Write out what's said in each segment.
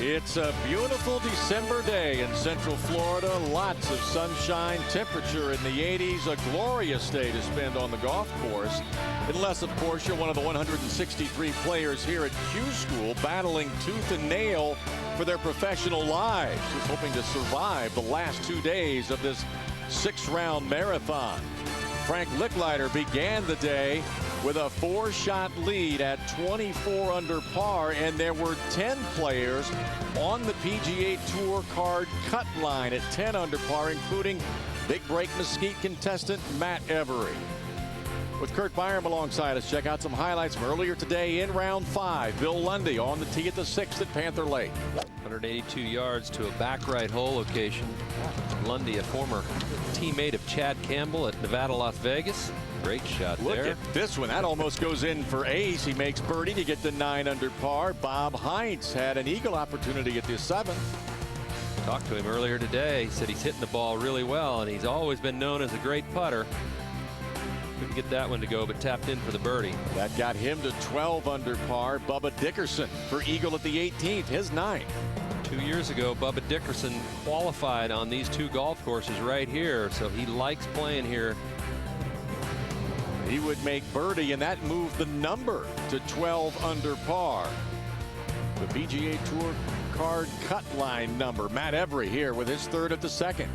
It's a beautiful December day in Central Florida. Lots of sunshine, temperature in the 80s. A glorious day to spend on the golf course. Unless, of course, you're one of the 163 players here at Q School battling tooth and nail for their professional lives. Just hoping to survive the last 2 days of this 6-round marathon. Frank Lickliter began the day with a 4-shot lead at 24 under par, and there were 10 players on the PGA Tour card cut line at 10 under par, including Big Break Mesquite contestant Matt Every. With Kurt Byram alongside us, check out some highlights from earlier today in round 5. Bill Lundy on the tee at the 6th at Panther Lake. 182 yards to a back right hole location. Lundy, a former teammate of Chad Campbell at Nevada, Las Vegas. Great shot there. Look at this one. That almost goes in for ace. He makes birdie to get to 9 under par. Bob Heinz had an eagle opportunity at the 7th. Talked to him earlier today. He said he's hitting the ball really well, and he's always been known as a great putter. Couldn't get that one to go, but tapped in for the birdie. That got him to 12 under par. Bubba Dickerson for eagle at the 18th, his 9th. 2 years ago, Bubba Dickerson qualified on these 2 golf courses right here, so he likes playing here. He would make birdie, and that moved the number to 12 under par. The PGA Tour card cut line number. Matt Every here with his 3rd at the 2nd.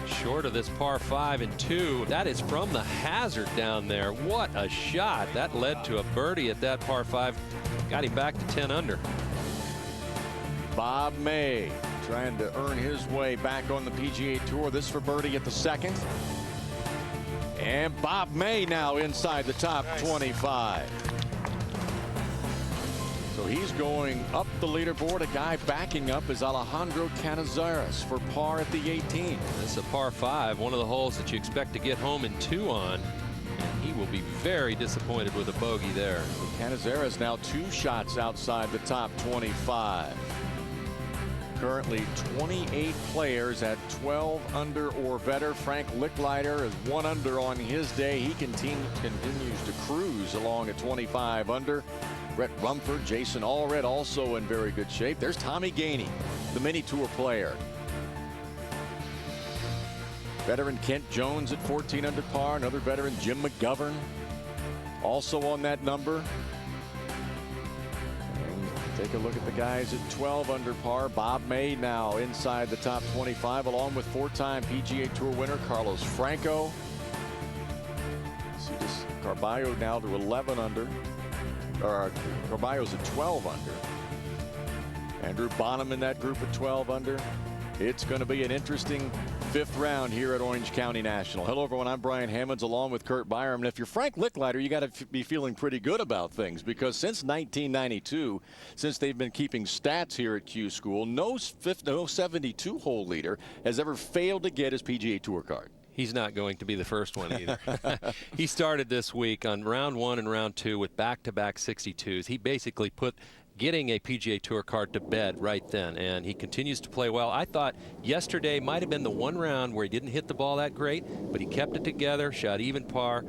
Short of this par 5 and 2. That is from the hazard down there. What a shot. That led to a birdie at that par 5. Got him back to 10 under. Bob May trying to earn his way back on the PGA Tour. This for birdie at the 2nd. And Bob May now inside the top 25. So he's going up the leaderboard. A guy backing up is Alejandro Canizares for par at the 18th. This is a par 5, one of the holes that you expect to get home in 2 on. And he will be very disappointed with a bogey there. So Canizares now 2 shots outside the top 25. Currently 28 players at 12 under or better. Frank Lickliter is 1 under on his day. He continues to cruise along at 25 under. Brett Rumford, Jason Allred also in very good shape. There's Tommy Gainey, the mini tour player. Veteran Kent Jones at 14 under par. Another veteran, Jim McGovern, also on that number. Take a look at the guys at 12 under par. Bob May now inside the top 25, along with 4-time PGA Tour winner Carlos Franco. See this Carballo now to 11 under. Carballo's at 12 under. Andrew Bonham in that group at 12 under. It's going to be an interesting 5th round here at Orange County National. Hello, everyone. I'm Brian Hammonds along with Kurt Byram. And if you're Frank Lickliter, you got to be feeling pretty good about things, because since 1992, since they've been keeping stats here at Q School, no 72-hole leader has ever failed to get his PGA Tour card. He's not going to be the first one either. He started this week on round 1 and round 2 with back-to-back 62s. He basically put getting a PGA Tour card to bed right then, and he continues to play well. I thought yesterday might have been the one round where he didn't hit the ball that great, but he kept it together, shot even par.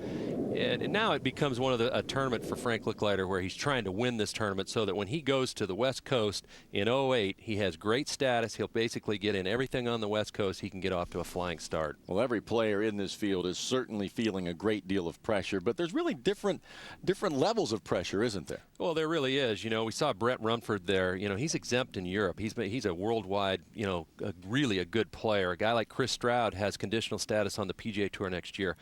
And now it becomes a tournament for Frank Lickliter where he's trying to win this tournament so that when he goes to the West Coast in 08, he has great status. He'll basically get in everything on the West Coast. He can get off to a flying start. Well, every player in this field is certainly feeling a great deal of pressure, but there's really different levels of pressure, isn't there? Well, there really is. You know, we saw Brett Rumford there. You know, he's exempt in Europe. He's a worldwide, really a good player. A guy like Chris Stroud has conditional status on the PGA Tour next year.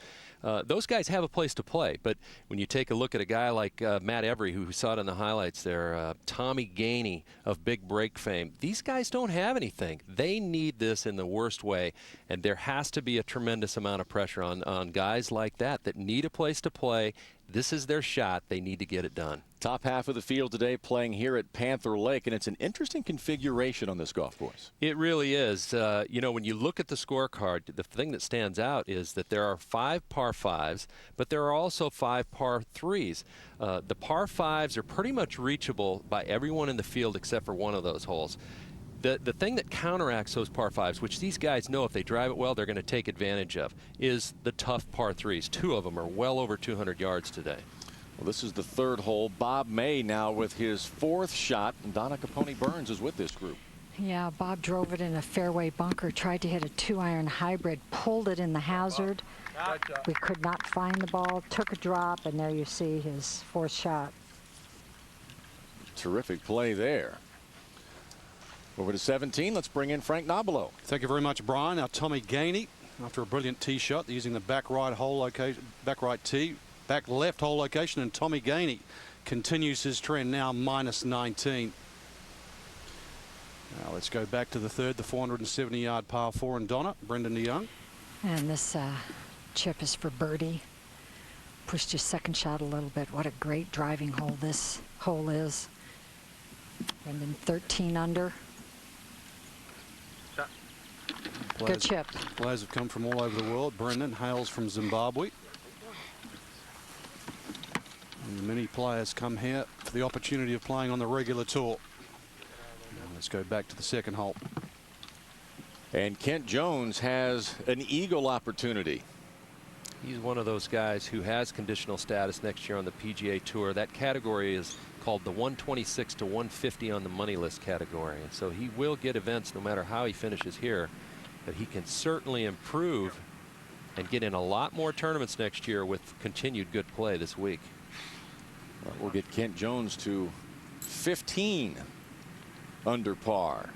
Those guys have a place to play, but when you take a look at a guy like Matt Every, who saw it in the highlights there, Tommy Gainey of Big Break fame, these guys don't have anything. They need this in the worst way, and there has to be a tremendous amount of pressure on guys like that need a place to play. This is their shot. They need to get it done. Top half of the field today playing here at Panther Lake, and it's an interesting configuration on this golf course. It really is. When you look at the scorecard, the thing that stands out is that there are 5 par 5s, but there are also 5 par 3s. The par 5s are pretty much reachable by everyone in the field except for one of those holes. The thing that counteracts those par 5s, which these guys know if they drive it well, they're going to take advantage of, is the tough par 3s. 2 of them are well over 200 yards today. Well, this is the 3rd hole. Bob May now with his 4th shot, and Donna Capone Burns is with this group. Yeah, Bob drove it in a fairway bunker, tried to hit a 2-iron hybrid, pulled it in the hazard. We could not find the ball, took a drop, and there you see his 4th shot. Terrific play there. Over to 17. Let's bring in Frank Nobilo. Thank you very much, Brian. Now Tommy Gainey, after a brilliant tee shot, using the back right hole location, back right tee, back left hole location, and Tommy Gainey continues his trend now -19. Now let's go back to the 3rd, the 470-yard par 4 in Donna, Brendan DeYoung. And this chip is for birdie. Pushed his 2nd shot a little bit. What a great driving hole this hole is. Brendan 13 under. Good chip. Players have come from all over the world. Brendan hails from Zimbabwe. And many players come here for the opportunity of playing on the regular tour. Now let's go back to the 2nd hole. And Kent Jones has an eagle opportunity. He's one of those guys who has conditional status next year on the PGA Tour. That category is called the 126 to 150 on the money list category. And so he will get events no matter how he finishes here. But he can certainly improve and get in a lot more tournaments next year with continued good play this week. We'll get Kent Jones to 15 under par.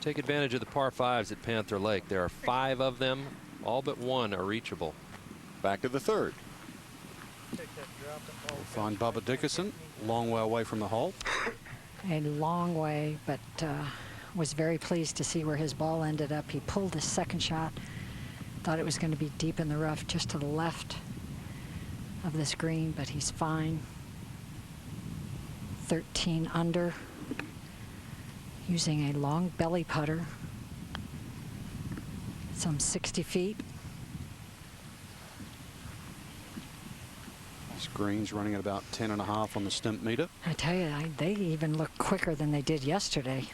Take advantage of the par 5s at Panther Lake. There are 5 of them. All but 1 are reachable. Back to the 3rd. We'll find Bubba Dickerson, long way away from the hole. A long way, but was very pleased to see where his ball ended up. He pulled his 2nd shot. Thought it was going to be deep in the rough, just to the left of this green, but he's fine. 13 under. Using a long belly putter. Some 60 feet. This green's running at about 10.5 on the stimp meter. I tell you, they even look quicker than they did yesterday.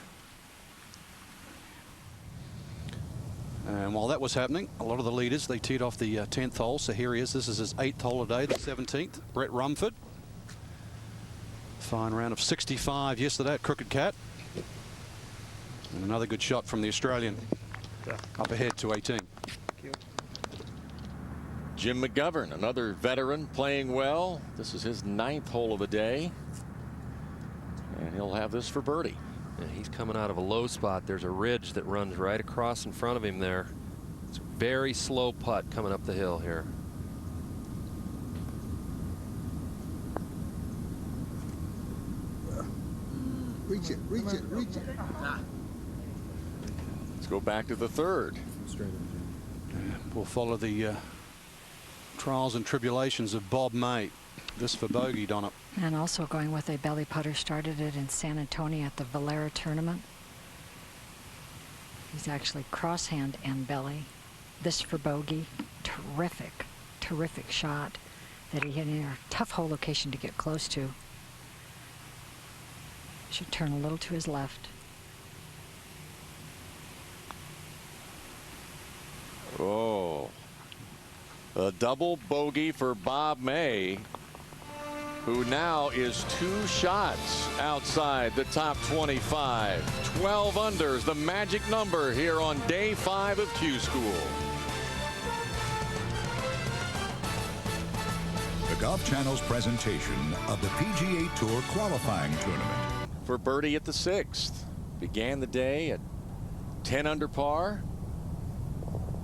And while that was happening, a lot of the leaders, they teed off the 10th hole. So here he is. This is his 8th hole today, the 17th. Brett Rumford. Fine round of 65 yesterday at Crooked Cat. And another good shot from the Australian. Up ahead to 18. Jim McGovern, another veteran, playing well. This is his 9th hole of the day. And he'll have this for birdie. And he's coming out of a low spot. There's a ridge that runs right across in front of him there. It's a very slow putt coming up the hill here. Reach it, reach it, reach it. Let's go back to the 3rd. We'll follow the trials and tribulations of Bob May. This for bogey, Donna. And also going with a belly putter. Started it in San Antonio at the Valera tournament. He's actually crosshand and belly. This for bogey. Terrific, terrific shot that he hit in a tough hole location to get close to. Should turn a little to his left. Oh, a double bogey for Bob May, who now is 2 shots outside the top 25. 12 under is the magic number here on day 5 of Q School. The Golf Channel's presentation of the PGA Tour qualifying tournament. For birdie at the 6th. Began the day at 10 under par.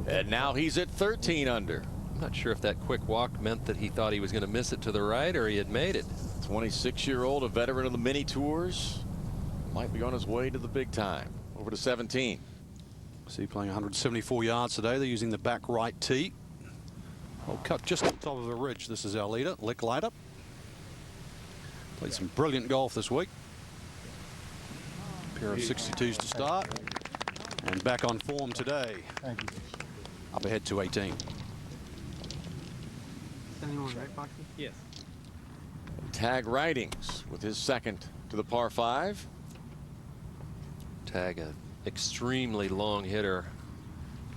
And now he's at 13 under. I'm not sure if that quick walk meant that he thought he was going to miss it to the right or he had made it. 26-year-old, a veteran of the mini tours. Might be on his way to the big time. Over to 17. See, playing 174 yards today. They're using the back right tee. Oh, cut just on top of the ridge. This is our leader, Lickliter. Played some brilliant golf this week. Pair of 62s to start. And back on form today. Thank you. Up ahead to 18. Yes. Tag Ridings with his 2nd to the par 5. Tag, an extremely long hitter.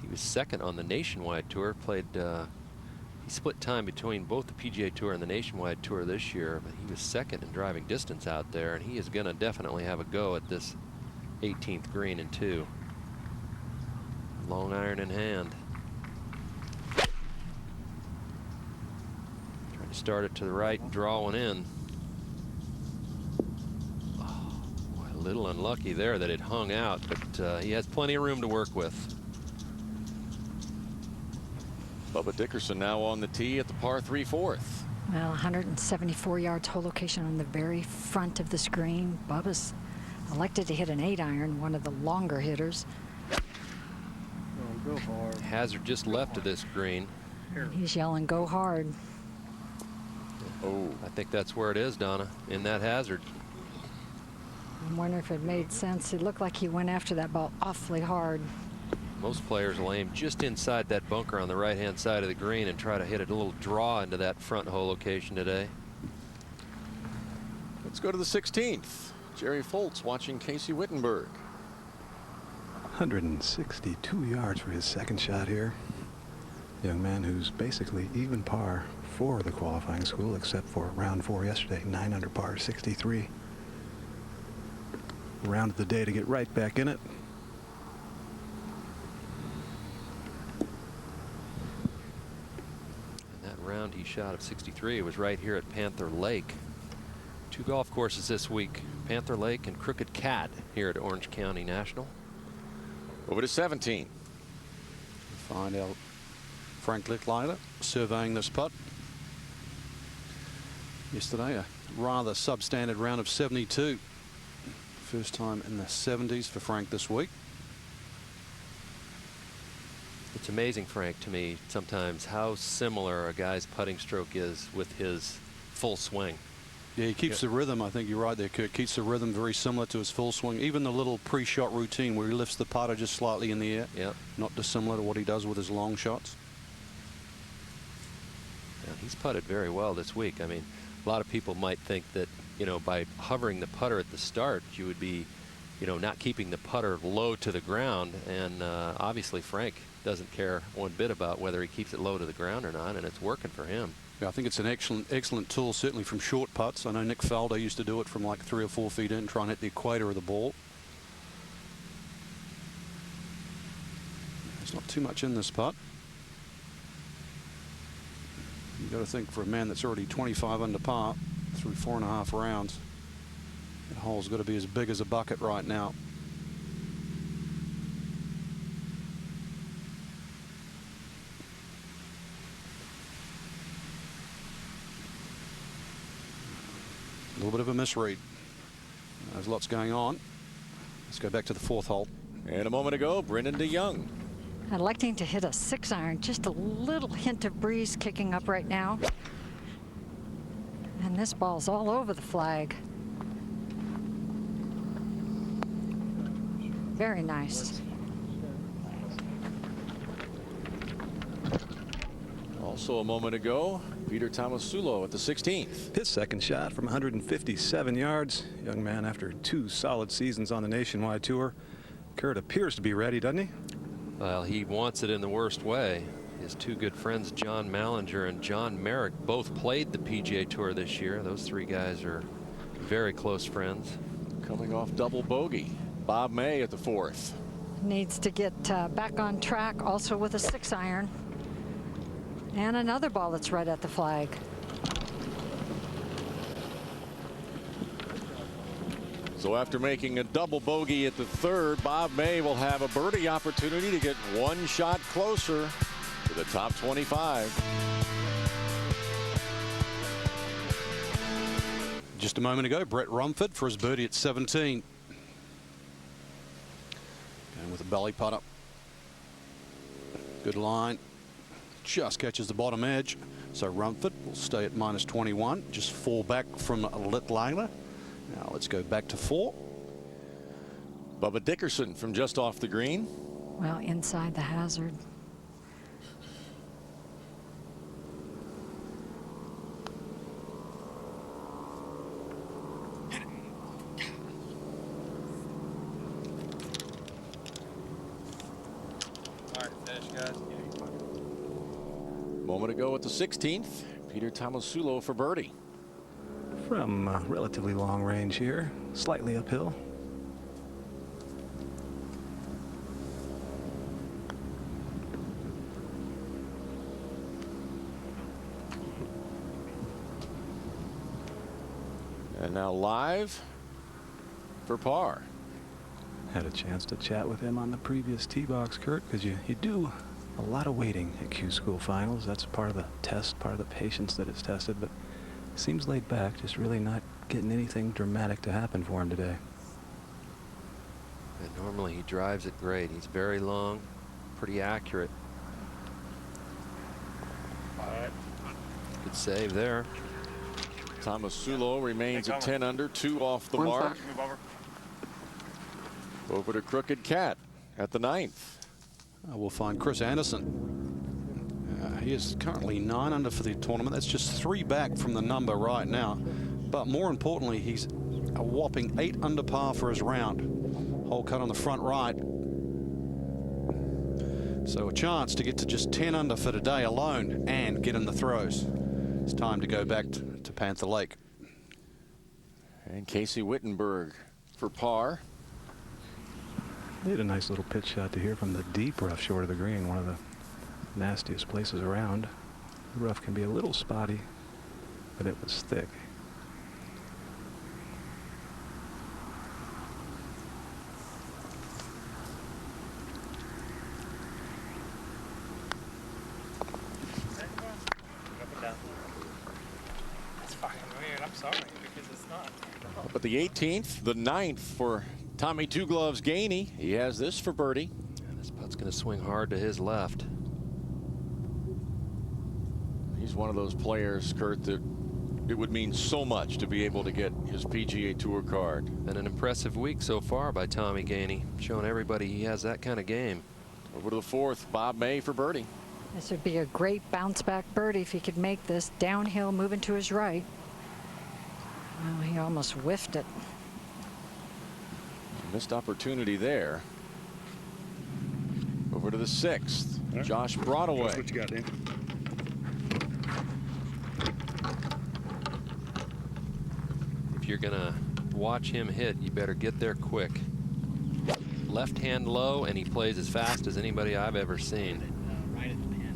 He was 2nd on the Nationwide Tour. Played, he split time between both the PGA Tour and the Nationwide Tour this year, but he was 2nd in driving distance out there, and he is going to definitely have a go at this 18th green in 2. Long iron in hand. Trying to start it to the right and draw one in. Oh, boy, a little unlucky there that it hung out, but he has plenty of room to work with. Bubba Dickerson now on the tee at the par 3 4th. Well, 174 yards hole location on the very front of the screen. Bubba's elected to hit an 8-iron, one of the longer hitters. Go hard. Hazard just left of this green. He's yelling, "Go hard." Oh, I think that's where it is, Donna, in that hazard. I'm wondering if it made sense. It looked like he went after that ball awfully hard. Most players will aim just inside that bunker on the right-hand side of the green and try to hit a little draw into that front hole location today. Let's go to the 16th. Jerry Foltz watching Casey Wittenberg. 162 yards for his second shot here. Young man who's basically even par for the qualifying school, except for round 4 yesterday, 9 under par, 63. Round of the day to get right back in it. Round he shot of 63 was right here at Panther Lake. 2 golf courses this week, Panther Lake and Crooked Cat here at Orange County National. Over to 17. Find out Frank Lickliter surveying this putt. Yesterday, a rather substandard round of 72. First time in the 70s for Frank this week. It's amazing, Frank, to me sometimes how similar a guy's putting stroke is with his full swing. Yeah, he keeps the rhythm. I think you're right there, Kurt. Keeps the rhythm very similar to his full swing. Even the little pre-shot routine where he lifts the putter just slightly in the air. Yep. Not dissimilar to what he does with his long shots. Yeah, he's putted very well this week. I mean, a lot of people might think that, you know, by hovering the putter at the start, you would be, you know, not keeping the putter low to the ground. And obviously Frank doesn't care one bit about whether he keeps it low to the ground or not, and it's working for him. Yeah, I think it's an excellent tool, certainly from short putts. I know Nick Faldo used to do it from like 3 or 4 feet in, try and hit the equator of the ball. There's not too much in this putt. You got to think, for a man that's already 25 under par through 4.5 rounds, that hole's got to be as big as a bucket right now. A little bit of a misread. There's lots going on. Let's go back to the 4th hole. And a moment ago, Brendan DeYoung. Electing to hit a 6-iron, just a little hint of breeze kicking up right now. And this ball's all over the flag. Very nice. Also a moment ago, Peter Tomasulo at the 16th. His second shot from 157 yards. Young man, after 2 solid seasons on the Nationwide Tour. Kurt appears to be ready, doesn't he? Well, he wants it in the worst way. His 2 good friends, John Mallinger and John Merrick, both played the PGA Tour this year. Those 3 guys are very close friends. Coming off double bogey, Bob May at the 4th. Needs to get back on track, also with a 6-iron. And another ball that's right at the flag. So after making a double bogey at the 3rd, Bob May will have a birdie opportunity to get 1 shot closer to the top 25. Just a moment ago, Brett Rumford for his birdie at 17. Going with a belly putter. Good line. Just catches the bottom edge. So Rumford will stay at -21. Just 4 back from Lickliter. Now let's go back to 4. Bubba Dickerson from just off the green. Well, inside the hazard. All right, finish, guys. Moment ago at the 16th, Peter Tomasulo for birdie. From relatively long range here, slightly uphill. And now live for par. Had a chance to chat with him on the previous tee box, Kurt, because you do a lot of waiting at Q School finals. That's part of the test, part of the patience that is tested, but seems laid back, just really not getting anything dramatic to happen for him today. And normally he drives it great. He's very long, pretty accurate. Good save there. Tomasulo remains at 10 under, 2 off the mark. Over to Crooked Cat at the 9th. We'll find Chris Anderson. He is currently 9 under for the tournament. That's just 3 back from the number right now. But more importantly, he's a whopping 8 under par for his round. Hole cut on the front right. So a chance to get to just 10 under for today alone and get in the throws. It's time to go back to Panther Lake. And Casey Wittenberg for par. They had a nice little pitch shot to here from the deep rough short of the green, one of the nastiest places around. The rough can be a little spotty, but it was thick. That's fucking weird. I'm sorry, because it's not. But the 18th, the 9th for Tommy Two Gloves Gainey. He has this for birdie. And this putt's going to swing hard to his left. He's one of those players, Kurt, that it would mean so much to be able to get his PGA Tour card. Been an impressive week so far by Tommy Gainey, showing everybody he has that kind of game. Over to the 4th, Bob May for birdie. This would be a great bounce back birdie if he could make this downhill, moving to his right. Well, he almost whiffed it. Missed opportunity there. Over to the 6th, Josh Broadway. That's what you got, Dan. If you're gonna watch him hit, you better get there quick. Left hand low, and he plays as fast as anybody I've ever seen. Right at the pin.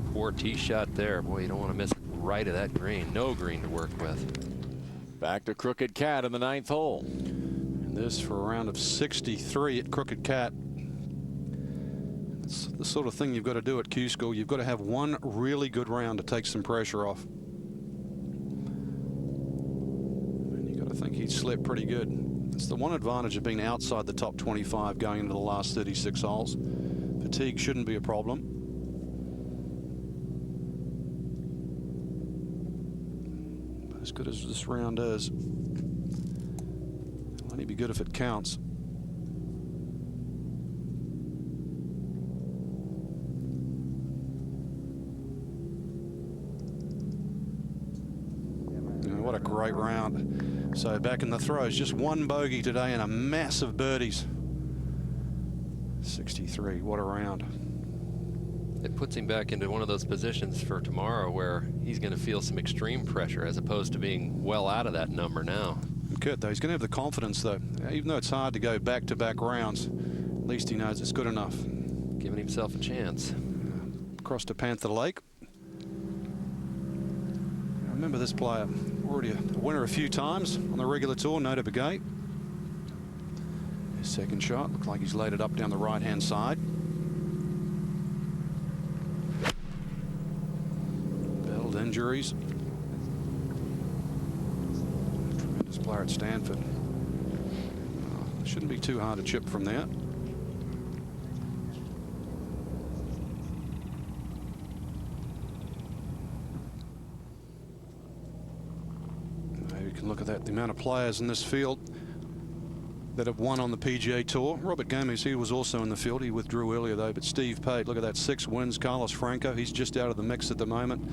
Ooh. Poor tee shot there. Boy, you don't want to miss right of that green. No green to work with. Back to Crooked Cat in the 9th hole. And this for a round of 63 at Crooked Cat. It's the sort of thing you've got to do at Q School. You've got to have one really good round to take some pressure off. And you've got to think he'd slip pretty good. It's the one advantage of being outside the top 25 going into the last 36 holes. Fatigue shouldn't be a problem. As good as this round is, it'll only be good if it counts. What a great round. So back in the throws, just one bogey today and a massive birdies. 63, what a round. It puts him back into one of those positions for tomorrow where he's going to feel some extreme pressure as opposed to being well out of that number now. Good, though. He's going to have the confidence, though. Even though it's hard to go back-to-back rounds, at least he knows it's good enough. Giving himself a chance. Across to Panther Lake. I remember this player, already a winner a few times on the regular tour, Nota Begay. His second shot, looks like he's laid it up down the right-hand side. Battled injuries. Tremendous player at Stanford. Shouldn't be too hard to chip from there. You can look at that, the amount of players in this field that have won on the PGA Tour. Robert Gomez, he was also in the field. He withdrew earlier, though. But Steve Pate, look at that, 6 wins. Carlos Franco, he's just out of the mix at the moment.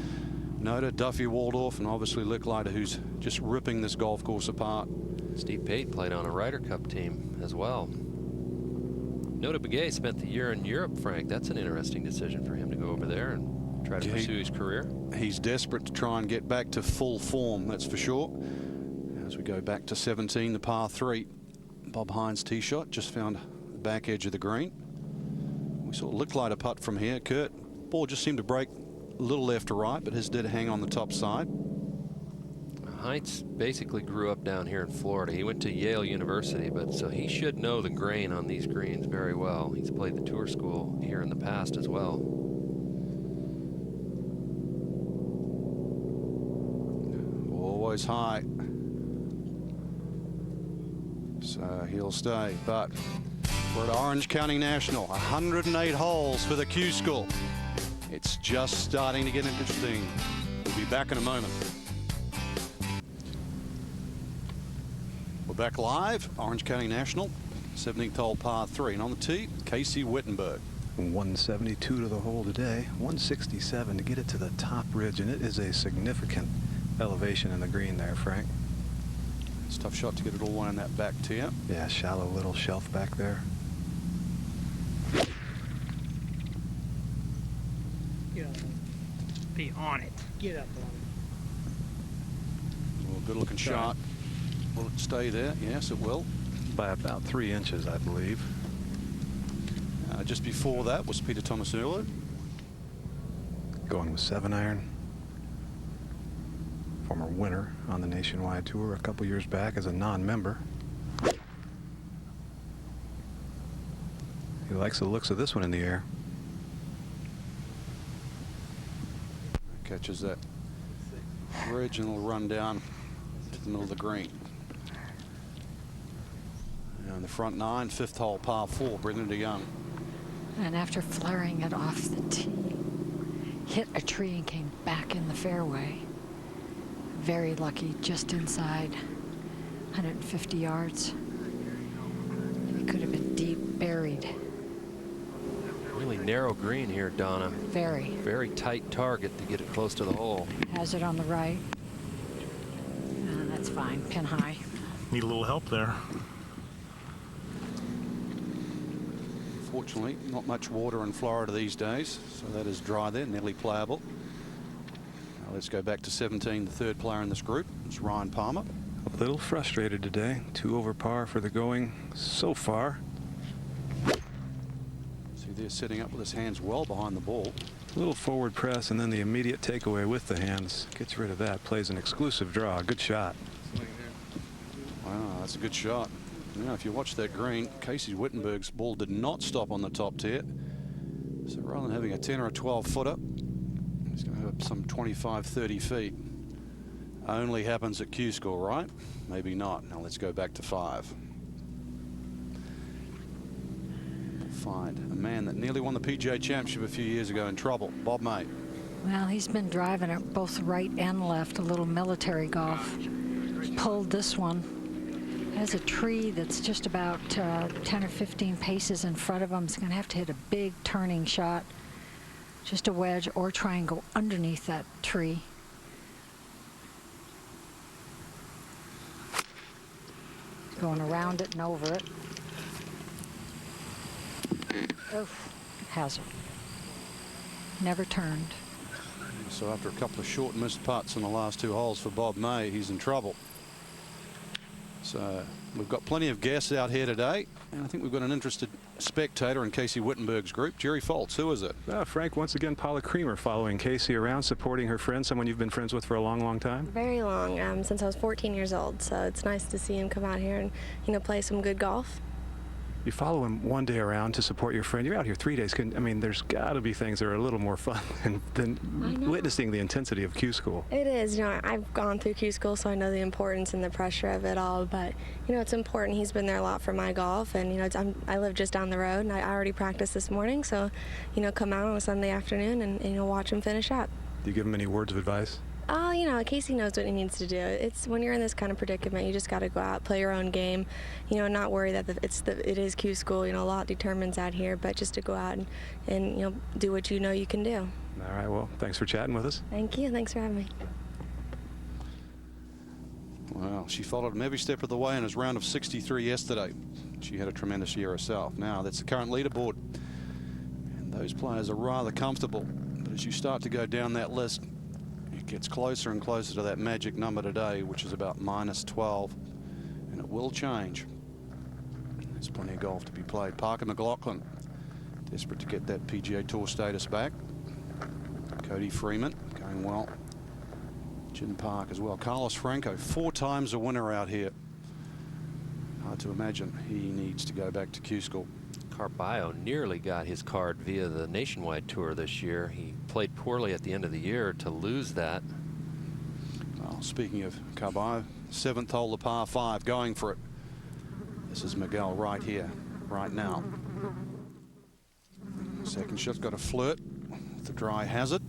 Noda, Duffy Waldorf, and obviously Lickliter, who's just ripping this golf course apart. Steve Pate played on a Ryder Cup team as well. Nota Begay spent the year in Europe, Frank. That's an interesting decision for him to go over there and try to pursue his career. He's desperate to try and get back to full form, that's for sure. As we go back to 17, the par 3. Bob Hines' tee shot just found the back edge of the green. We saw Lickliter putt from here. Kurt, ball just seemed to break a little left to right, but his did hang on the top side. Heinz basically grew up down here in Florida. He went to Yale University, but so he should know the grain on these greens very well. He's played the tour school here in the past as well. Always high. So he'll stay, but we're at Orange County National. 108 holes for the Q School. It's just starting to get interesting. We'll be back in a moment. We're back live, Orange County National, 17th hole par 3. And on the tee, Casey Wittenberg. 172 to the hole today, 167 to get it to the top ridge, and it is a significant elevation in the green there, Frank. It's a tough shot to get it all one in that back tier. Yeah, shallow little shelf back there. Get up. Be on it. Get up on it. Well, good looking shot. Will it stay there? Yes, it will. By about 3 inches, I believe. Just before that was Peter Tomasulo. Going with 7-iron. Former winner on the Nationwide Tour a couple years back as a non-member. He likes the looks of this one in the air. Catches that ridge and it'll run down to the middle of the green. And the front 9, 5th hole par 4, Brendan DeYoung. And after flaring it off the tee, hit a tree and came back in the fairway. Very lucky, just inside 150 yards. It could have been deep buried. Really narrow green here, Donna. Very. Very tight target to get it close to the hole. Has it on the right. That's fine, pin high. Need a little help there. Fortunately, not much water in Florida these days, so that is dry there, nearly playable. Now let's go back to 17, the third player in this group. It's Ryan Palmer. A little frustrated today. 2 over par for the going so far. See, they're setting up with his hands well behind the ball. A little forward press and then the immediate takeaway with the hands. Gets rid of that. Plays an exclusive draw. Good shot. Wow, that's a good shot. Now, if you watch that green, Casey Wittenberg's ball did not stop on the top tier. So rather than having a 10 or a 12 footer, he's going to have some 25, 30 feet. Only happens at Q School, right? Maybe not. Now let's go back to 5. Find a man that nearly won the PGA Championship a few years ago in trouble, Bob May. Well, he's been driving it both right and left, a little military golf. Pulled this one. Has a tree that's just about 10 or 15 paces in front of him. He's going to have to hit a big turning shot, just a wedge, or try and go underneath that tree. Going around it and over it. Oof, has it. Never turned. So after a couple of short missed putts in the last 2 holes for Bob May, he's in trouble. So we've got plenty of guests out here today, and I think we've got an interested spectator in Casey Wittenberg's group. Jerry Foltz, who is it? Frank, once again, Paula Creamer following Casey around, supporting her friend, someone you've been friends with for a long, long time. Very long, since I was 14 years old. So it's nice to see him come out here and, play some good golf. You follow him one day around to support your friend. You're out here 3 days. I mean, there's got to be things that are a little more fun than witnessing the intensity of Q School. It is. I've gone through Q School, so I know the importance and the pressure of it all. But, it's important. He's been there a lot for my golf. And, I live just down the road, and I already practiced this morning. So, come out on a Sunday afternoon and, watch him finish up. Do you give him any words of advice? Casey knows what he needs to do. It's when you're in this kind of predicament, you just got to go out, play your own game, not worry that it is Q School. A lot determines out here, but just to go out and do what you know you can do. All right, well, thanks for chatting with us. Thank you. Thanks for having me. Well, she followed him every step of the way in his round of 63 yesterday. She had a tremendous year herself. Now, that's the current leaderboard. And those players are rather comfortable. But as you start to go down that list, it gets closer and closer to that magic number today, which is about -12. And it will change. There's plenty of golf to be played. Parker McLaughlin, desperate to get that PGA Tour status back. Cody Freeman, going well. Gin Park as well. Carlos Franco, 4 times a winner out here. Hard to imagine he needs to go back to Q School. Carballo nearly got his card via the Nationwide Tour this year. He played poorly at the end of the year to lose that. Well, speaking of Carballo, 7th hole, the par 5, going for it. This is Miguel right here, right now. Second shot's got a flirt with the dry hazard.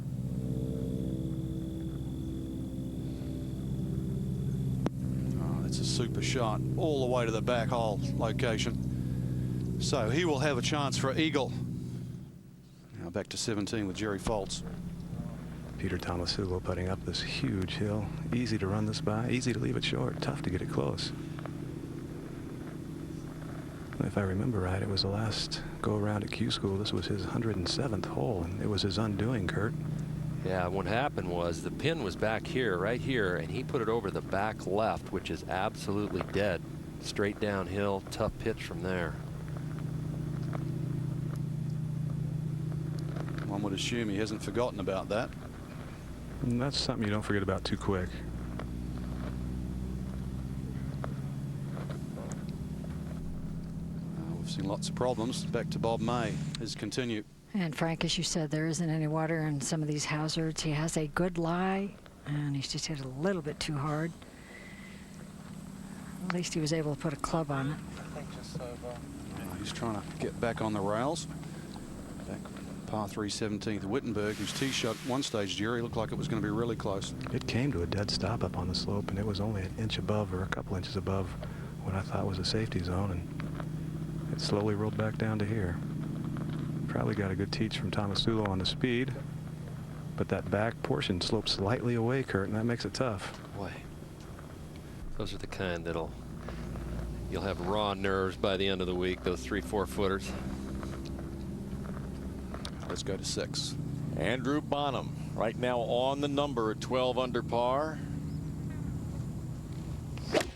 Oh, it's a super shot all the way to the back hole location. So he will have a chance for eagle. Now back to 17 with Jerry Foltz. Peter Tomasulo putting up this huge hill. Easy to run this by, easy to leave it short, tough to get it close. If I remember right, it was the last go around at Q School. This was his 107th hole, and it was his undoing, Kurt. Yeah, what happened was the pin was back here, right here, and he put it over the back left, which is absolutely dead. Straight downhill, tough pitch from there. One would assume he hasn't forgotten about that. And that's something you don't forget about too quick. We've seen lots of problems. Back to Bob May. His continue. And Frank, as you said, there isn't any water in some of these hazards. He has a good lie, and he's just hit a little bit too hard. At least he was able to put a club on it. He's trying to get back on the rails. Back par 3, 17th. Wittenberg, whose tee shot one stage, Jerry, looked like it was going to be really close. It came to a dead stop up on the slope, and it was only an inch above or a couple inches above what I thought was a safety zone, and it slowly rolled back down to here. Probably got a good teach from Tomasulo on the speed, but that back portion slopes slightly away, Kurt, and that makes it tough. Boy, those are the kind that'll, you'll have raw nerves by the end of the week, those 3-4 footers. Let's go to 6. Andrew Bonham right now on the number at 12 under par.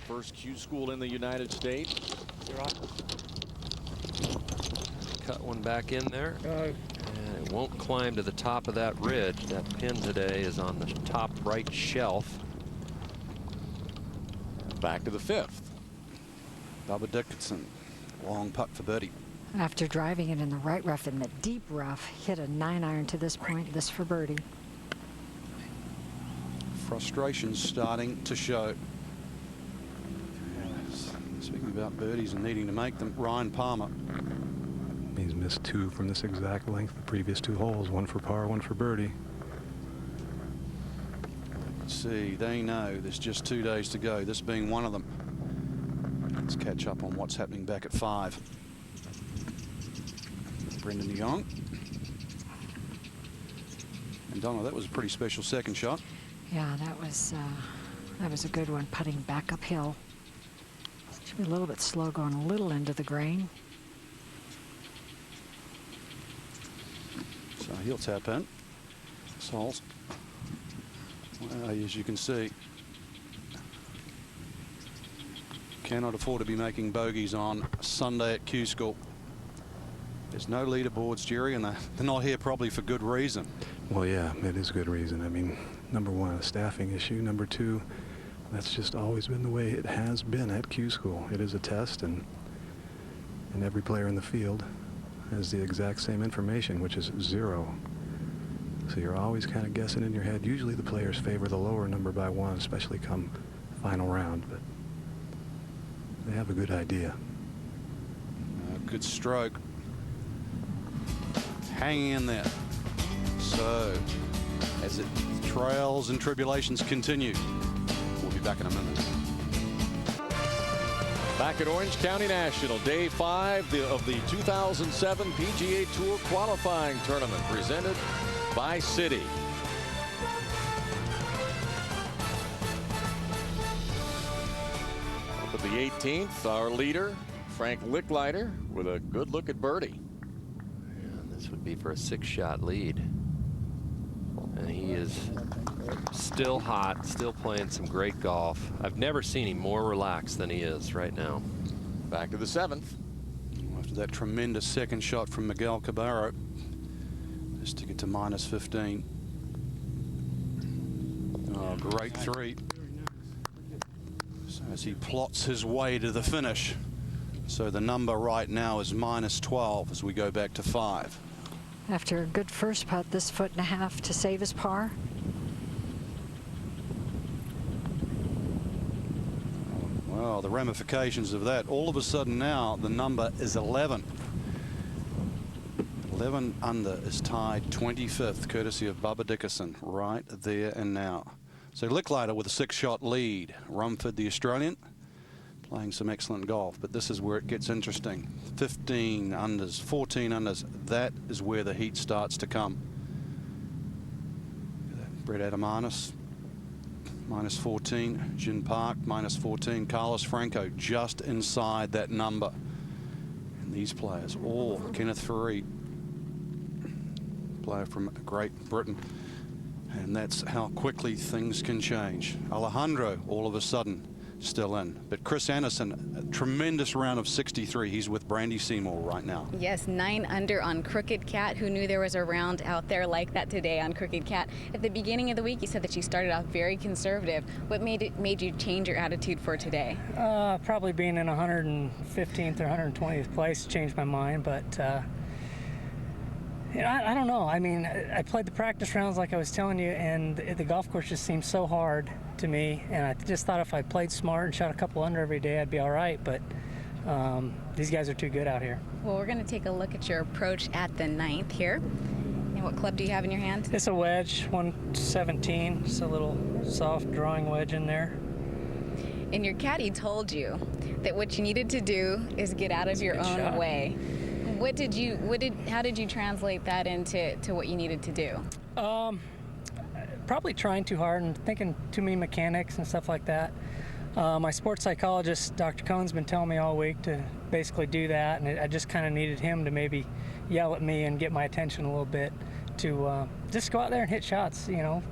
First Q School in the United States. Cut one back in there, and it won't climb to the top of that ridge. That pin today is on the top right shelf. Back to the 5th. Bubba Dickinson, long putt for birdie. After driving it in the right rough, in the deep rough, hit a 9-iron to this point, this for birdie. Frustration's starting to show. Speaking about birdies and needing to make them, Ryan Palmer. He's missed 2 from this exact length the previous 2 holes, 1 for par, 1 for birdie. Let's see, they know there's just 2 days to go, this being one of them. Let's catch up on what's happening back at 5. Brendan Young. And Donna, that was a pretty special second shot. Yeah, that was a good one, putting back uphill. Should be a little bit slow, going a little into the grain. So he'll tap in. Sols. Well, as you can see, cannot afford to be making bogeys on Sunday at Q School. There's no leaderboards, Jerry, and they're not here probably for good reason. Well, yeah, it is good reason. I mean, number 1, a staffing issue. Number 2, that's just always been the way it has been at Q School. It is a test, and every player in the field has the exact same information, which is 0. So you're always kind of guessing in your head. Usually the players favor the lower number by 1, especially come final round, but they have a good idea. Good stroke. Hanging in there. So as it trials and tribulations continue, we'll be back in a minute. Back at Orange County National, day 5 of the 2007 PGA Tour qualifying tournament, presented by Citi. Up at the 18th, our leader, Frank Lickliter, with a good look at birdie. And this would be for a 6-shot lead. And he is still hot, still playing some great golf. I've never seen him more relaxed than he is right now. Back to the 7th. After that tremendous second shot from Miguel Cabrera, just to get to -15. Oh, great three. So as he plots his way to the finish. So the number right now is -12 as we go back to 5. After a good first putt, this 1.5 feet to save his par. Well, the ramifications of that, all of a sudden now the number is 11. 11 under is tied 25th, courtesy of Bubba Dickerson, right there and now. So Lickliter with a 6-shot lead. Rumford, the Australian, playing some excellent golf, but this is where it gets interesting. 15 unders, 14 unders. That is where the heat starts to come. Brett Adamanis, -14. Jin Park, -14. Carlos Franco just inside that number. And these players, all Kenneth Ferree, player from Great Britain. And that's how quickly things can change. Alejandro, all of a sudden, still in. But Chris Anderson, a tremendous round of 63. He's with Brandy Seymour right now. Yes, 9 under on Crooked Cat. Who knew there was a round out there like that today on Crooked Cat? At the beginning of the week, you said that you started off very conservative. What made you change your attitude for today? Probably being in 115th or 120th place changed my mind, but I don't know. I mean, I played the practice rounds like I was telling you, and the golf course just seemed so hard to me, and I just thought if I played smart and shot a couple under every day, I'd be all right, but these guys are too good out here. Well, we're going to take a look at your approach at the 9th here. And what club do you have in your hand? It's a wedge, 117. It's a little soft drawing wedge in there. And your caddy told you that what you needed to do is get out of your own way. How did you translate that into what you needed to do? Probably trying too hard and thinking too many mechanics and stuff like that. My sports psychologist, Dr. Cohn's, been telling me all week to basically do that, and I just kind of needed him to maybe yell at me and get my attention a little bit to just go out there and hit shots, you know,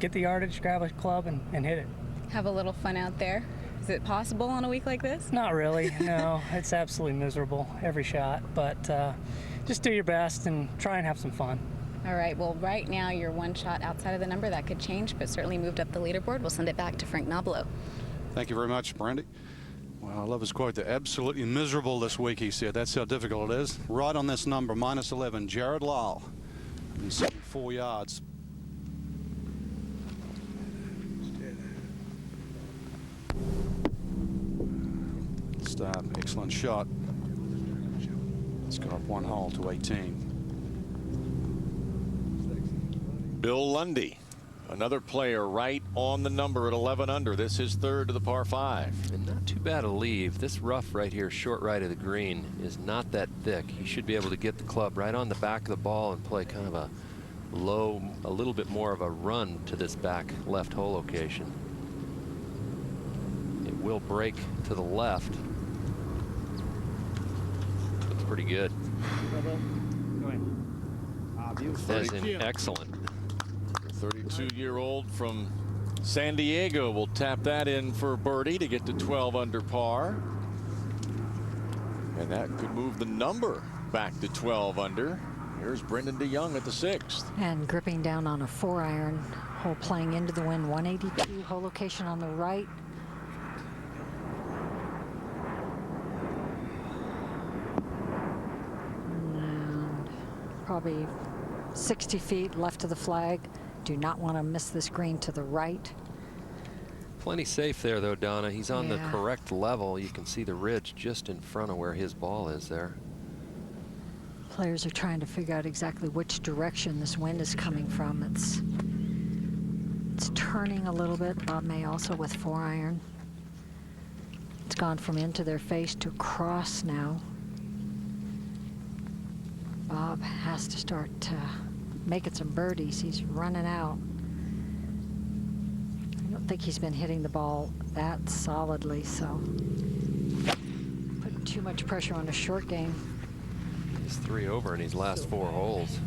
get the yardage, grab a club, and hit it. Have a little fun out there. Is it possible on a week like this? Not really, no. It's absolutely miserable every shot, but just do your best and try and have some fun. All right, well, right now you're 1 shot outside of the number. That could change, but certainly moved up the leaderboard. We'll send it back to Frank Nobilo. Thank you very much, Brandy. Well, I love his quote. They're absolutely miserable this week, he said. That's how difficult it is. Right on this number, -11, Jared Lyle, 4 yards. Start, excellent shot. It's got 1 hole to 18. Bill Lundy, another player right on the number at 11 under. This is 3rd to the par 5. And not too bad a leave. This rough right here, short right of the green, is not that thick. He should be able to get the club right on the back of the ball and play kind of a low, a little bit more of a run to this back left hole location. It will break to the left. Looks pretty good. That's excellent. 32-year-old from San Diego will tap that in for birdie to get to 12 under par. And that could move the number back to 12 under. Here's Brendan DeYoung at the 6th. And gripping down on a 4-iron, hole playing into the wind, 182, hole location on the right. And probably 60 feet left of the flag. Do not want to miss this green to the right. Plenty safe there, though, Donna. He's on the correct level. You can see the ridge just in front of where his ball is there. Players are trying to figure out exactly which direction this wind is coming from. It's turning a little bit. Bob May also with 4-iron. It's gone from into their face to across now. Bob has to start making some birdies. He's running out. I don't think he's been hitting the ball that solidly, so putting too much pressure on a short game. He's 3 over in his last 4 holes.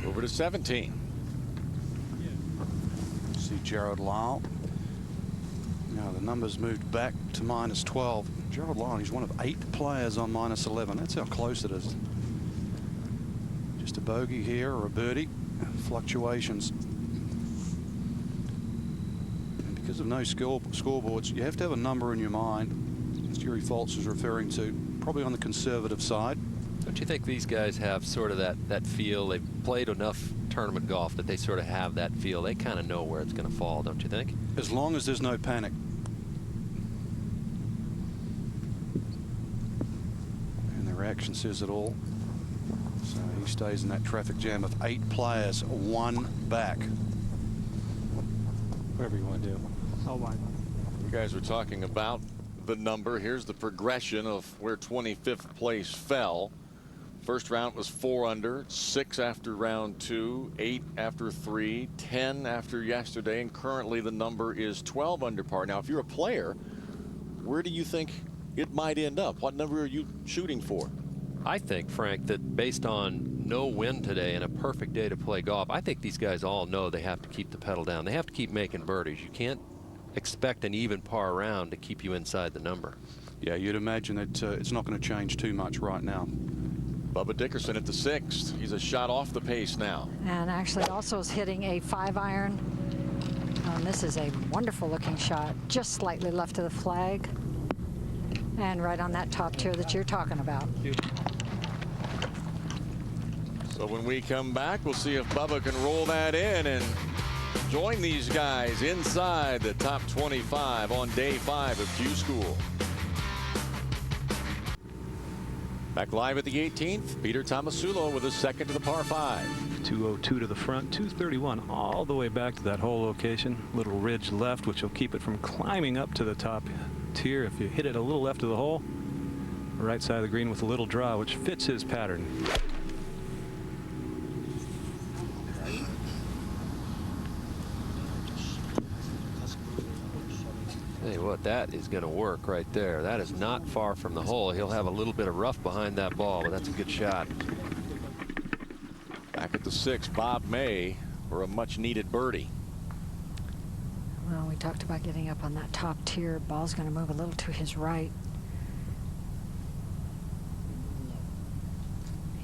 Over to 17. See Jared Lyle. Now the numbers moved back to -12. Jared Lyle, he's one of 8 players on -11. That's how close it is. Just a bogey here or a birdie. Fluctuations. And because of no scoreboards, you have to have a number in your mind, as Jerry Foltz is referring to, probably on the conservative side. Don't you think these guys have sort of that feel? They've played enough tournament golf that they sort of have that feel. They kind of know where it's going to fall, don't you think? As long as there's no panic. And the reaction says it all. So he stays in that traffic jam of 8 players, 1 back. Whatever you want to do. Oh, why? You guys were talking about the number. Here's the progression of where 25th place fell. First round was 4 under, 6 after round 2, 8 after 3, 10 after yesterday, and currently the number is 12 under par. Now, if you're a player, where do you think it might end up? What number are you shooting for? I think, Frank, that based on no win today and a perfect day to play golf, I think these guys all know they have to keep the pedal down. They have to keep making birdies. You can't expect an even par round to keep you inside the number. Yeah, you'd imagine that it's not going to change too much right now. Bubba Dickerson at the 6th. He's a shot off the pace now. And actually also is hitting a 5-iron. This is a wonderful looking shot, just slightly left of the flag. And right on that top tier that you're talking about. So when we come back, we'll see if Bubba can roll that in and join these guys inside the top 25 on day 5 of Q School. Back live at the 18th, Peter Tomasulo with a second to the par 5. 202 to the front, 231 all the way back to that hole location. Little ridge left, which will keep it from climbing up to the top tier. If you hit it a little left of the hole, right side of the green with a little draw, which fits his pattern. Tell you what, that is going to work right there. That is not far from the hole. He'll have a little bit of rough behind that ball, but that's a good shot. Back at the 6th, Bob May for a much needed birdie. Well, we talked about getting up on that top tier. Ball's going to move a little to his right.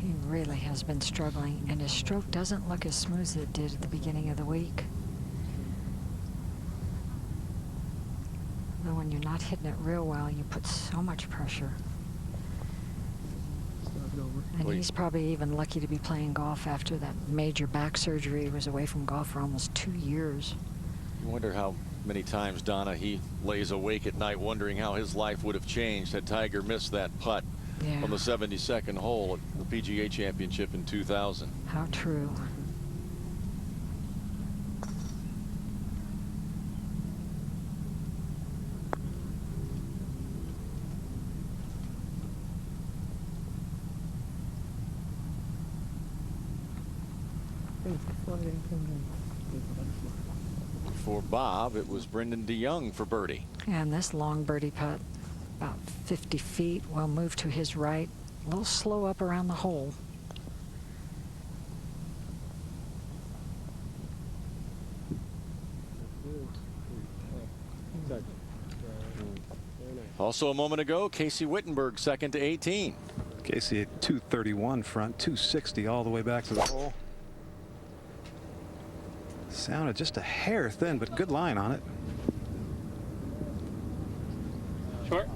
He really has been struggling, and his stroke doesn't look as smooth as it did at the beginning of the week. Though when you're not hitting it real well, you put so much pressure. And he's probably even lucky to be playing golf after that major back surgery. He was away from golf for almost 2 years. I wonder how many times, Donna, he lays awake at night wondering how his life would have changed had Tiger missed that putt on the 72nd hole at the PGA Championship in 2000. How true. For Bob, it was Brendan DeYoung for birdie. And this long birdie putt, about 50 feet, will move to his right, a little slow up around the hole. Also a moment ago, Casey Wittenberg second to 18. Casey at 231 front, 260 all the way back to the hole. Sounded just a hair thin, but good line on it. Short.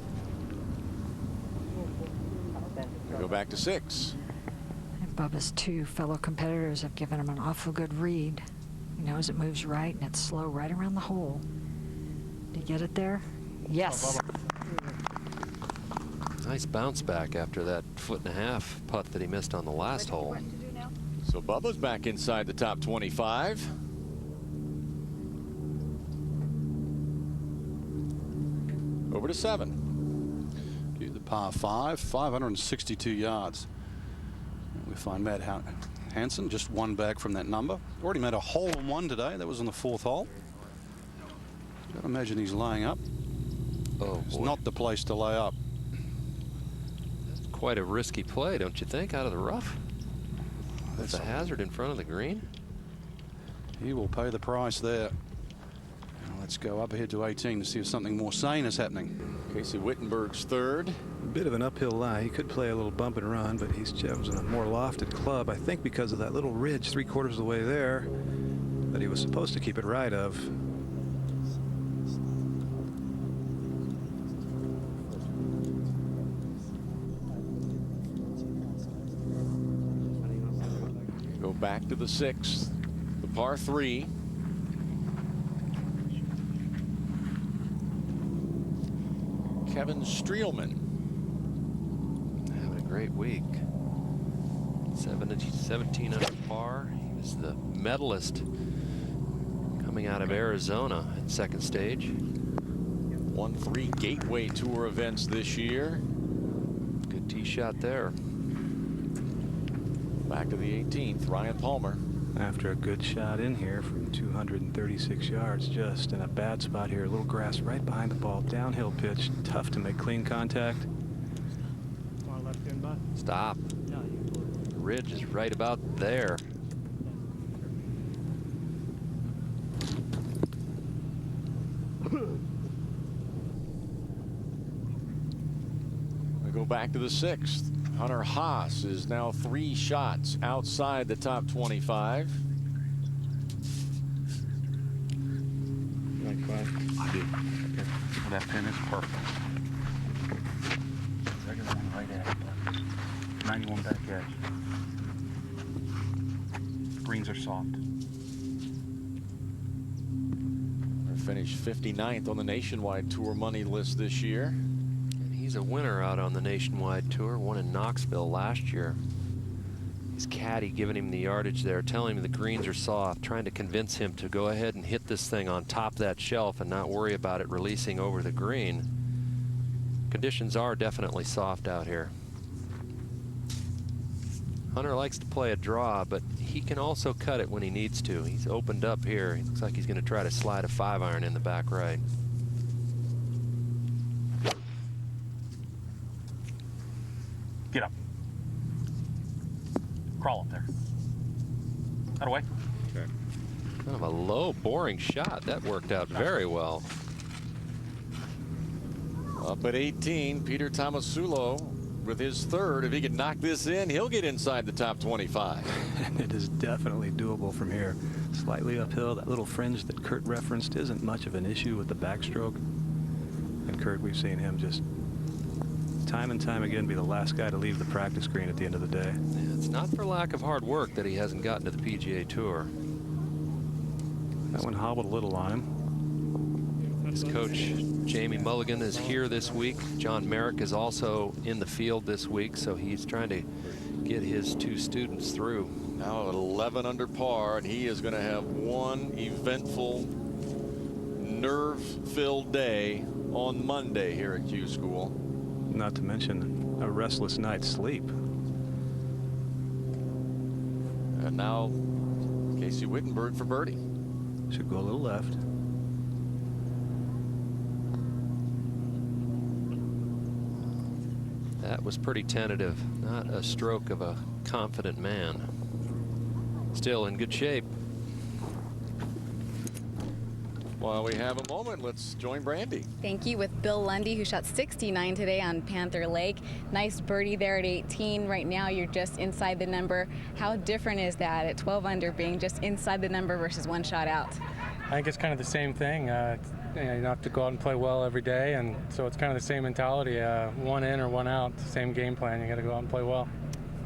We go back to 6. And Bubba's 2 fellow competitors have given him an awful good read. He knows it moves right and it's slow right around the hole. Did he get it there? Yes. Nice bounce back after that 1.5-foot putt that he missed on the last hole. So Bubba's back inside the top 25. Over to 7. The par 5, 562 yards. We find Matt Hansen just 1 back from that number. Already made a hole-in-one today. That was on the 4th hole. Can't imagine he's laying up. Oh, it's boy. not the place to lay up. Quite a risky play, don't you think, out of the rough? That's a hazard in front of the green. He will pay the price there. Well, Let's go up ahead to 18 to see if something more sane is happening. Casey Wittenberg's third. A bit of an uphill lie. He could play a little bump and run, but he's chosen a more lofted club, I think, because of that little ridge 3/4 of the way there that he was supposed to keep it right of. Go back to the 6th, the par 3. Kevin Streelman having a great week. 17 under par. He was the medalist coming out of Arizona at second stage. Won 3 Gateway Tour events this year. Good tee shot there. Back to the 18th, Ryan Palmer. After a good shot in here from 236 yards, just in a bad spot here. A little grass right behind the ball, downhill pitch, tough to make clean contact. Stop. The ridge is right about there. We go back to the 6th. Hunter Haas is now 3 shots outside the top 25. I do. Okay. Well, that pin is perfect. Regular one right at 91 back edge. Greens are soft. Finished 59th on the Nationwide Tour money list this year. He's a winner out on the Nationwide Tour, won in Knoxville last year. His caddy giving him the yardage there, telling him the greens are soft, trying to convince him to go ahead and hit this thing on top of that shelf and not worry about it releasing over the green. Conditions are definitely soft out here. Hunter likes to play a draw, but he can also cut it when he needs to. He's opened up here. He looks like he's going to try to slide a 5-iron in the back right. Get up. Crawl up there. Out of way. Okay. Kind of a low, boring shot. That worked out very well. Up at 18, Peter Tomasulo with his third. If he can knock this in, he'll get inside the top 25. And it is definitely doable from here. Slightly uphill. That little fringe that Kurt referenced isn't much of an issue with the backstroke. And Kurt, we've seen him just time and time again be the last guy to leave the practice green at the end of the day. Yeah, it's not for lack of hard work that he hasn't gotten to the PGA Tour. That one hobbled a little on him. His coach, Jamie Mulligan, is here this week. John Merrick is also in the field this week, so he's trying to get his 2 students through. Now at 11 under par, and he is going to have one eventful, nerve-filled day on Monday here at Q School. Not to mention a restless night's sleep. And now Casey Wittenberg for birdie. Should go a little left. That was pretty tentative. Not a stroke of a confident man. Still in good shape. While we have a moment, let's join Brandy. Thank you, with Bill Lundy, who shot 69 today on Panther Lake. Nice birdie there at 18. Right now, you're just inside the number. How different is that at 12 under, being just inside the number versus 1 shot out? I think it's kind of the same thing. You don't have to go out and play well every day, and so it's kind of the same mentality. 1 in or 1 out, same game plan. You got to go out and play well.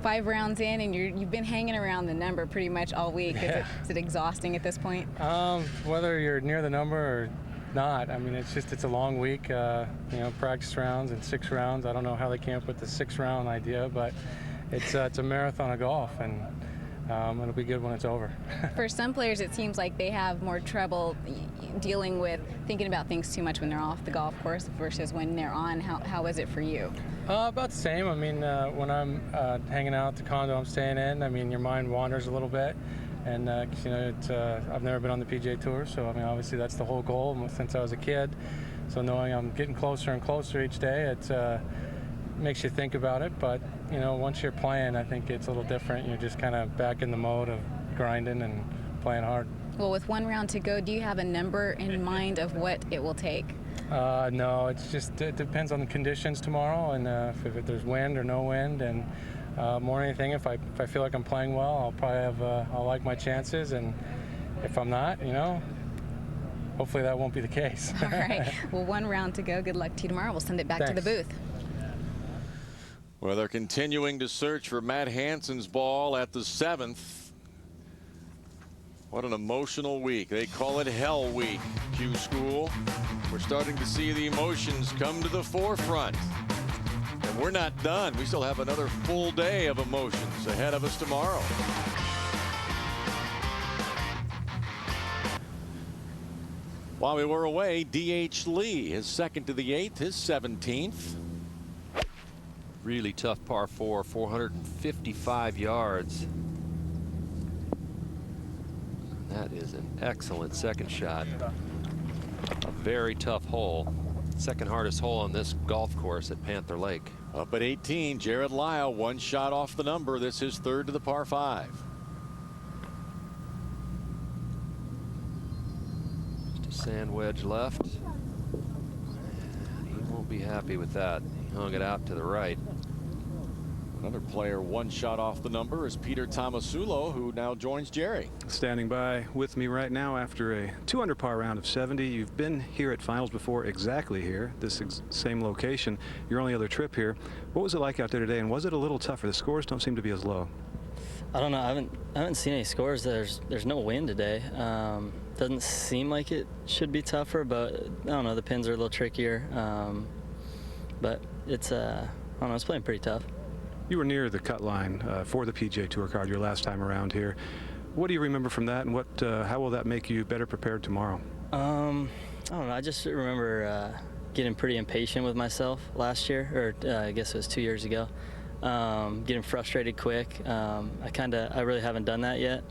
5 rounds in, and you've been hanging around the number pretty much all week. Yeah. Is it exhausting at this point? Whether you're near the number or not, I mean, it's a long week. Practice rounds and 6 rounds. I don't know how they came up with the 6-round idea, but it's a marathon of golf, and it'll be good when it's over. For some players, it seems like they have more trouble dealing with thinking about things too much when they're off the golf course versus when they're on. How is it for you? About the same. I mean, when I'm hanging out at the condo I'm staying in, I mean, your mind wanders a little bit. And, I've never been on the PGA Tour, so, I mean, obviously that's the whole goal since I was a kid. So knowing I'm getting closer and closer each day, it makes you think about it. But, once you're playing, I think it's a little different. You're just kind of back in the mode of grinding and playing hard. Well, with 1 round to go, do you have a number in mind of what it will take? No, it depends on the conditions tomorrow, and if there's wind or no wind, and more than anything, if I feel like I'm playing well, I'll probably I'll like my chances, and if I'm not, hopefully that won't be the case. All right. Well, 1 round to go. Good luck to you tomorrow. We'll send it back to the booth. Well, they're continuing to search for Matt Hansen's ball at the 7th. What an emotional week. They call it Hell Week, Q School. We're starting to see the emotions come to the forefront. And we're not done. We still have another full day of emotions ahead of us tomorrow. While we were away, D.H. Lee, his second to the 8th, his 17th. Really tough par 4, 455 yards. That is an excellent second shot. A very tough hole. Second hardest hole on this golf course at Panther Lake. Up at 18, Jared Lyle, 1 shot off the number. This is 3rd to the par 5. Just a sand wedge left. He won't be happy with that. He hung it out to the right. Another player 1 shot off the number is Peter Tomasulo, who now joins Jerry. Standing by with me right now after a 2 under par round of 70. You've been here at finals before, exactly here, this same location. Your only other trip here. What was it like out there today, and was it a little tougher? The scores don't seem to be as low. I don't know. I haven't seen any scores. There's no wind today. Doesn't seem like it should be tougher, but I don't know. The pins are a little trickier. But it's I don't know. It's playing pretty tough. You were near the cut line for the PGA Tour card your last time around here. What do you remember from that, and how will that make you better prepared tomorrow? I don't know. I just remember getting pretty impatient with myself last year, or I guess it was 2 years ago. Getting frustrated quick. I really haven't done that yet,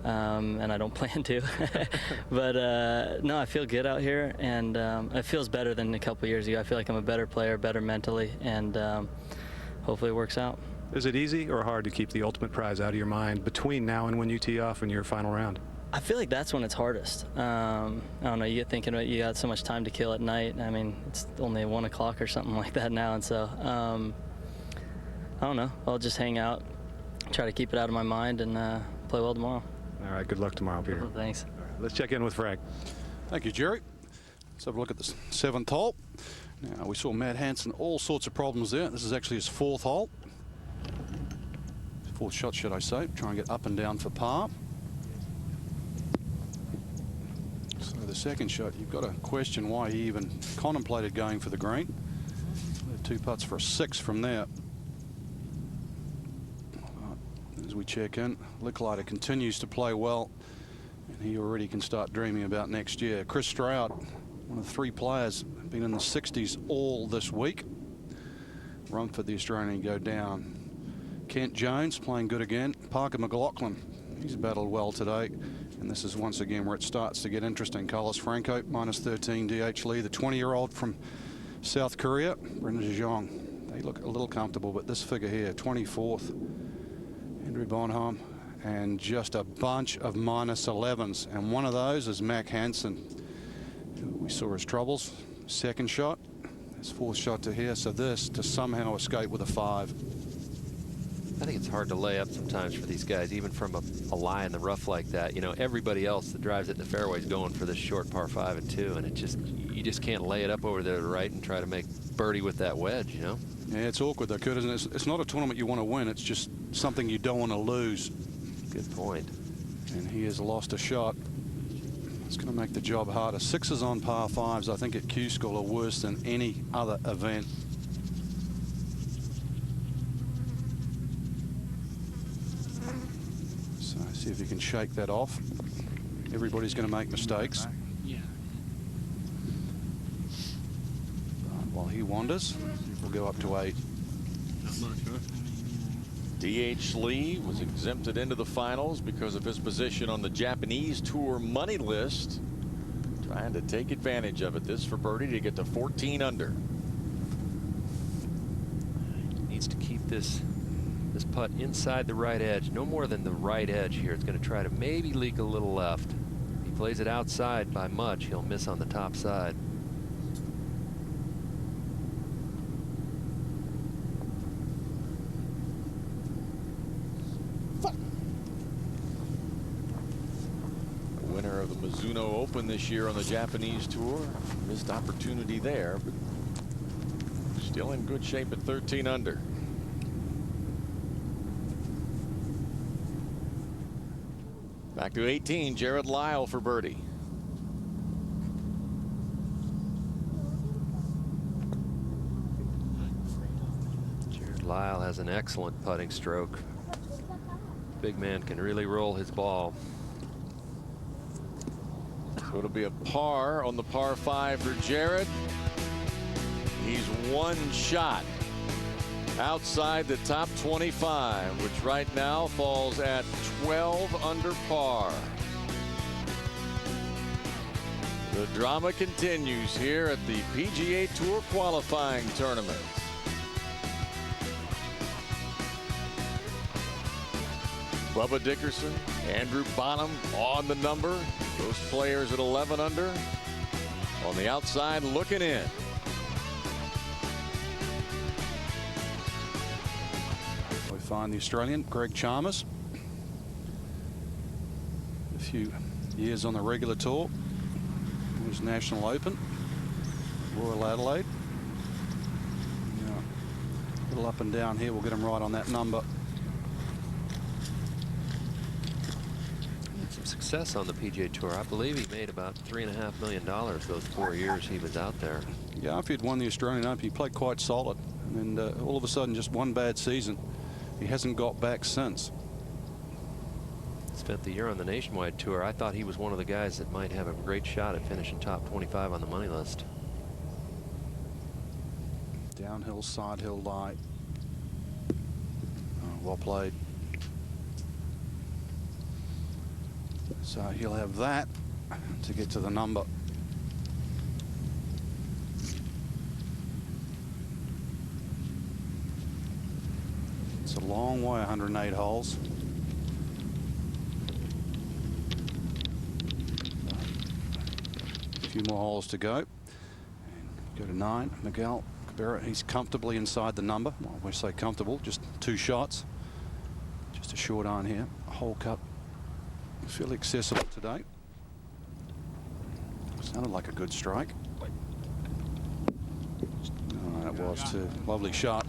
and I don't plan to. But no, I feel good out here, and it feels better than a couple years ago. I feel like I'm a better player, better mentally, and hopefully it works out. Is it easy or hard to keep the ultimate prize out of your mind between now and when you tee off in your final round? I feel like that's when it's hardest. I don't know, you get thinking about you got so much time to kill at night. I mean, it's only 1 o'clock or something like that now, and so I don't know. I'll just hang out, try to keep it out of my mind, and play well tomorrow. All right, good luck tomorrow, Peter. Thanks. Let's check in with Frank. Thank you, Jerry. Let's have a look at the 7th hole. Now, we saw Matt Hansen, all sorts of problems there. This is actually his 4th hole. 4th shot, should I say. Try and get up and down for par. So the second shot, you've got to question why he even contemplated going for the green. 2 putts for a 6 from there. As we check in, Lickliter continues to play well, and he already can start dreaming about next year. Chris Stroud, one of 3 players, been in the 60s all this week. Rumford, the Australian, go down. Kent Jones playing good again. Parker McLaughlin, he's battled well today, and this is once again where it starts to get interesting. Carlos Franco -13. D.H. Lee, the 20-year-old from South Korea. Brendan de Jong, they look a little comfortable, but this figure here, 24th. Andrew Bonham, and just a bunch of -11s, and one of those is Mac Hansen. We saw his troubles. Second shot, his 4th shot to here, so this to somehow escape with a 5. I think it's hard to lay up sometimes for these guys, even from a lie in the rough like that. You know, everybody else that drives it in the fairway is going for this short par 5 and 2, and you just can't lay it up over there to the right and try to make birdie with that wedge, you know? Yeah, it's awkward though, Kurt, isn't it? It's not a tournament you want to win. It's just something you don't want to lose. Good point. And he has lost a shot. It's going to make the job harder. 6s on par 5s, I think, at Q School are worse than any other event. So see if you can shake that off. Everybody's going to make mistakes. While he wanders, we'll go up to 8. D.H. Lee was exempted into the finals because of his position on the Japanese Tour money list. Trying to take advantage of it. This for birdie to get to 14 under. Needs to keep this putt inside the right edge. No more than the right edge here. It's going to try to maybe leak a little left. plays it outside by much, he'll miss on the top side. Winner of the Mizuno Open this year on the Japanese Tour. Missed opportunity there, but still in good shape at 13 under. Back to 18, Jared Lyle for birdie. Jared Lyle has an excellent putting stroke. Big man can really roll his ball. So it'll be a par on the par 5 for Jared. He's one shot outside the top 25, which right now falls at 12 under par. The drama continues here at the PGA Tour qualifying tournament. Bubba Dickerson, Andrew Bonham on the number. Those players at 11 under. On the outside looking in. We find the Australian, Greg Chalmers. A few years on the regular tour. It was National Open. Royal Adelaide. Yeah. A little up and down here. We'll get him right on that number. Some success on the PGA Tour. I believe he made about $3.5 million those 4 years he was out there. Yeah, after he'd won the Australian Open, he played quite solid. And all of a sudden, just one bad season. He hasn't got back since. Spent the year on the Nationwide Tour. I thought he was one of the guys that might have a great shot at finishing top 25 on the money list. Downhill, side hill lie. Well played. So he'll have that to get to the number. It's a long way, 108 holes. A few more holes to go. Go to 9. Miguel Cabrera, he's comfortably inside the number. Well, we say comfortable, just 2 shots. Just a short iron here. A hole cut. Fairly accessible today. Sounded like a good strike. Oh, that was too. Lovely shot.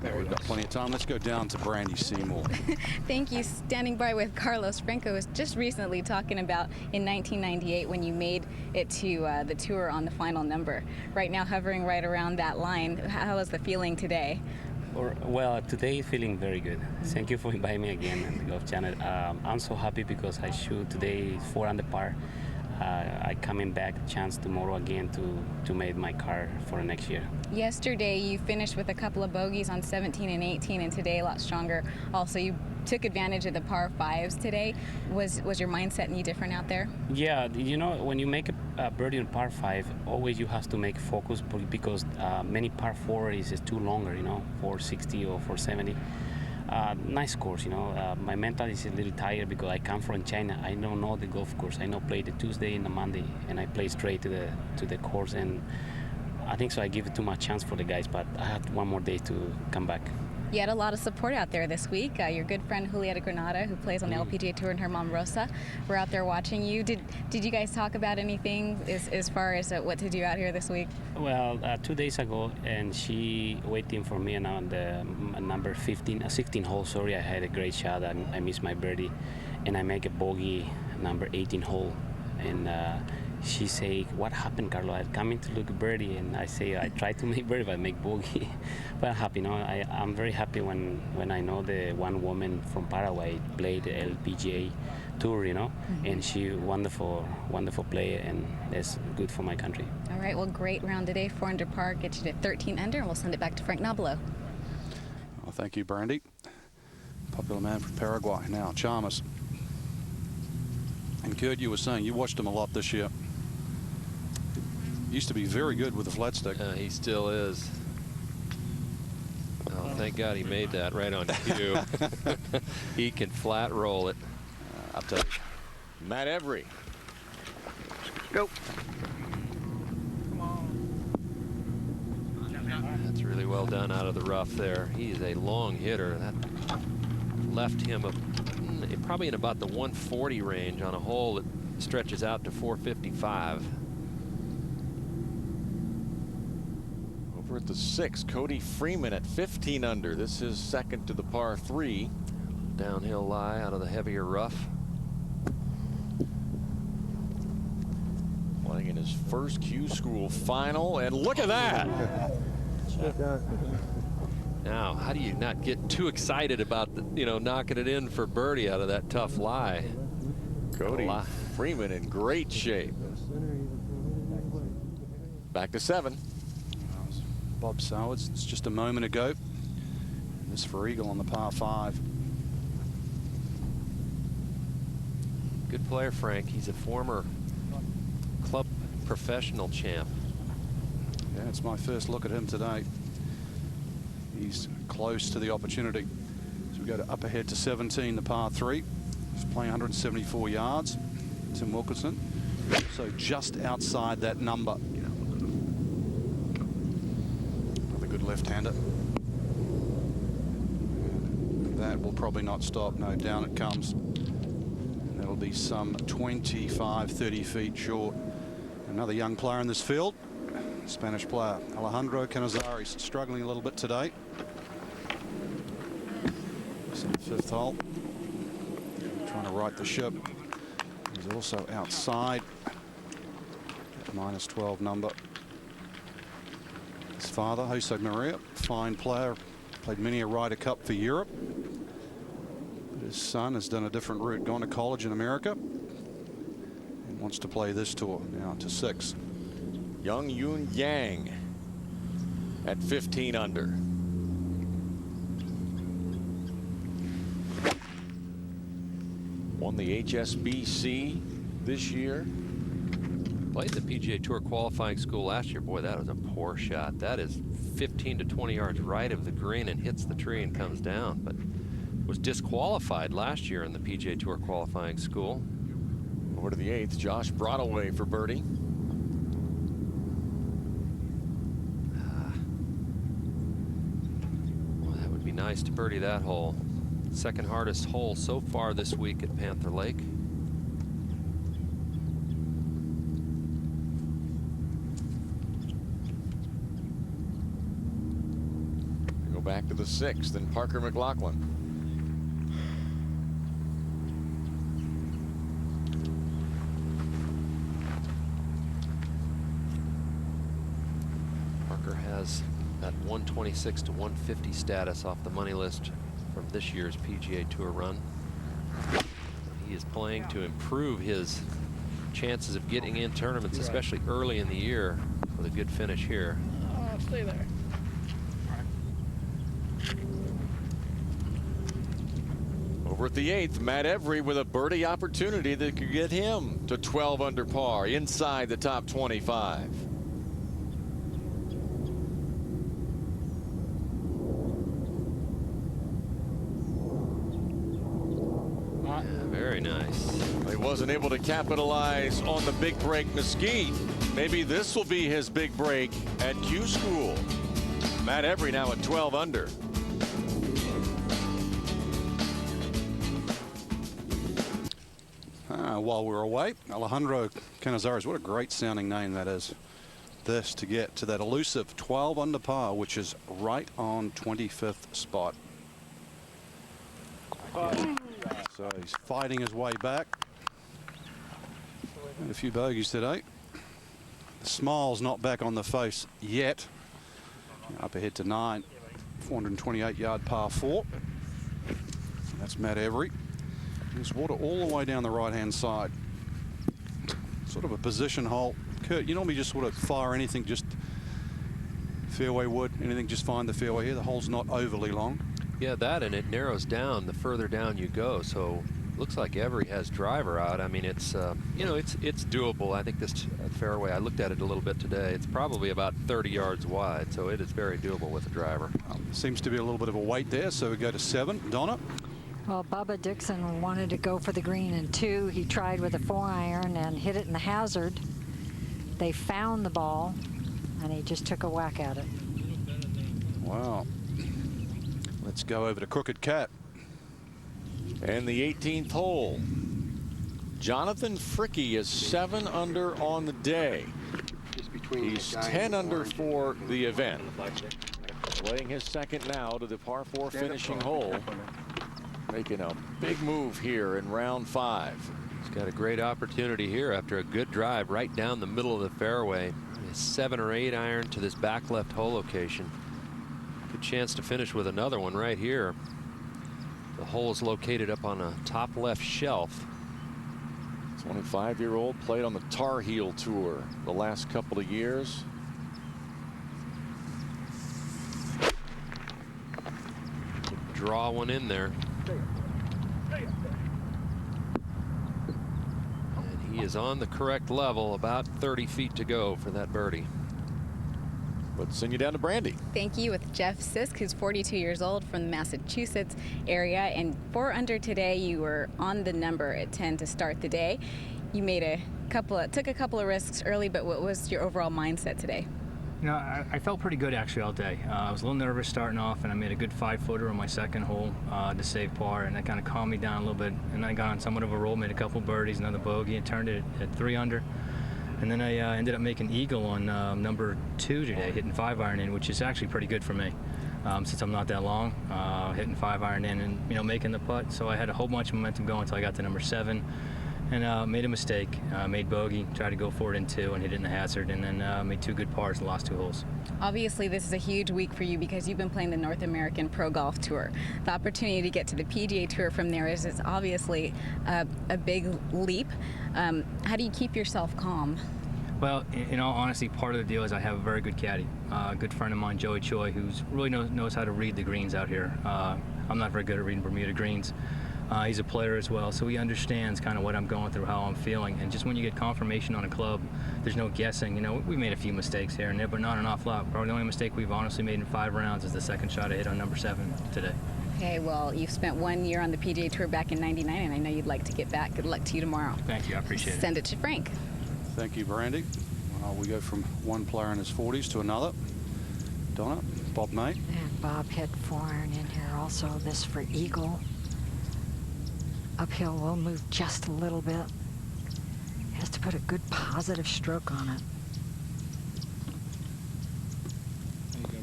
We've got plenty of time. Let's go down to Brandy Seymour. Thank you. Standing by with Carlos. Franco was just recently talking about in 1998 when you made it to the tour on the final number. Right now hovering right around that line. How is the feeling today? Well, today feeling very good. Thank you for inviting me again on the Golf Channel. I'm so happy because I shoot today 4 under par. I coming back chance tomorrow again to make my car for next year. Yesterday you finished with a couple of bogeys on 17 and 18, and today a lot stronger. Also, you took advantage of the par 5s today. Was your mindset any different out there? Yeah, you know, when you make a birdie on par 5, always you have to make focus because many par 4 is too longer, you know, 460 or 470. Nice course, you know. My mental is a little tired because I come from China. I don't know the golf course. I know play the Tuesday and the Monday, and I play straight to the course. And I think so. I give it too much chance for the guys, but I had one more day to come back. You had a lot of support out there this week. Your good friend Julieta Granada, who plays on the LPGA Tour, and her mom Rosa, were out there watching you. Did you guys talk about anything as far as what to do out here this week? Well, 2 days ago, and she waiting for me on the number 16 hole. Sorry, I had a great shot. I missed my birdie, and I make a bogey number 18 hole, and she say, "What happened, Carlo? I'm coming to look birdie," and I say, "I try to make birdie, but I make bogey." But I'm happy, you know. I'm very happy when I know the one woman from Paraguay played the LPGA Tour, you know, and she wonderful player, and that's good for my country. All right, well, great round today. 4 under par, get you to 13 under, and we'll send it back to Frank Nobilo. Well, thank you, Brandy. Popular man from Paraguay. Now, Chalmers. And Kurt, you were saying you watched him a lot this year. Used to be very good with the flat stick. He still is. Oh, thank God he made that right on cue. He can flat roll it. I'll tell you. Matt Every Go. That's really well done out of the rough there. He is a long hitter. That left him probably in about the 140 range on a hole that stretches out to 455. Over at the 6, Cody Freeman at 15 under. This is second to the par 3. Downhill lie out of the heavier rough. Playing in his first Q School final, and look at that. Now, how do you not get too excited about knocking it in for birdie out of that tough lie? Cody Freeman in great shape. Back to 7. Bob Sowards, it's just a moment ago. This for eagle on the par 5. Good player, Frank. He's a former club professional champ. Yeah, it's my first look at him today. He's close to the opportunity. So we go to up ahead to 17, the par 3. He's playing 174 yards. Tim Wilkinson. So just outside that number. Another good left-hander. That will probably not stop. No, down it comes. And that'll be some 25, 30 feet short. Another young player in this field. Spanish player Alejandro Canizares struggling a little bit today. It's in the 5th hole. Trying to right the ship. He's also outside at -12 number. His father, Jose Maria, fine player, played many a Ryder Cup for Europe. But his son has done a different route, gone to college in America, and wants to play this tour now to 6. Young Yoon Yang at 15 under. Won the HSBC this year. Played the PGA Tour qualifying school last year. Boy, that was a poor shot. That is 15 to 20 yards right of the green and hits the tree and comes down, but was disqualified last year in the PGA Tour qualifying school. Over to the 8th, Josh Broadway for birdie. Well, that would be nice to birdie that hole. Second hardest hole so far this week at Panther Lake. We go back to the 6th, and Parker McLaughlin. Parker has that 126 to 150 status off the money list from this year's PGA Tour run. He is playing to improve his chances of getting in tournaments, especially early in the year, with a good finish here. Stay there. Over at the 8th, Matt Every with a birdie opportunity that could get him to 12 under par inside the top 25. Very nice. He wasn't able to capitalize on the big break Mesquite. Maybe this will be his big break at Q School. Matt Every now at 12 under. While we're away, Alejandro Canizares, what a great sounding name that is. This to get to that elusive 12 under par, which is right on 25th spot. So he's fighting his way back. And a few bogeys today. The smile's not back on the face yet. Up ahead to 9. 428 yard par 4. That's Matt Every. There's water all the way down the right hand side. Sort of a position hole. Kurt, you normally just sort of fire anything, just fairway wood, anything, just find the fairway here. The hole's not overly long. Yeah, that, and it narrows down the further down you go. So looks like Every has driver out. I mean, it's you know, it's doable. I think this fairway, I looked at it a little bit today. It's probably about 30 yards wide, so it is very doable with a driver. Seems to be a little bit of a weight there, so we go to 7. Donna. Well, Bubba Dixon wanted to go for the green in 2. He tried with a 4-iron and hit it in the hazard. they found the ball, and he just took a whack at it. Wow. Let's go over to Crooked Cat. And the 18th hole. Jonathan Fricke is 7 under on the day. He's 10 under for the event. Playing his second now to the par 4 finishing hole. Making a big move here in round 5. He's got a great opportunity here after a good drive right down the middle of the fairway. A 7 or 8 iron to this back left hole location. Good chance to finish with another one right here. The hole is located up on a top left shelf. 25-year-old played on the Tar Heel Tour the last couple of years. Draw one in there. And he is on the correct level, about 30 feet to go for that birdie. Let's send you down to Brandy. Thank you, with Jeff Sisk, who's 42 years old from the Massachusetts area. And 4 under today, you were on the number at 10 to start the day. You made took a couple of risks early, but what was your overall mindset today? You know, I felt pretty good actually all day. I was a little nervous starting off, and I made a good 5-footer on my second hole to save par, and that kind of calmed me down a little bit. And I got on somewhat of a roll, made a couple birdies, another bogey, and turned it at 3 under. And then I ended up making eagle on number 2 today, hitting 5-iron in, which is actually pretty good for me since I'm not that long. Hitting 5-iron in and making the putt. So I had a whole bunch of momentum going until I got to number 7, and made a mistake. Made bogey, tried to go for it in 2 and hit it in the hazard, and then made 2 good pars the last 2 holes. Obviously, this is a huge week for you because you've been playing the North American Pro Golf Tour. The opportunity to get to the PGA Tour from there is obviously a big leap. How do you keep yourself calm? Well, in all honesty, part of the deal is I have a very good caddy, a good friend of mine, Joey Choi, who's really knows how to read the greens out here. I'm not very good at reading Bermuda greens. He's a player as well, so he understands kind of what I'm going through, how I'm feeling. And just when you get confirmation on a club, there's no guessing. You know, we made a few mistakes here and there, but not an awful lot. Probably the only mistake we've honestly made in 5 rounds is the second shot I hit on number 7 today. Okay, well, you've spent 1 year on the PGA Tour back in '99, and I know you'd like to get back. Good luck to you tomorrow. Thank you, I appreciate it. Send it to Frank. Thank you, Brandy. We go from one player in his 40s to another. Donna, Bob May. And Bob hit 4 iron in here also. This for eagle. Uphill will move just a little bit. Has to put a good positive stroke on it.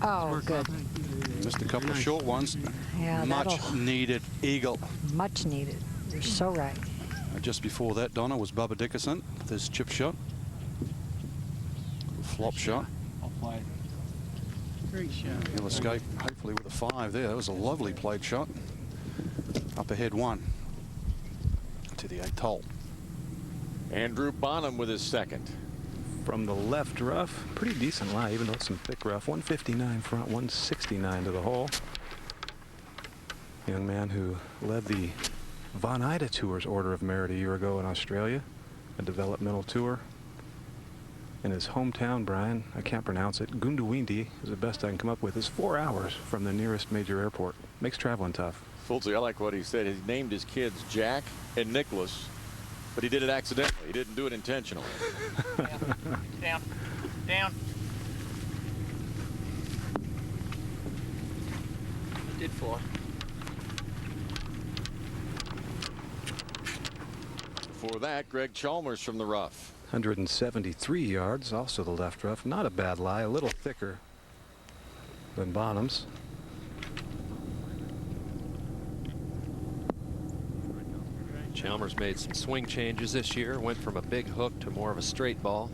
Oh, good. Missed a couple of short ones. Yeah, much needed eagle. Much needed. You're so right. Just before that, Donna, was Bubba Dickerson with his chip shot. Flop shot. I'll play. Great shot. He'll escape hopefully with a 5 there. That was a lovely played shot. Up ahead 1 to the 8th hole. Andrew Bonham with his second. From the left rough, pretty decent lie, even though it's some thick rough. 159 front, 169 to the hole. Young man who led the Von Ida Tour's Order of Merit a year ago in Australia, a developmental tour. In his hometown, Brian, I can't pronounce it, Goondiwindi is the best I can come up with, is 4 hours from the nearest major airport. Makes traveling tough. Fulton, I like what he said. He named his kids Jack and Nicholas, but he did it accidentally. He didn't do it intentionally. Down. Down. It did fly. Before that, Greg Chalmers from the rough. 173 yards, also the left rough. Not a bad lie, a little thicker than Bonham's. Chalmers made some swing changes this year, went from a big hook to more of a straight ball.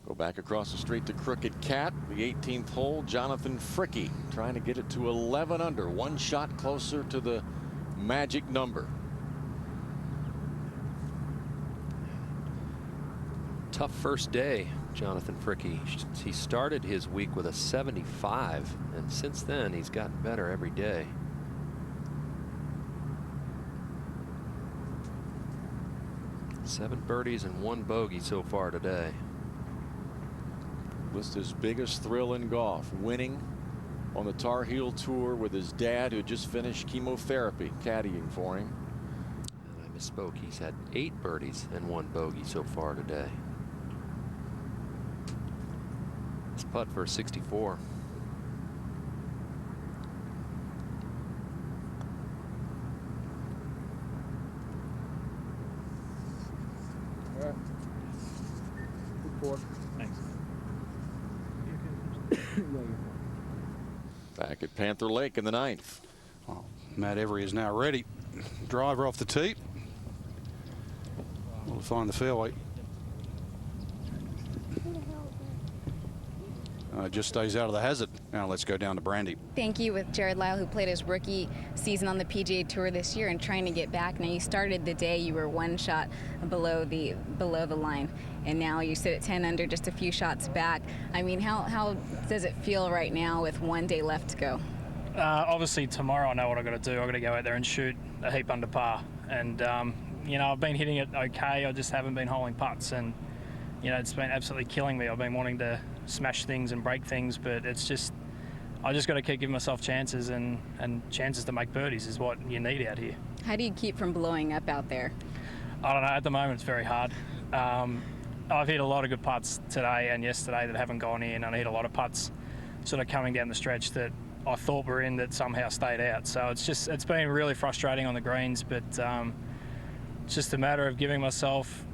Go back across the street to Crooked Cat, the 18th hole. Jonathan Fricke trying to get it to 11 under, 1 shot closer to the magic number. Tough first day, Jonathan Fricke. He started his week with a 75, and since then he's gotten better every day. Seven birdies and 1 bogey so far today. Was his biggest thrill in golf, winning on the Tar Heel Tour with his dad, who had just finished chemotherapy, caddying for him. And I misspoke. He's had 8 birdies and 1 bogey so far today. putt for 64. All right. Good four. Thanks. Back at Panther Lake in the 9th. Well, Matt Every is now ready. Driver off the tee. We'll find the fairway. Just stays out of the hazard. Now let's go down to Brandy. Thank you with Jared Lyle, who played his rookie season on the PGA Tour this year and trying to get back. Now you started the day, you were 1 shot below the line, and now you sit at 10 under, just a few shots back. I mean, how does it feel right now with 1 day left to go? Obviously tomorrow I know what I've got to do. I've got to go out there and shoot a heap under par, and you know, I've been hitting it okay. I just haven't been holing putts, and you know, it's been absolutely killing me. I've been wanting to smash things and break things, but it's just, I just got to keep giving myself chances, and chances to make birdies is what you need out here. How do you keep from blowing up out there? I don't know, at the moment it's very hard. I've hit a lot of good putts today and yesterday that haven't gone in, and I hit a lot of putts sort of coming down the stretch that I thought were in that somehow stayed out. So it's been really frustrating on the greens, but it's just a matter of giving myself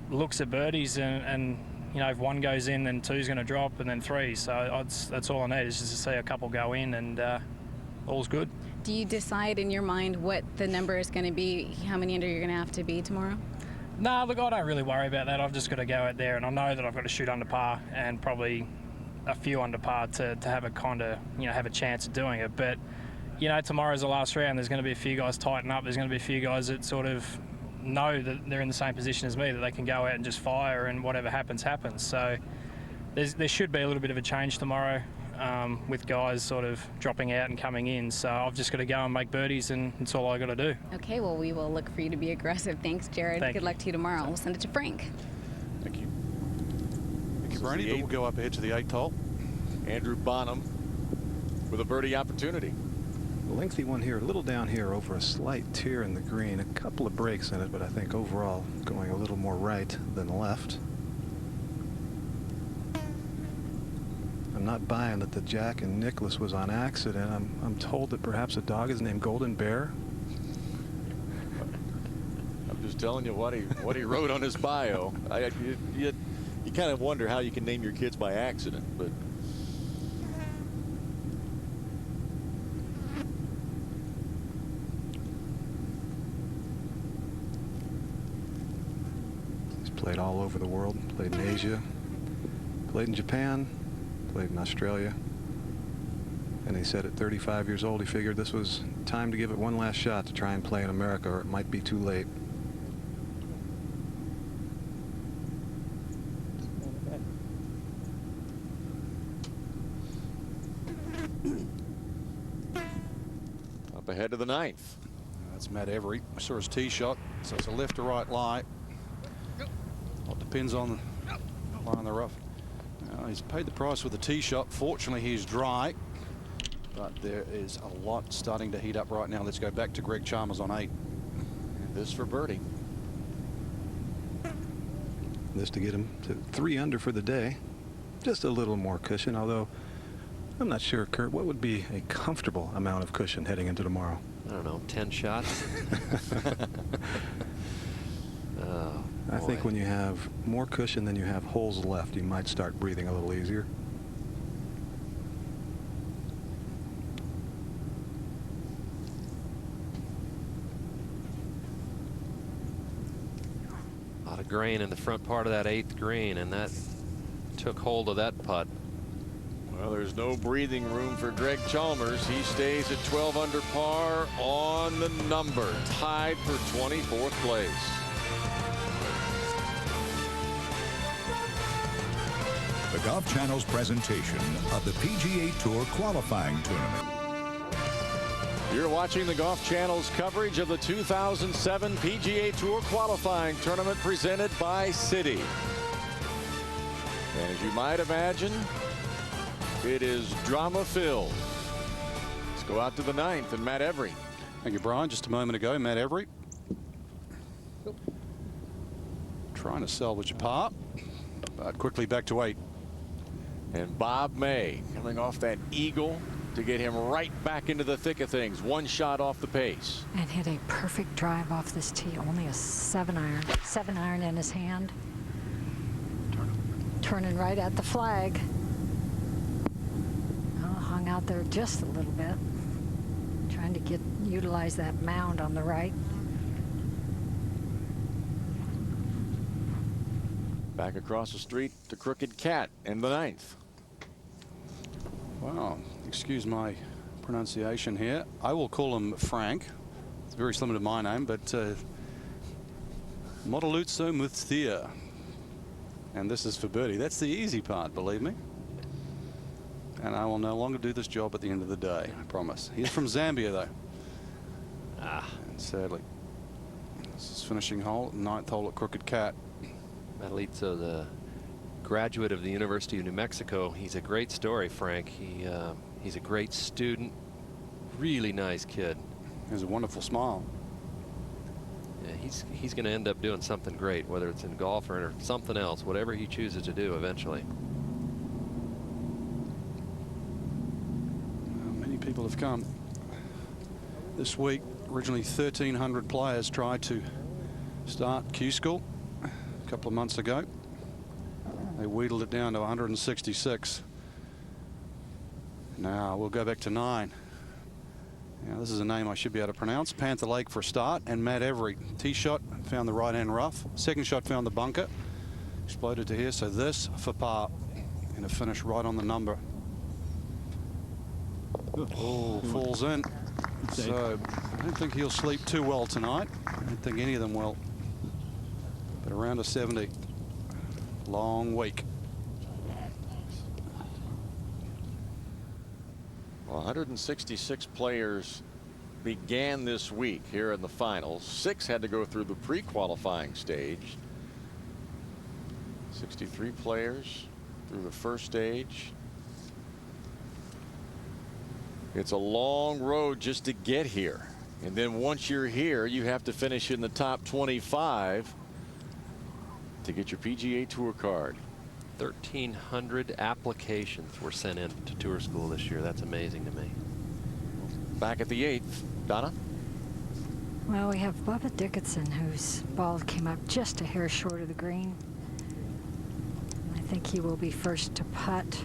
looks at birdies, and you know, if 1 goes in, then 2's going to drop, and then 3. So that's all I need, is just to see a couple go in, and all's good. Do you decide in your mind what the number is going to be, how many under you're going to have to be tomorrow? No, look, I don't really worry about that. I've just got to go out there, and I know that I've got to shoot under par and probably a few under par to have a kind of, you know, have a chance of doing it. But, you know, tomorrow's the last round. There's going to be a few guys tighten up. There's going to be a few guys that sort of know that they're in the same position as me, that they can go out and just fire, and whatever happens, happens. So there should be a little bit of a change tomorrow with guys sort of dropping out and coming in. So I've just got to go and make birdies, and that's all I got to do. Okay, well, we will look for you to be aggressive. Thanks, Jared. Good luck to you tomorrow. We'll send it to Frank. Thank you. Thank you, Brandy. But we'll go up ahead to the 8th hole. Andrew Bonham with a birdie opportunity. A lengthy one here, a little down here over a slight tear in the green, a couple of breaks in it, but I think overall going a little more right than left. I'm not buying that the Jack and Nicklaus was on accident. I'm told that perhaps a dog is named Golden Bear. I'm just telling you what he wrote on his bio. You kind of wonder how you can name your kids by accident, but. Played all over the world, played in Asia, played in Japan, played in Australia. And he said at 35 years old, he figured this was time to give it one last shot to try and play in America, or it might be too late. Up ahead to the 9th. That's Matt Every. I saw his tee shot, so it's a left to right lie. Well, it depends on the line in the rough. He's paid the price with the tee shot. Fortunately, he's dry, but there is a lot starting to heat up right now. Let's go back to Greg Chalmers on 8. And this for birdie. This to get him to 3 under for the day. Just a little more cushion, although I'm not sure, Kurt, what would be a comfortable amount of cushion heading into tomorrow? I don't know, 10 shots. Oh, I think when you have more cushion than you have holes left, you might start breathing a little easier. A lot of grain in the front part of that 8th green, and that took hold of that putt. Well, there's no breathing room for Greg Chalmers. He stays at 12 under par on the number, tied for 24th place. The Golf Channel's presentation of the PGA Tour qualifying tournament. You're watching the Golf Channel's coverage of the 2007 PGA Tour qualifying tournament presented by Citi. And as you might imagine, it is drama-filled. Let's go out to the 9th and Matt Every. Thank you, Brian. Just a moment ago, Matt Every trying to salvage a par, but quickly back to 8. And Bob May coming off that eagle to get him right back into the thick of things. One shot off the pace. And hit a perfect drive off this tee. Only a 7-iron. 7-iron in his hand. Turning right at the flag. Oh, hung out there just a little bit. Trying to utilize that mound on the right. Back across the street to Crooked Cat in the 9th. Wow, excuse my pronunciation here. I will call him Frank. It's very similar to my name, but Modeluzzo Muthia. And this is for birdie. That's the easy part, believe me. And I will no longer do this job at the end of the day, I promise. He's from Zambia, though. And sadly, this is finishing hole, 9th hole at Crooked Cat. Modeluzzo, the graduate of the University of New Mexico. He's a great story, Frank. He's a great student, really nice kid. He has a wonderful smile. Yeah, he's going to end up doing something great, whether it's in golf or something else, whatever he chooses to do eventually. Well, many people have come this week. Originally 1,300 players tried to start Q School a couple of months ago. They wheedled it down to 166. Now we'll go back to 9. Now this is a name I should be able to pronounce. Panther Lake for a start, and Matt Every. Tee shot found the right hand rough. Second shot found the bunker. Exploded to here, so this for par. And a finish right on the number. Oh, falls in. So I don't think he'll sleep too well tonight. I don't think any of them will. But around a 70. Long week. Well, 166 players began this week here in the finals. 6 had to go through the pre-qualifying stage. 63 players through the first stage. It's a long road just to get here. And then once you're here, you have to finish in the top 25 to get your PGA Tour card. 1,300 applications were sent in to Tour School this year. That's amazing to me. Back at the 8th, Donna. Well, we have Bubba Dickinson, whose ball came up just a hair short of the green. I think he will be first to putt.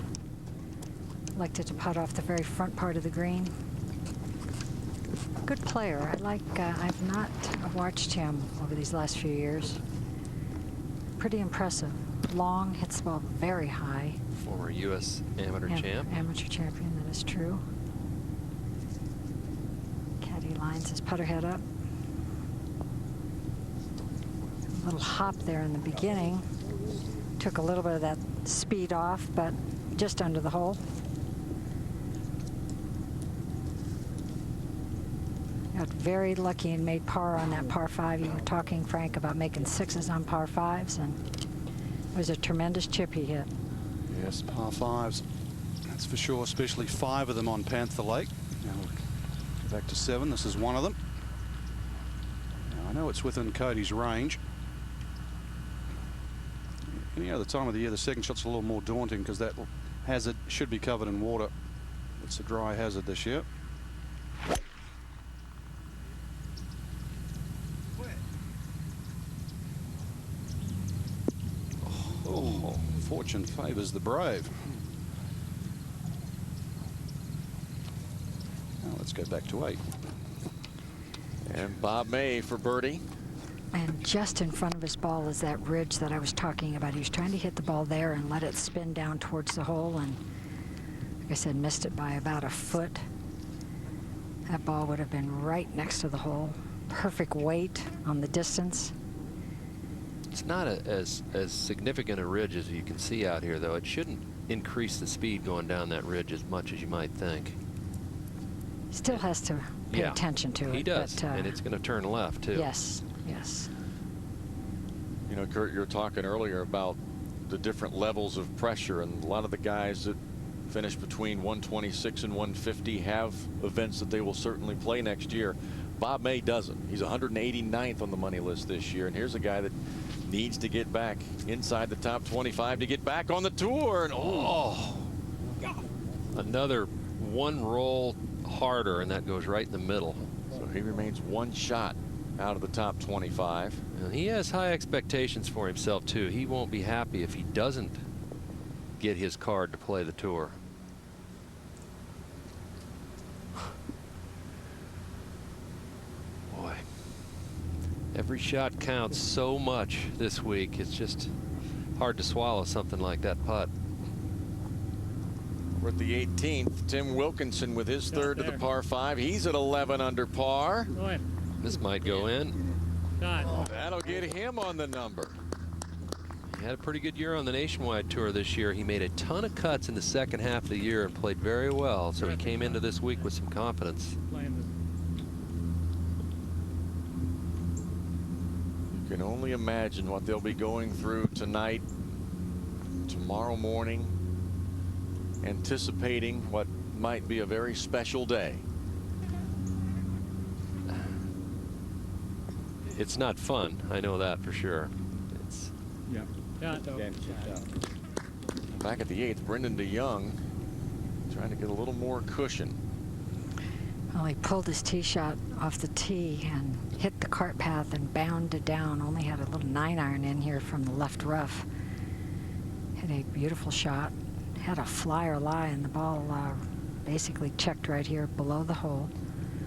Elected to putt off the very front part of the green. Good player. I've not watched him over these last few years. Pretty impressive. Long, hits the ball very high. Former U.S. amateur champ. Amateur champion, that is true. Caddy lines his putter head up. A little hop there in the beginning. Took a little bit of that speed off, but just under the hole. Got very lucky and made par on that par 5. You were talking, Frank, about making 6s on par 5s, and it was a tremendous chip he hit. Yes, par 5s. That's for sure, especially 5 of them on Panther Lake. Now we'll go back to 7. This is one of them. Now, I know it's within Cody's range. Any other time of the year, the second shot's a little more daunting because that hazard should be covered in water. It's a dry hazard this year. Oh, fortune favors the brave. Now let's go back to 8. And Bob May for birdie. And just in front of his ball is that ridge that I was talking about. He was trying to hit the ball there and let it spin down towards the hole, and like I said, missed it by about a foot. That ball would have been right next to the hole. Perfect weight on the distance. It's not as significant a ridge as you can see out here, though. It shouldn't increase the speed going down that ridge as much as you might think. Still has to pay attention to it. He does, but, and it's going to turn left, too. Yes, yes. You know, Kurt, you were talking earlier about the different levels of pressure, and a lot of the guys that finish between 126 and 150 have events that they will certainly play next year. Bob May doesn't. He's 189th on the money list this year, and here's a guy that Needs to get back inside the top 25 to get back on the tour. And another one roll harder, and that goes right in the middle. So he remains one shot out of the top 25. And he has high expectations for himself too. He won't be happy if he doesn't get his card to play the tour. Boy, every shot counts so much this week. It's just hard to swallow something like that putt. We're at the 18th. Tim Wilkinson with his third to the par 5. He's at 11 under par. This might go in. That'll get him on the number. He had a pretty good year on the Nationwide Tour this year. He made a ton of cuts in the second half of the year and played very well. So he came into this week with some confidence. You can only imagine what they'll be going through tonight, tomorrow morning, anticipating what might be a very special day. It's not fun. I know that for sure. It's back at the 8th, Brendan DeYoung trying to get a little more cushion. Well, he pulled his tee shot off the tee and hit the cart path and bounded down. Only had a little 9-iron in here from the left rough. Hit a beautiful shot. Had a flyer lie, and the ball basically checked right here below the hole.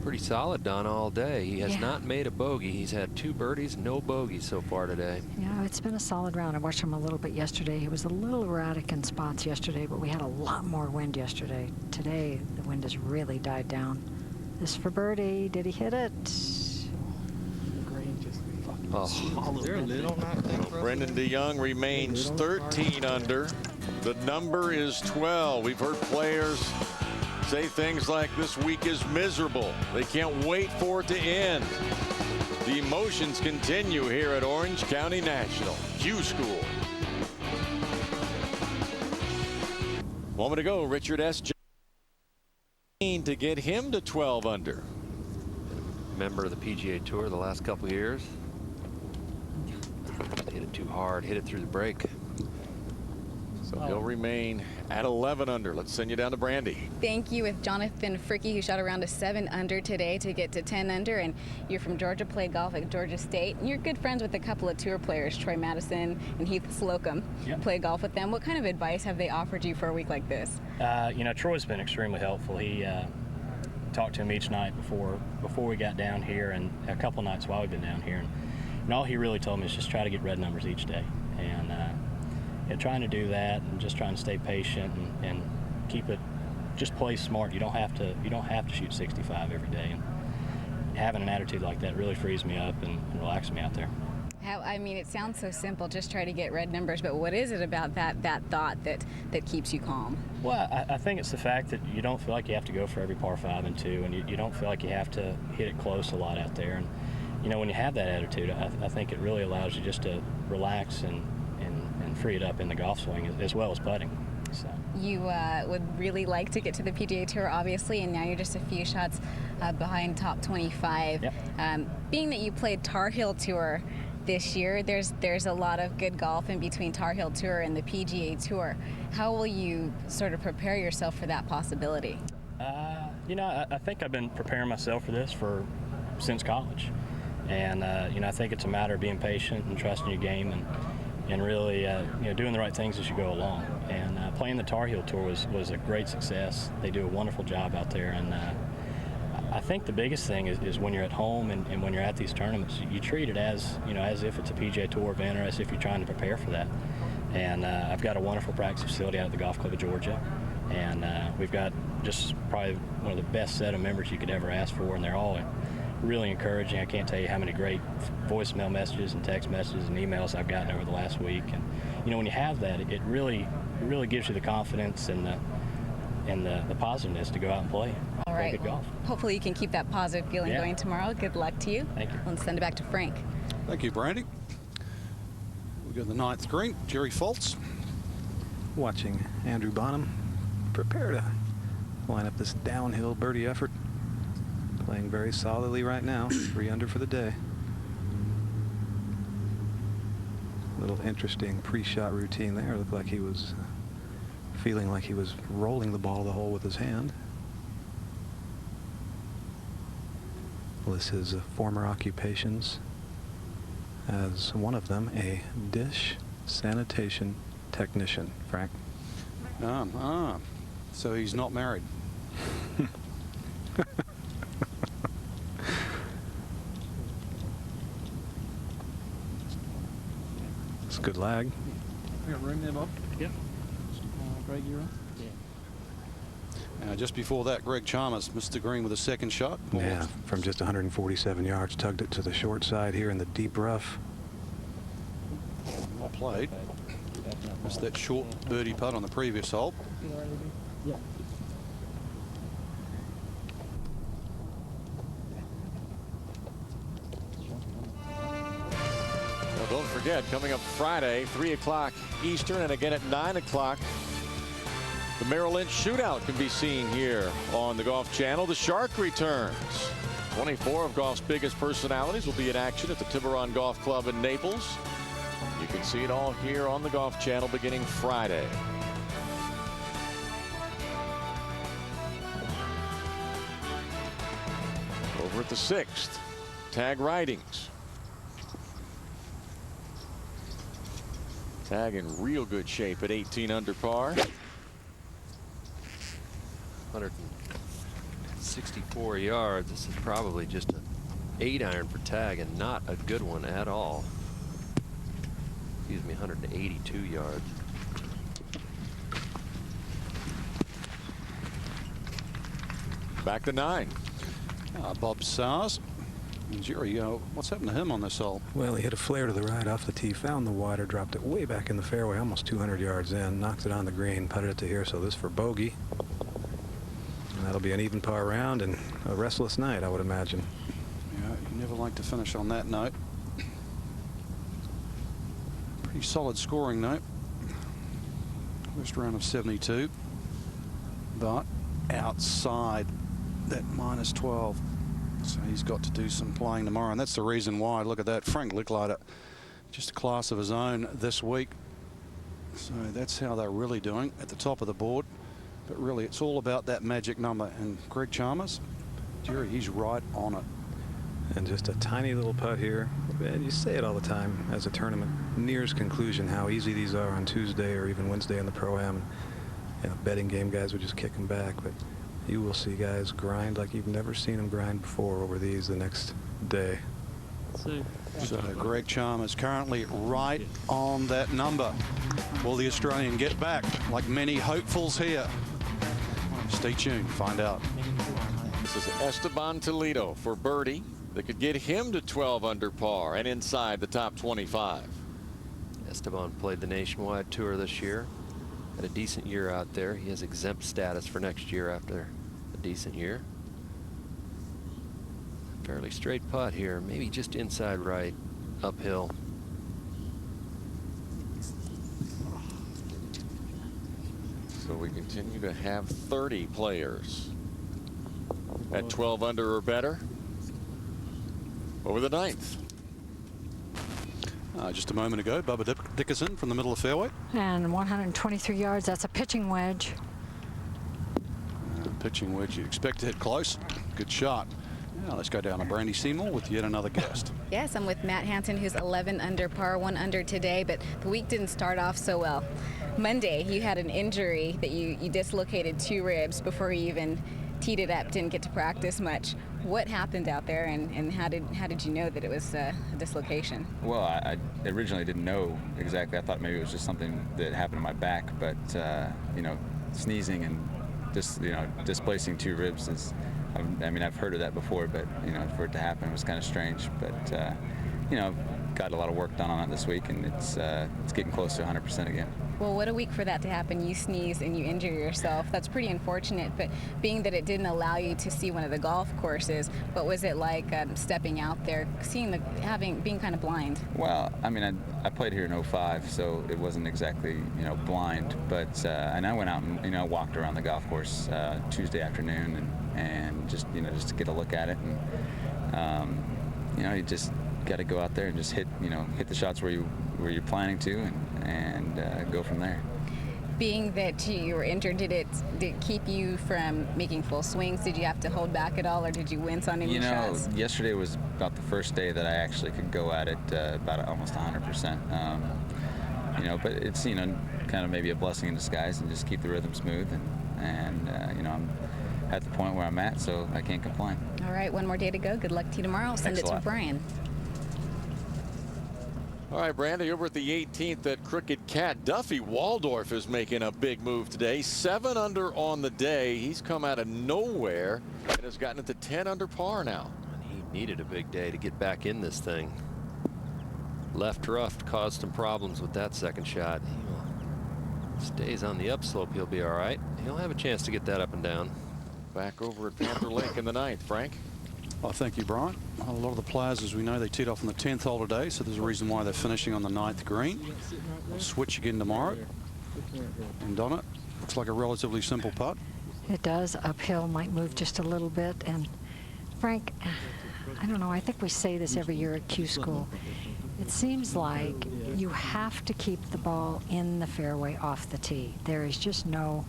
pretty solid, Donna, all day. He has not made a bogey. He's had 2 birdies, no bogeys so far today. Yeah, it's been a solid round. I watched him a little bit yesterday. He was a little erratic in spots yesterday, but we had a lot more wind yesterday. Today, the wind has really died down. This for birdie. Did he hit it? Brendan DeYoung remains 13 under. The number is 12. We've heard players say things like this week is miserable. They can't wait for it to end. The emotions continue here at Orange County National. Q School. Moment to go. Richard S. to get him to 12 under. Member of the PGA Tour the last couple of years. Hit it too hard, hit it through the break. So he'll remain at 11 under. Let's send you down to Brandy. Thank you, with Jonathan Fricke, who shot around a 7 under today to get to 10 under. And you're from Georgia, played golf at Georgia State. And you're good friends with a couple of tour players, Troy Madison and Heath Slocum. Yep. Play golf with them. What kind of advice have they offered you for a week like this? You know, Troy's been extremely helpful. He talked to him each night before we got down here, and a couple nights while we've been down here. And all he really told me is just try to get red numbers each day. And trying to do that, and just trying to stay patient and keep it, just play smart. You don't have to shoot 65 every day. And having an attitude like that really frees me up and relaxes me out there. I mean, it sounds so simple, just try to get red numbers, but what is it about that thought that keeps you calm? Well, I think it's the fact that you don't feel like you have to go for every par 5 and 2, and you don't feel like you have to hit it close a lot out there. And you know, when you have that attitude, I think it really allows you just to relax and free it up in the golf swing as well as putting. So. You would really like to get to the PGA Tour, obviously, and now you're just a few shots behind top 25. Yep. Being that you played Tar Heel Tour this year, there's a lot of good golf in between Tar Heel Tour and the PGA Tour. How will you sort of prepare yourself for that possibility? You know, I think I've been preparing myself for this since college. And you know, I think it's a matter of being patient and trusting your game and really you know, doing the right things as you go along. And playing the Tar Heel Tour was a great success. They do a wonderful job out there. And I think the biggest thing is when you're at home and when you're at these tournaments, you treat it as, you know, as if it's a PGA Tour event or as if you're trying to prepare for that. And I've got a wonderful practice facility out at the Golf Club of Georgia. And we've got just probably one of the best set of members you could ever ask for, and they're all really encouraging. I can't tell you how many great voicemail messages and text messages and emails I've gotten over the last week. And you know, when you have that, it really gives you the confidence and the positiveness to go out and play. All right. Good golf. Hopefully you can keep that positive feeling going tomorrow. Good luck to you. Thank you. Let's send it back to Frank. Thank you, Brandy. We go to the 9th green. Jerry Foltz. Watching Andrew Bonham prepare to line up this downhill birdie effort. Playing very solidly right now. 3 under for the day. little interesting pre-shot routine there. Looked like he was feeling like he was rolling the ball to the hole with his hand. Lists his former occupations, as one of them a dish sanitation technician. Frank? So he's not married. It's a good lag. We got room there, Bob? Yep. Greg, you're on? Yeah. Just before that, Greg Chalmers missed the green with a second shot. Yeah, from just 147 yards, tugged it to the short side here in the deep rough. Well played. Missed that short birdie putt on the previous hole. Yeah. Well, don't forget, coming up Friday, 3 o'clock Eastern, and again at 9 o'clock, the Merrill Lynch Shootout can be seen here on the Golf Channel. The Shark returns. 24 of golf's biggest personalities will be in action at the Tiburon Golf Club in Naples. You can see it all here on the Golf Channel beginning Friday. Over at the 6th, Tag Ridings. Tag in real good shape at 18 under par. 164 yards. This is probably just an 8-iron for Tag, and not a good one at all. Excuse me, 182 yards. Back to 9. Bob Sars. Jerry, what's happened to him on this hole? Well, he hit a flare to the right off the tee, found the water, dropped it way back in the fairway, almost 200 yards in, knocked it on the green, putted it to here. So this for bogey. And that'll be an even par round and a restless night, I would imagine. Yeah, you never like to finish on that note. Pretty solid scoring note. First round of 72. But outside that minus 12. So he's got to do some playing tomorrow, and that's the reason why. Look at that. Frank Lickliter, just a class of his own this week. So that's how they're really doing at the top of the board. But really, it's all about that magic number. And Greg Chalmers, Jerry, he's right on it. And just a tiny little putt here. And you say it all the time as a tournament nears conclusion, how easy these are on Tuesday or even Wednesday in the Pro-Am. And betting game guys would just kick them back. But you will see guys grind like you've never seen them grind before over these the next day. So Greg Chalmers currently right on that number. Will the Australian get back like many hopefuls here? Stay tuned, find out. This is Esteban Toledo for birdie that could get him to 12 under par and inside the top 25. Esteban played the Nationwide Tour this year. Had a decent year out there. He has exempt status for next year after a decent year. Fairly straight putt here, maybe just inside right, uphill. So we continue to have 30 players at 12 under or better over the 9th. Just a moment ago, Bubba Dickerson from the middle of the fairway. And 123 yards. That's a pitching wedge. Pitching wedge you'd expect to hit close. Good shot. Now let's go down to Brandy Seymour with yet another guest. Yes, I'm with Matt Hansen, who's 11 under par, 1 under today, but the week didn't start off so well. Monday, you had an injury that you dislocated 2 ribs before you even teed it up, didn't get to practice much. What happened out there, and how did you know that it was a dislocation? Well, I originally didn't know exactly. I thought maybe it was just something that happened to my back, but you know, sneezing and just displacing 2 ribs is. I mean, I've heard of that before, but you know, for it to happen was kind of strange. But you know, got a lot of work done on it this week, and it's getting close to 100% again. Well, what a week for that to happen. You sneeze and you injure yourself. That's pretty unfortunate, but being that it didn't allow you to see one of the golf courses, what was it like stepping out there, seeing being kind of blind? Well, I mean, I played here in 05, so it wasn't exactly, you know, blind, but and I went out and, you know, walked around the golf course Tuesday afternoon and just, you know, just to get a look at it, and you know, got to go out there and just hit the shots where you're planning to, and go from there. Being that you were injured, did it keep you from making full swings? Did you have to hold back at all, or did you wince on any shots? Yesterday was about the first day that I actually could go at it about almost 100%. But it's kind of maybe a blessing in disguise, and just keep the rhythm smooth, and I'm at the point where I'm at, so I can't complain. All right, one more day to go. Good luck to you tomorrow. I'll send it to Brian. All right, Brandy, over at the 18th at Crooked Cat, Duffy Waldorf is making a big move today. 7 under on the day. He's come out of nowhere and has gotten it to 10 under par now. And he needed a big day to get back in this thing. Left rough caused some problems with that second shot. He stays on the upslope, he'll be all right. He'll have a chance to get that up and down. Back over at Panther Lake in the 9th. Frank? Oh, thank you, Brian. A lot of the players, as we know, they teed off on the 10th hole today, so there's a reason why they're finishing on the 9th green. We'll switch again tomorrow. And Donna, looks like a relatively simple putt. It does. Uphill, might move just a little bit. And Frank, I don't know, I think we say this every year at Q School. It seems like you have to keep the ball in the fairway off the tee. There is just no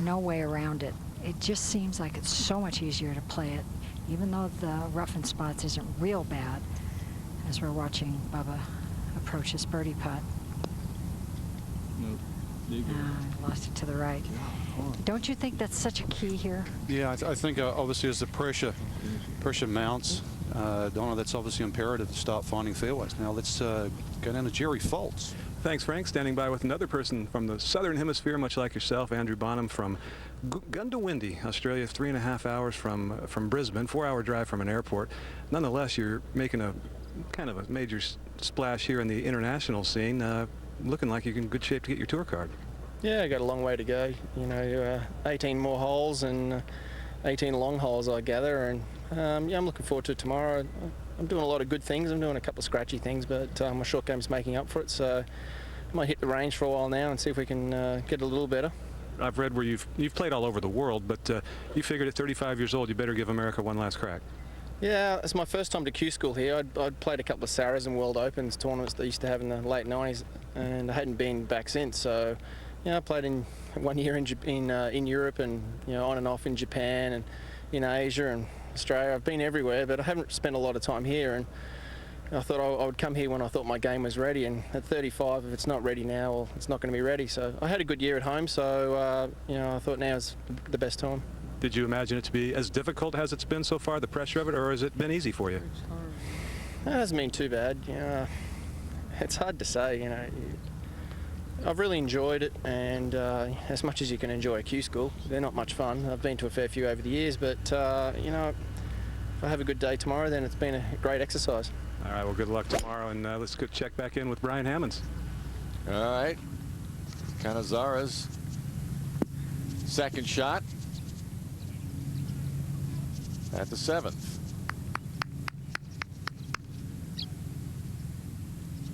way around it. It just seems like it's so much easier to play it, even though the rough in spots isn't real bad, as we're watching Bubba approach his birdie putt. Lost it to the right. Don't you think that's such a key here? Yeah, I think obviously as the pressure mounts, Donna, that's obviously imperative to start finding fairways. Now let's go down to Jerry Foltz. Thanks, Frank. Standing by with another person from the Southern Hemisphere, much like yourself, Andrew Bonham from Gundawindi, Australia, 3.5 hours from Brisbane, 4-hour drive from an airport. Nonetheless, you're making a kind of a major splash here in the international scene, looking like you're in good shape to get your tour card. Yeah, I got a long way to go. 18 more holes and 18 long holes, I gather, and yeah, I'm looking forward to it tomorrow. I'm doing a lot of good things. I'm doing a couple of scratchy things, but my short game's making up for it, so I might hit the range for a while now and see if we can get a little better. I've read where you've played all over the world, but you figured at 35 years old you better give America one last crack. Yeah, it's my first time to Q School here. I'd played a couple of Sarahs and World Opens tournaments they used to have in the late 90s, and I hadn't been back since. So, I played in 1 year in Europe, and on and off in Japan and in Asia and Australia. I've been everywhere, but I haven't spent a lot of time here, and I thought I would come here when I thought my game was ready, and at 35, if it's not ready now, well, it's not going to be ready. So I had a good year at home, so I thought now's the best time. Did you imagine it to be as difficult as it's been so far, the pressure of it, or has it been easy for you? It hasn't been too bad. It's hard to say. I've really enjoyed it, and as much as you can enjoy a Q School, they're not much fun. I've been to a fair few over the years, but if I have a good day tomorrow, then it's been a great exercise. All right, well, good luck tomorrow, and let's go check back in with Brian Hammonds. All right, Canizares, second shot at the 7th.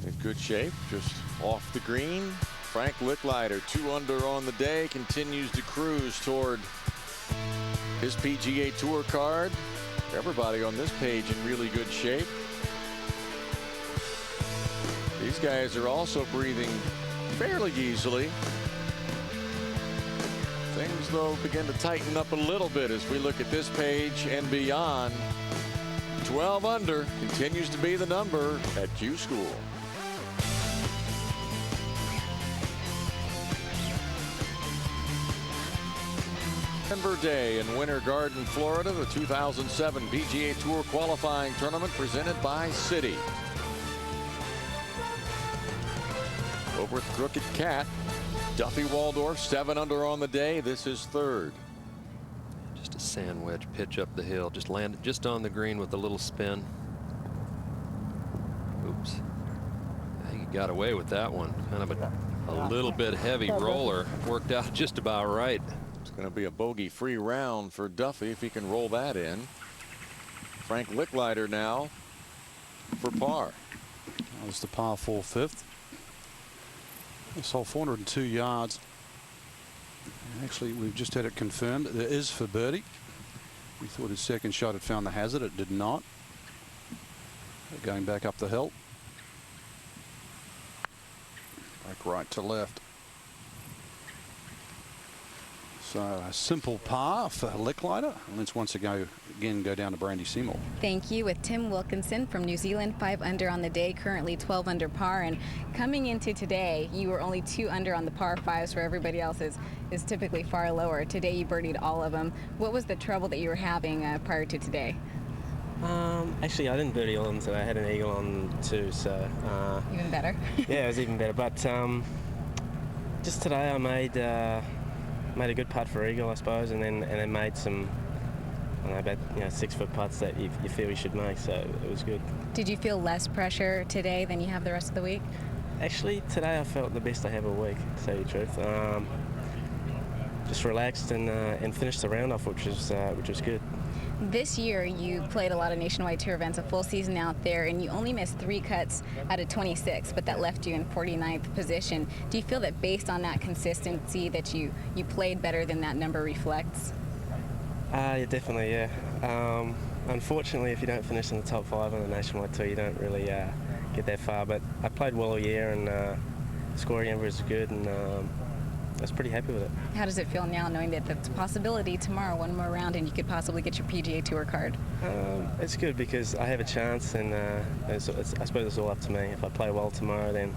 In good shape, just off the green. Frank Lickliter, 2 under on the day, continues to cruise toward his PGA Tour card. Everybody on this page in really good shape. These guys are also breathing fairly easily. Things, though, begin to tighten up a little bit as we look at this page and beyond. 12 under continues to be the number at Q School. December day in Winter Garden, Florida, the 2007 PGA Tour qualifying tournament presented by Citi. Over at Crooked Cat, Duffy Waldorf, 7 under on the day. This is 3rd. Just a sand wedge pitch up the hill. Just landed just on the green with a little spin. Oops. I think he got away with that one. Kind of a little bit heavy roller. Worked out just about right. It's going to be a bogey-free round for Duffy if he can roll that in. Frank Lickliter now for par. That was the par 4 5th. This hole 402 yards. And actually, we've just had it confirmed. There is for birdie. We thought his second shot had found the hazard. It did not. Going back up the hill. Back right to left. So a simple par for Lickliter. Let's once again go down to Brandy Seymour. Thank you. With Tim Wilkinson from New Zealand, 5 under on the day, currently 12 under par. And coming into today, you were only 2 under on the par 5s, where everybody else is typically far lower. Today you birdied all of them. What was the trouble that you were having prior to today? Actually, I didn't birdie all of them, so I had an eagle on 2, so... even better? Yeah, it was even better. But just today I made a good putt for eagle, I suppose, and then made some, I don't know, about 6-foot putts that you feel you should make, so it was good. Did you feel less pressure today than you have the rest of the week? Actually, today I felt the best I have all week, to tell you the truth. Just relaxed and finished the round off, which was good. This year, you played a lot of Nationwide Tour events, a full season out there, and you only missed 3 cuts out of 26, but that left you in 49th position. Do you feel that based on that consistency that you played better than that number reflects? Yeah, definitely, yeah. Unfortunately, if you don't finish in the top 5 on the Nationwide Tour, you don't really get that far, but I played well all year, and the scoring average was good, and I was pretty happy with it. How does it feel now knowing that there's a possibility tomorrow, one more round, and you could possibly get your PGA Tour card? It's good because I have a chance, and I suppose it's all up to me. If I play well tomorrow, then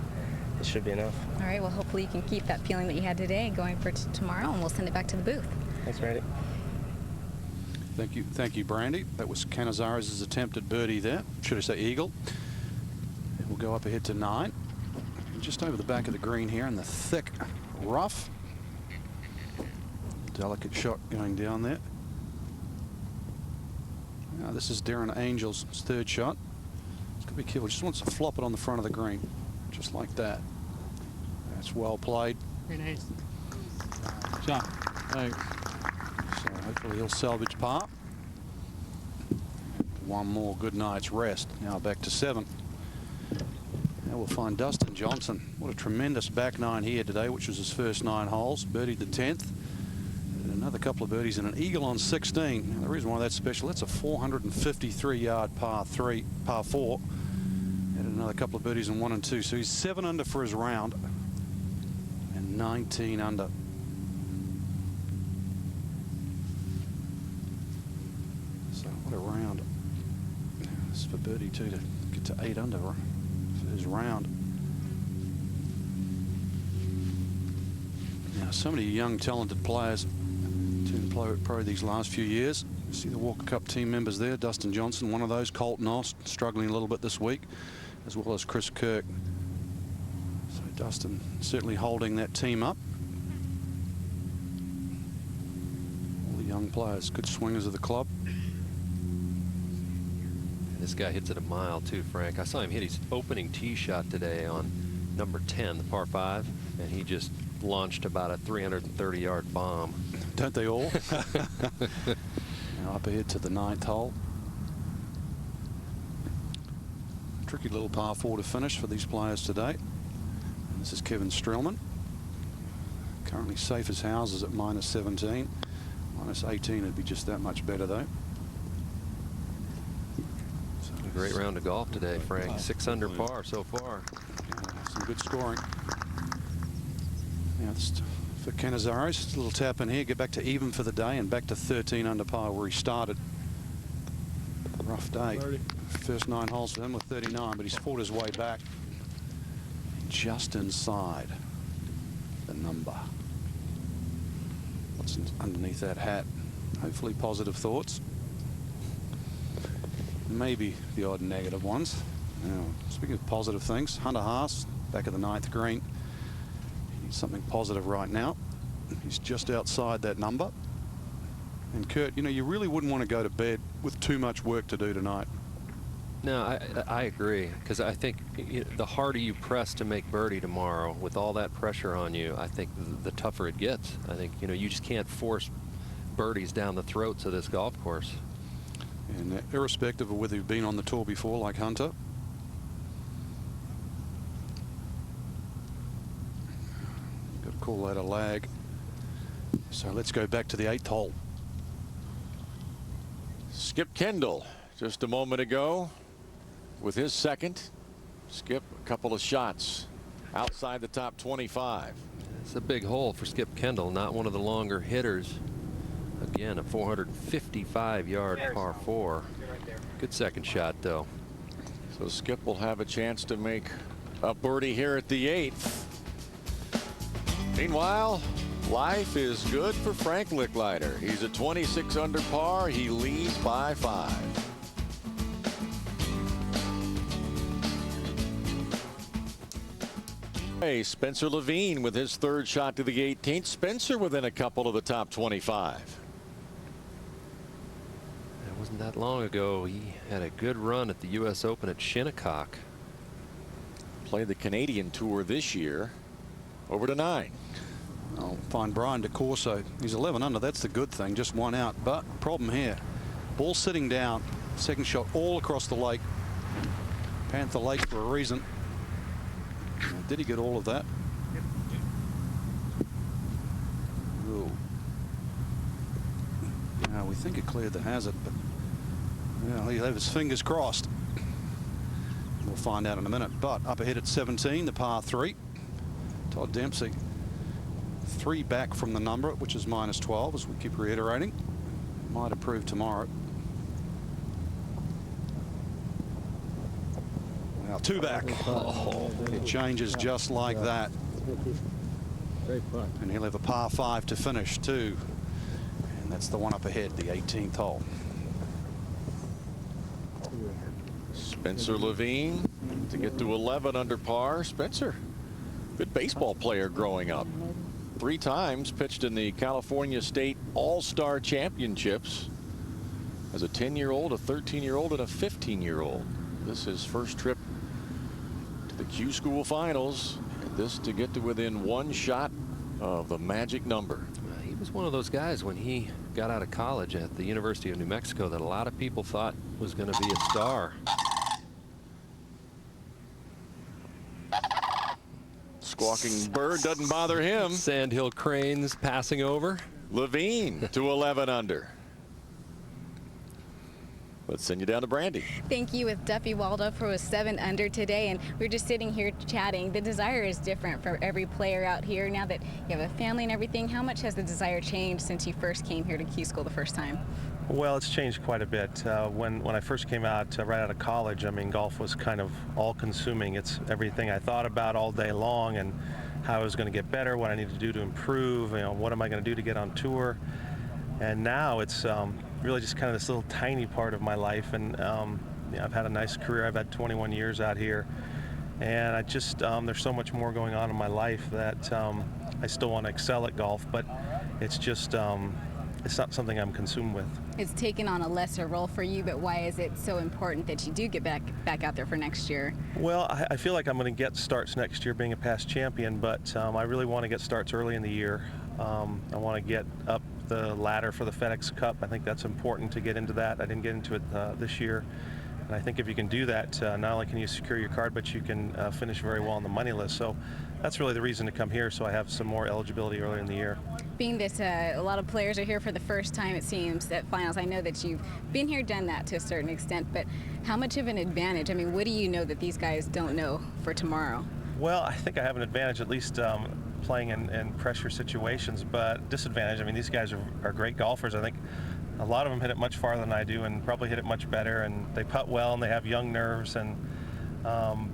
it should be enough. All right, well, hopefully you can keep that feeling that you had today going for tomorrow, and we'll send it back to the booth. Thanks, Brandy. Thank you, Brandy. That was Canizares' attempt at birdie there. Should I say eagle? And we'll go up ahead to 9. Just over the back of the green here in the thick rough. Delicate shot going down there. Now this is Darren Angel's 3rd shot. He's got to be careful. Just wants to flop it on the front of the green, just like that. That's well played. Very nice. Shot. Thanks. So hopefully he'll salvage par. One more good night's rest. Now back to 7. Now we'll find Dustin Johnson. What a tremendous back 9 here today, which was his first 9 holes. Birdied the 10th. And another couple of birdies and an eagle on 16. Now, the reason why that's special, that's a 453-yard par 4. And another couple of birdies in 1 and 2. So he's 7 under for his round and 19 under. So what a round. This is for birdie 2 to get to 8 under for his round. Now, so many young, talented players turned pro these last few years. You see the Walker Cup team members there. Dustin Johnson, one of those. Colt Noss, struggling a little bit this week, as well as Chris Kirk. So Dustin certainly holding that team up. All the young players, good swingers of the club. This guy hits it a mile too, Frank. I saw him hit his opening tee shot today on number 10, the par 5, and he just launched about a 330-yard bomb. Don't they all? Now up ahead to the 9th hole. Tricky little par 4 to finish for these players today. And this is Kevin Streelman. Currently safe as houses at -17. -18 would be just that much better though. Great round of golf today, Frank. 6 under par so far. Some good scoring. Now for Canizares, a little tap in here, get back to even for the day and back to 13 under par where he started. Rough day. First 9 holes for him with 39, but he's fought his way back just inside the number. What's underneath that hat? Hopefully positive thoughts. Maybe the odd negative ones. Now, speaking of positive things, Hunter Haas, back at the 9th green. He needs something positive right now. He's just outside that number. And Kurt, you know, you really wouldn't want to go to bed with too much work to do tonight. No, I agree, because I think the harder you press to make birdie tomorrow, with all that pressure on you, I think the tougher it gets. I think, you just can't force birdies down the throats of this golf course. And irrespective of whether you've been on the tour before, like Hunter, you've got to call that a lag. So let's go back to the 8th hole. Skip Kendall just a moment ago with his second. Skip a couple of shots outside the top 25. It's a big hole for Skip Kendall, not one of the longer hitters. Again, a 455-yard par 4. Good second shot, though. So Skip will have a chance to make a birdie here at the 8th. Meanwhile, life is good for Frank Lickliter. He's at 26 under par. He leads by 5. Hey, Spencer Levine with his third shot to the 18th. Spencer within a couple of the top 25. It wasn't that long ago. He had a good run at the U.S. Open at Shinnecock. Played the Canadian Tour this year. Over to 9. I'll find Brian DeCorso. He's 11 under. That's the good thing. Just one out. But problem here. Ball sitting down. Second shot all across the lake. Panther Lake for a reason. Did he get all of that? Ooh. Now we think it cleared the hazard, but well, he'll have his fingers crossed. We'll find out in a minute. But up ahead at 17, the par 3. Todd Dempsey 3 back from the number, which is -12, as we keep reiterating. Might improve tomorrow. Now 2 back. Oh, it changes just like that. And he'll have a par 5 to finish too. And that's the one up ahead, the 18th hole. Spencer Levine to get to 11 under par. Spencer, good baseball player growing up. 3 times pitched in the California State All-Star Championships as a 10-year-old, a 13-year-old, and a 15-year-old. This is his first trip to the Q School Finals. And this to get to within 1 shot of the magic number. He was one of those guys when he got out of college at the University of New Mexico that a lot of people thought was going to be a star. Squawking bird doesn't bother him. Sandhill Cranes passing over. Levine to 11 under. Let's send you down to Brandy. Thank you. With Duffy Waldorf, who was 7 under today, and we're just sitting here chatting. The desire is different for every player out here. Now that you have a family and everything, how much has the desire changed since you first came here to Q School the first time? Well, it's changed quite a bit. When I first came out, right out of college, I mean, golf was kind of all-consuming. It's everything I thought about all day long, and how I was going to get better, what I need to do to improve, you know, what am I going to do to get on tour. And now it's really just kind of this little tiny part of my life. And you know, I've had a nice career. I've had 21 years out here, and I just there's so much more going on in my life that I still want to excel at golf, but it's just it's not something I'm consumed with. It's taken on a lesser role for you, but why is it so important that you do get back out there for next year? Well, I feel like I'm going to get starts next year being a past champion, but I really want to get starts early in the year. I want to get up the ladder for the FedEx Cup. I think that's important to get into that. I didn't get into it this year. And I think if you can do that, not only can you secure your card, but you can finish very well on the money list. So that's really the reason to come here, so I have some more eligibility earlier in the year. Being that a lot of players are here for the first time, it seems, at finals. I know that you've been here, done that to a certain extent, but how much of an advantage? I mean, what do you know that these guys don't know for tomorrow? Well, I think I have an advantage, at least playing in pressure situations, but disadvantage, I mean, these guys are great golfers. I think a lot of them hit it much farther than I do and probably hit it much better, and they putt well and they have young nerves, and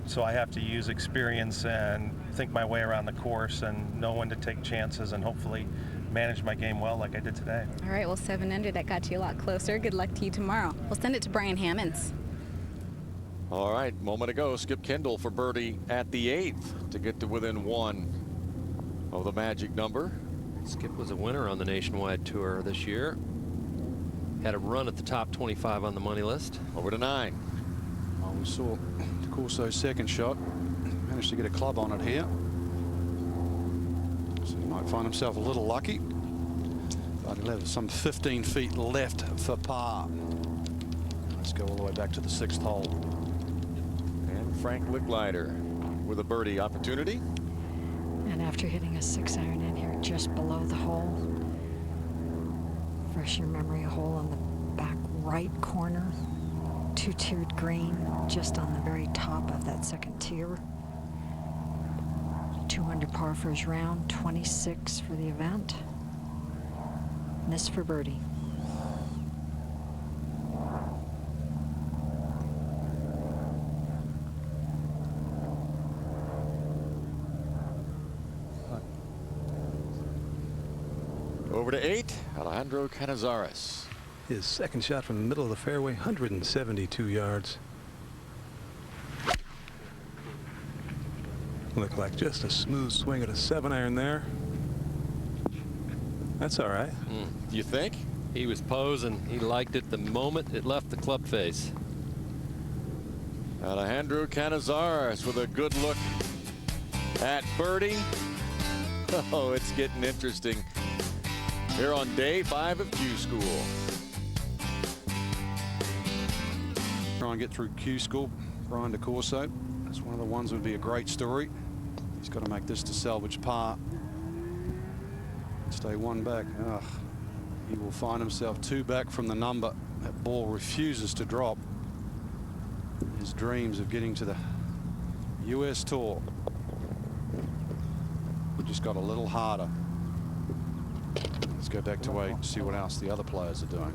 so I have to use experience and think my way around the course and know when to take chances and hopefully manage my game well like I did today. All right, well, 7 under, that got you a lot closer. Good luck to you tomorrow. We'll send it to Brian Hammonds. All right, moment ago, Skip Kendall for birdie at the 8th to get to within 1 of the magic number. Skip was a winner on the Nationwide Tour this year. Had a run at the top 25 on the money list. Over to 9. Well, we saw DeCorso's second shot. Managed to get a club on it here. So he might find himself a little lucky. But he'll have some 15 feet left for par. Let's go all the way back to the 6th hole. And Frank Lickliter with a birdie opportunity. And after hitting a 6-iron in here just below the hole, fresh in your memory, a hole on the back right corner. two-tiered green just on the very top of that second tier. 2 under par for his round, 26 for the event. Miss for birdie. Over to 8, Alejandro Canizares. His second shot from the middle of the fairway, 172 yards. Looked like just a smooth swing at a 7-iron there. That's all right. Do you think? He was posing. He liked it the moment it left the club face. Alejandro Canizares with a good look at birdie. Oh, it's getting interesting here on day 5 of Q School. Try and get through Q School. Brian DeCorso. That's one of the ones that would be a great story. He's got to make this to salvage par. Stay 1 back. Ugh. He will find himself 2 back from the number. That ball refuses to drop. His dreams of getting to the US Tour just got a little harder. Let's go back to 8 and see what else the other players are doing.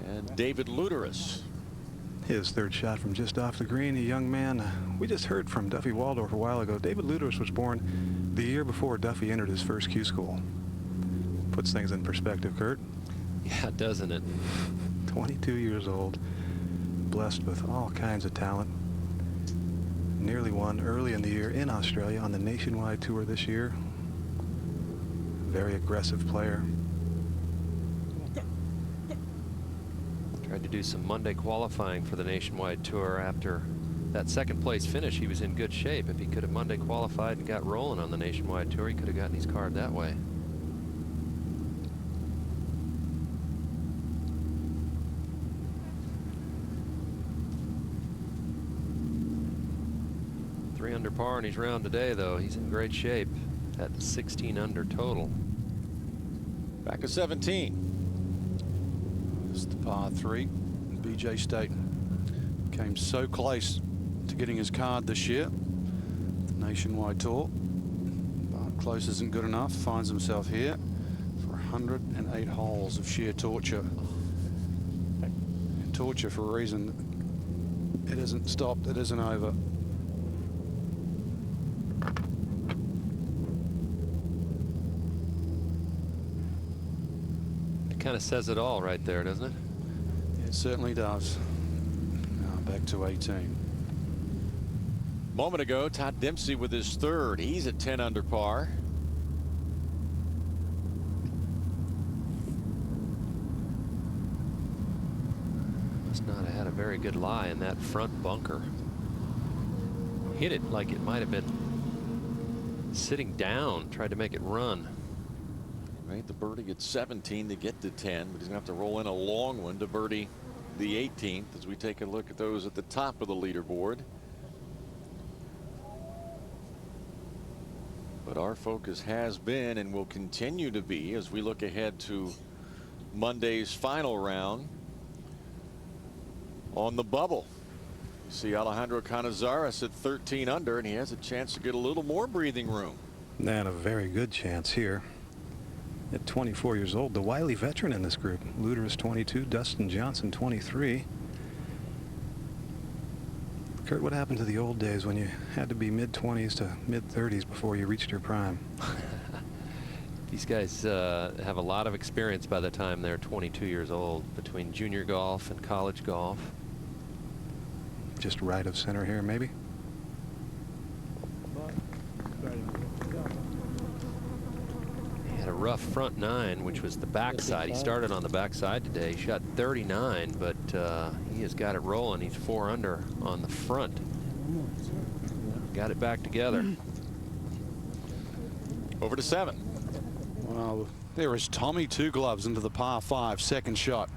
And David Luteris. His third shot from just off the green, a young man we just heard from Duffy Waldorf a while ago. David Luteris was born the year before Duffy entered his first Q School. Puts things in perspective, Kurt. Yeah, doesn't it? 22 years old, blessed with all kinds of talent. Nearly won early in the year in Australia on the Nationwide Tour this year. Very aggressive player. Tried to do some Monday qualifying for the Nationwide Tour. After that second place finish, he was in good shape. If he could have Monday qualified and got rolling on the Nationwide Tour, he could have gotten his card that way. Under par in his round today, though. He's in great shape at 16 under total. Back of 17. This is the par 3. BJ State came so close to getting his card this year. The Nationwide Tour. But close isn't good enough. Finds himself here for 108 holes of sheer torture. And torture for a reason. It isn't stopped. It isn't over. Kind of says it all right there, doesn't it? It certainly does. Now back to 18. Moment ago, Todd Dempsey with his third. He's at 10 under par. Must not have had a very good lie in that front bunker. Hit it like it might have been sitting down, tried to make it run. Made the birdie at 17 to get to 10, but he's gonna have to roll in a long one to birdie the 18th as we take a look at those at the top of the leaderboard. But our focus has been and will continue to be as we look ahead to Monday's final round on the bubble. You see Alejandro Canizares at 13 under, and he has a chance to get a little more breathing room. And a very good chance here. At 24 years old, the wily veteran in this group. Luteris 22, Dustin Johnson 23. Kurt, what happened to the old days when you had to be mid-20s to mid-30s before you reached your prime? These guys have a lot of experience by the time they're 22 years old, between junior golf and college golf. Just right of center here, maybe? A rough front 9, which was the backside. He started on the backside today. He shot 39, but he has got it rolling. He's 4 under on the front. Got it back together. Over to 7. Well, there is Tommy Two Gloves into the par 5, second shot.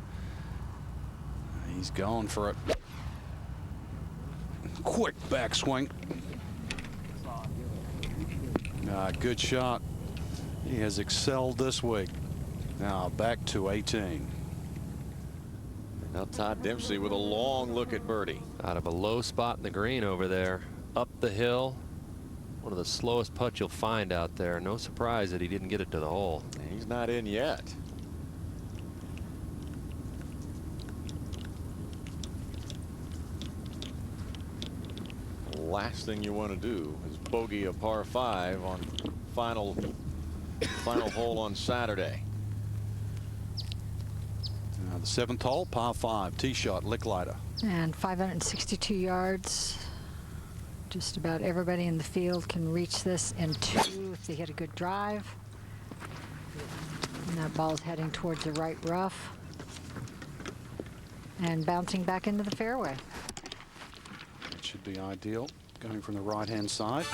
He's going for it. Quick backswing. Good shot. He has excelled this week. Now back to 18. Now Todd Dempsey with a long look at birdie. Out of a low spot in the green over there, up the hill. One of the slowest putts you'll find out there. No surprise that he didn't get it to the hole. He's not in yet. Last thing you want to do is bogey a par 5 on final hole on Saturday. Now the 7th hole, par 5, tee shot, Lickliter. And 562 yards. Just about everybody in the field can reach this in 2 if they hit a good drive. And that ball's heading towards the right rough and bouncing back into the fairway. That should be ideal, going from the right-hand side.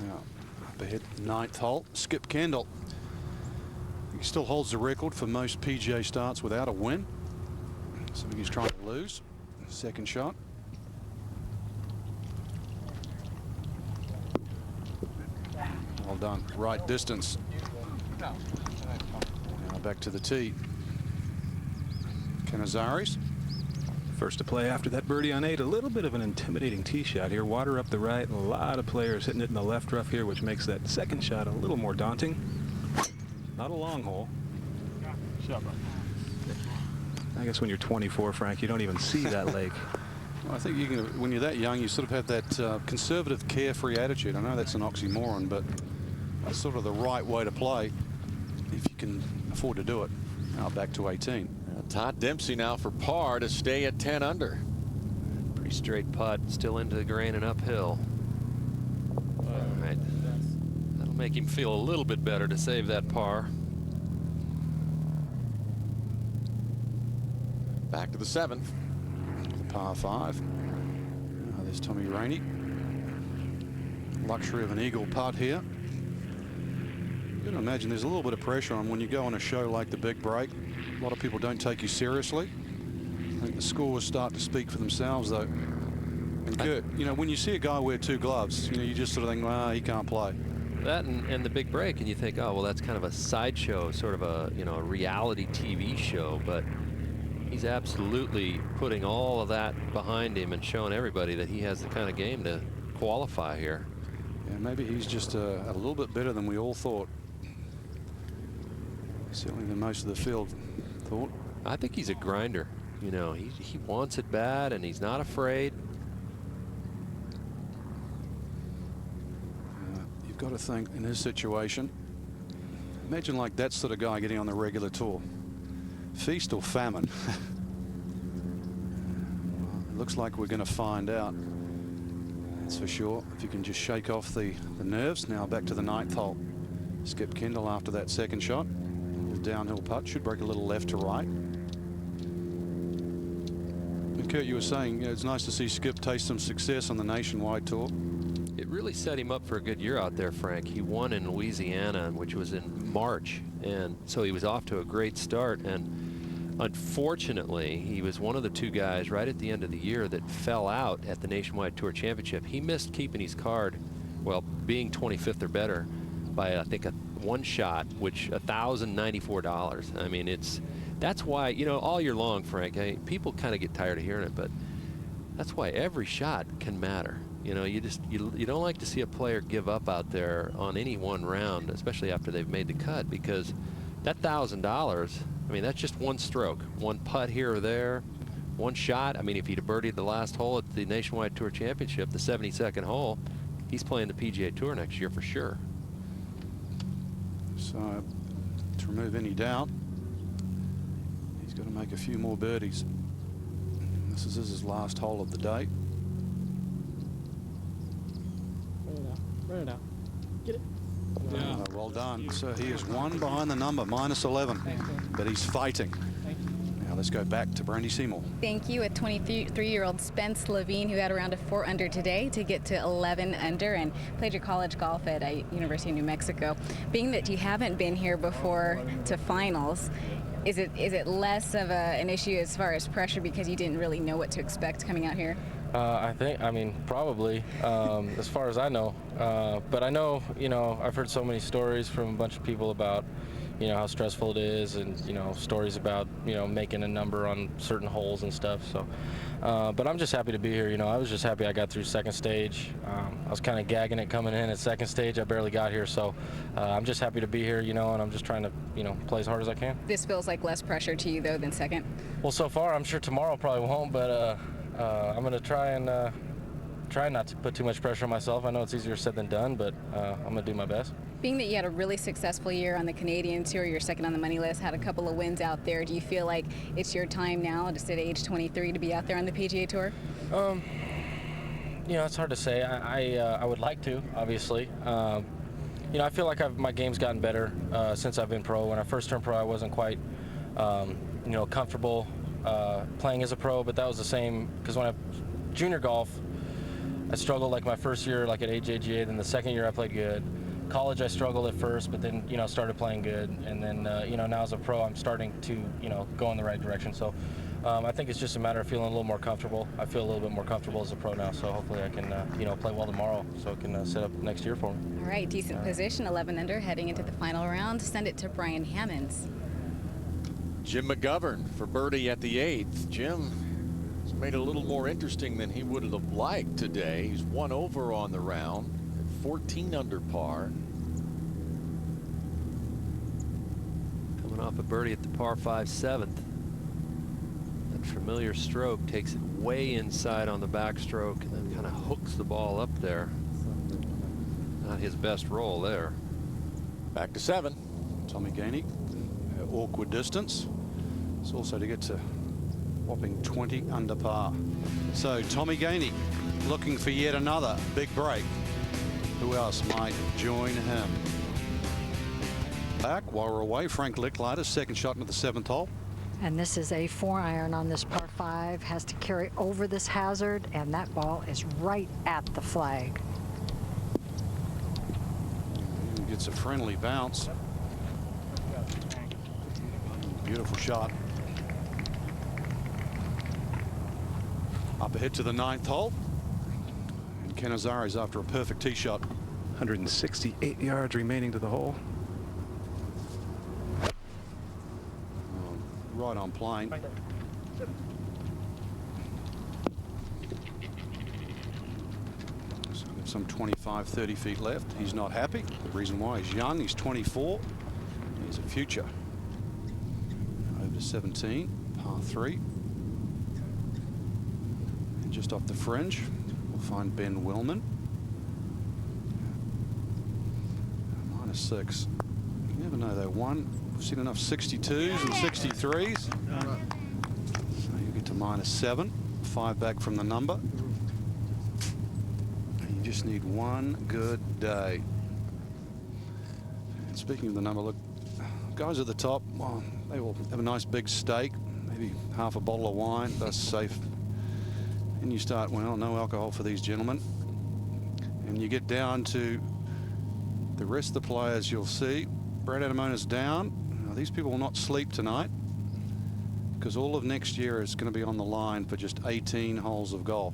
Now, up ahead, 9th hole, Skip Kendall. He still holds the record for most PGA starts without a win. So he's trying to lose. Second shot. Well done. Right distance. Now back to the tee. Canizares. First to play after that birdie on 8. A little bit of an intimidating tee shot here. Water up the right, and a lot of players hitting it in the left rough here, which makes that second shot a little more daunting. Not a long hole. I guess when you're 24, Frank, you don't even see that lake. Well, I think you can, when you're that young, you sort of have that conservative, carefree attitude. I know that's an oxymoron, but that's sort of the right way to play if you can afford to do it. Now back to 18. Todd Dempsey now for par to stay at 10 under. Pretty straight putt, still into the green and uphill. All right. That'll make him feel a little bit better to save that par. Back to the 7th. Par 5. There's Tommy Rainey. Luxury of an eagle putt here. You can imagine there's a little bit of pressure on when you go on a show like the Big Break. A lot of people don't take you seriously. I think the scores start to speak for themselves, though. And Kurt, you know, when you see a guy wear 2 gloves, you know, you just sort of think, well, he can't play. That and the Big Break, and you think, oh, well, that's kind of a sideshow, sort of a, you know, a reality TV show, but he's absolutely putting all of that behind him and showing everybody that he has the kind of game to qualify here. Yeah, maybe he's just a little bit better than we all thought. Certainly than most of the field thought. I think he's a grinder. You know, he wants it bad, and he's not afraid. You've got to think in his situation. Imagine like that sort of guy getting on the regular tour. Feast or famine? Looks like we're going to find out. That's for sure. If you can just shake off the nerves. Now back to the 9th hole. Skip Kendall after that second shot. Downhill putt, should break a little left to right. And Kurt, you were saying, you know, it's nice to see Skip taste some success on the nationwide tour. It really set him up for a good year out there, Frank. He won in Louisiana, which was in March, and so he was off to a great start. And unfortunately, he was one of the 2 guys right at the end of the year that fell out at the Nationwide Tour Championship. He missed keeping his card, well, being 25th or better, by I think one shot, which $1,094. I mean, that's why, you know, all year long, Frank, people kind of get tired of hearing it, but that's why every shot can matter. You know, you don't like to see a player give up out there on any one round, especially after they've made the cut, because that $1,000, I mean, that's just one stroke, one putt here or there, one shot. I mean, if he'd have birdied the last hole at the Nationwide Tour Championship, the 72nd hole, he's playing the PGA Tour next year for sure. So, to remove any doubt, he's got to make a few more birdies. This is his last hole of the day. Bring it out. Get it. Yeah. Well done. So he is 1 behind the number, -11, but he's fighting. Now let's go back to Brandy Seymour. Thank you. A 23-year-old Spence Levine, who had around a 4 under today to get to 11 under and played your college golf at University of New Mexico. Being that you haven't been here before to finals, is it less of an issue as far as pressure because you didn't really know what to expect coming out here? I mean, probably, as far as I know. But I know, you know, I've heard so many stories from a bunch of people about, you know, how stressful it is, and, you know, stories about, you know, making a number on certain holes and stuff. So, but I'm just happy to be here. You know, I was just happy I got through second stage. I was kind of gagging it coming in at second stage. I barely got here, so I'm just happy to be here, you know, and I'm just trying to, you know, play as hard as I can. This feels like less pressure to you, though, than second? Well, so far, I'm sure tomorrow probably won't, but I'm going to try not to put too much pressure on myself. I know it's easier said than done, but I'm going to do my best. Being that you had a really successful year on the Canadian Tour, you're second on the money list, had a couple of wins out there. Do you feel like it's your time now, just at age 23, to be out there on the PGA Tour? You know, it's hard to say. I would like to, obviously. You know, I feel like my game's gotten better since I've been pro. When I first turned pro, I wasn't quite, you know, comfortable playing as a pro, but that was the same because when junior golf, I struggled like my first year, like at AJGA. Then the second year, I played good. College, I struggled at first, but then, you know, started playing good. And then, you know, now as a pro, I'm starting to, you know, go in the right direction. So I think it's just a matter of feeling a little more comfortable. I feel a little bit more comfortable as a pro now, so hopefully I can, you know, play well tomorrow so it can set up next year for me. All right, decent position, 11 under, heading into the final round. Send it to Brian Hammonds. Jim McGovern for birdie at the 8th. Jim has made it a little more interesting than he would have liked today. He's 1 over on the round. 14 under par. Coming off a birdie at the par 5 7th. That familiar stroke takes it way inside on the backstroke and then kind of hooks the ball up there. Not his best roll there. Back to 7. Tommy Gainey, awkward distance. It's also to get to whopping 20 under par. So Tommy Gainey looking for yet another big break. Who else might join him? Back while we're away, Frank Lickliter, second shot into the 7th hole. And this is a 4-iron on this par 5. Has to carry over this hazard, and that ball is right at the flag. Gets a friendly bounce. Beautiful shot. Up ahead to the 9th hole. Canizares after a perfect tee shot. 168 yards remaining to the hole. Right on plane. So some 25, 30 feet left. He's not happy. The reason why he's young. He's 24. He's a future. Over to 17, par 3. And just off the fringe, we'll find Ben Willman. -6. You never know though. We've seen enough 62s and 63s. So you get to -7. 5 back from the number. And you just need one good day. And speaking of the number, look, guys at the top, well, they will have a nice big steak, maybe half a bottle of wine. That's safe. And you start, well, no alcohol for these gentlemen. And you get down to the rest of the players. You'll see Brad Adamona's down. Now, these people will not sleep tonight because all of next year is going to be on the line for just 18 holes of golf.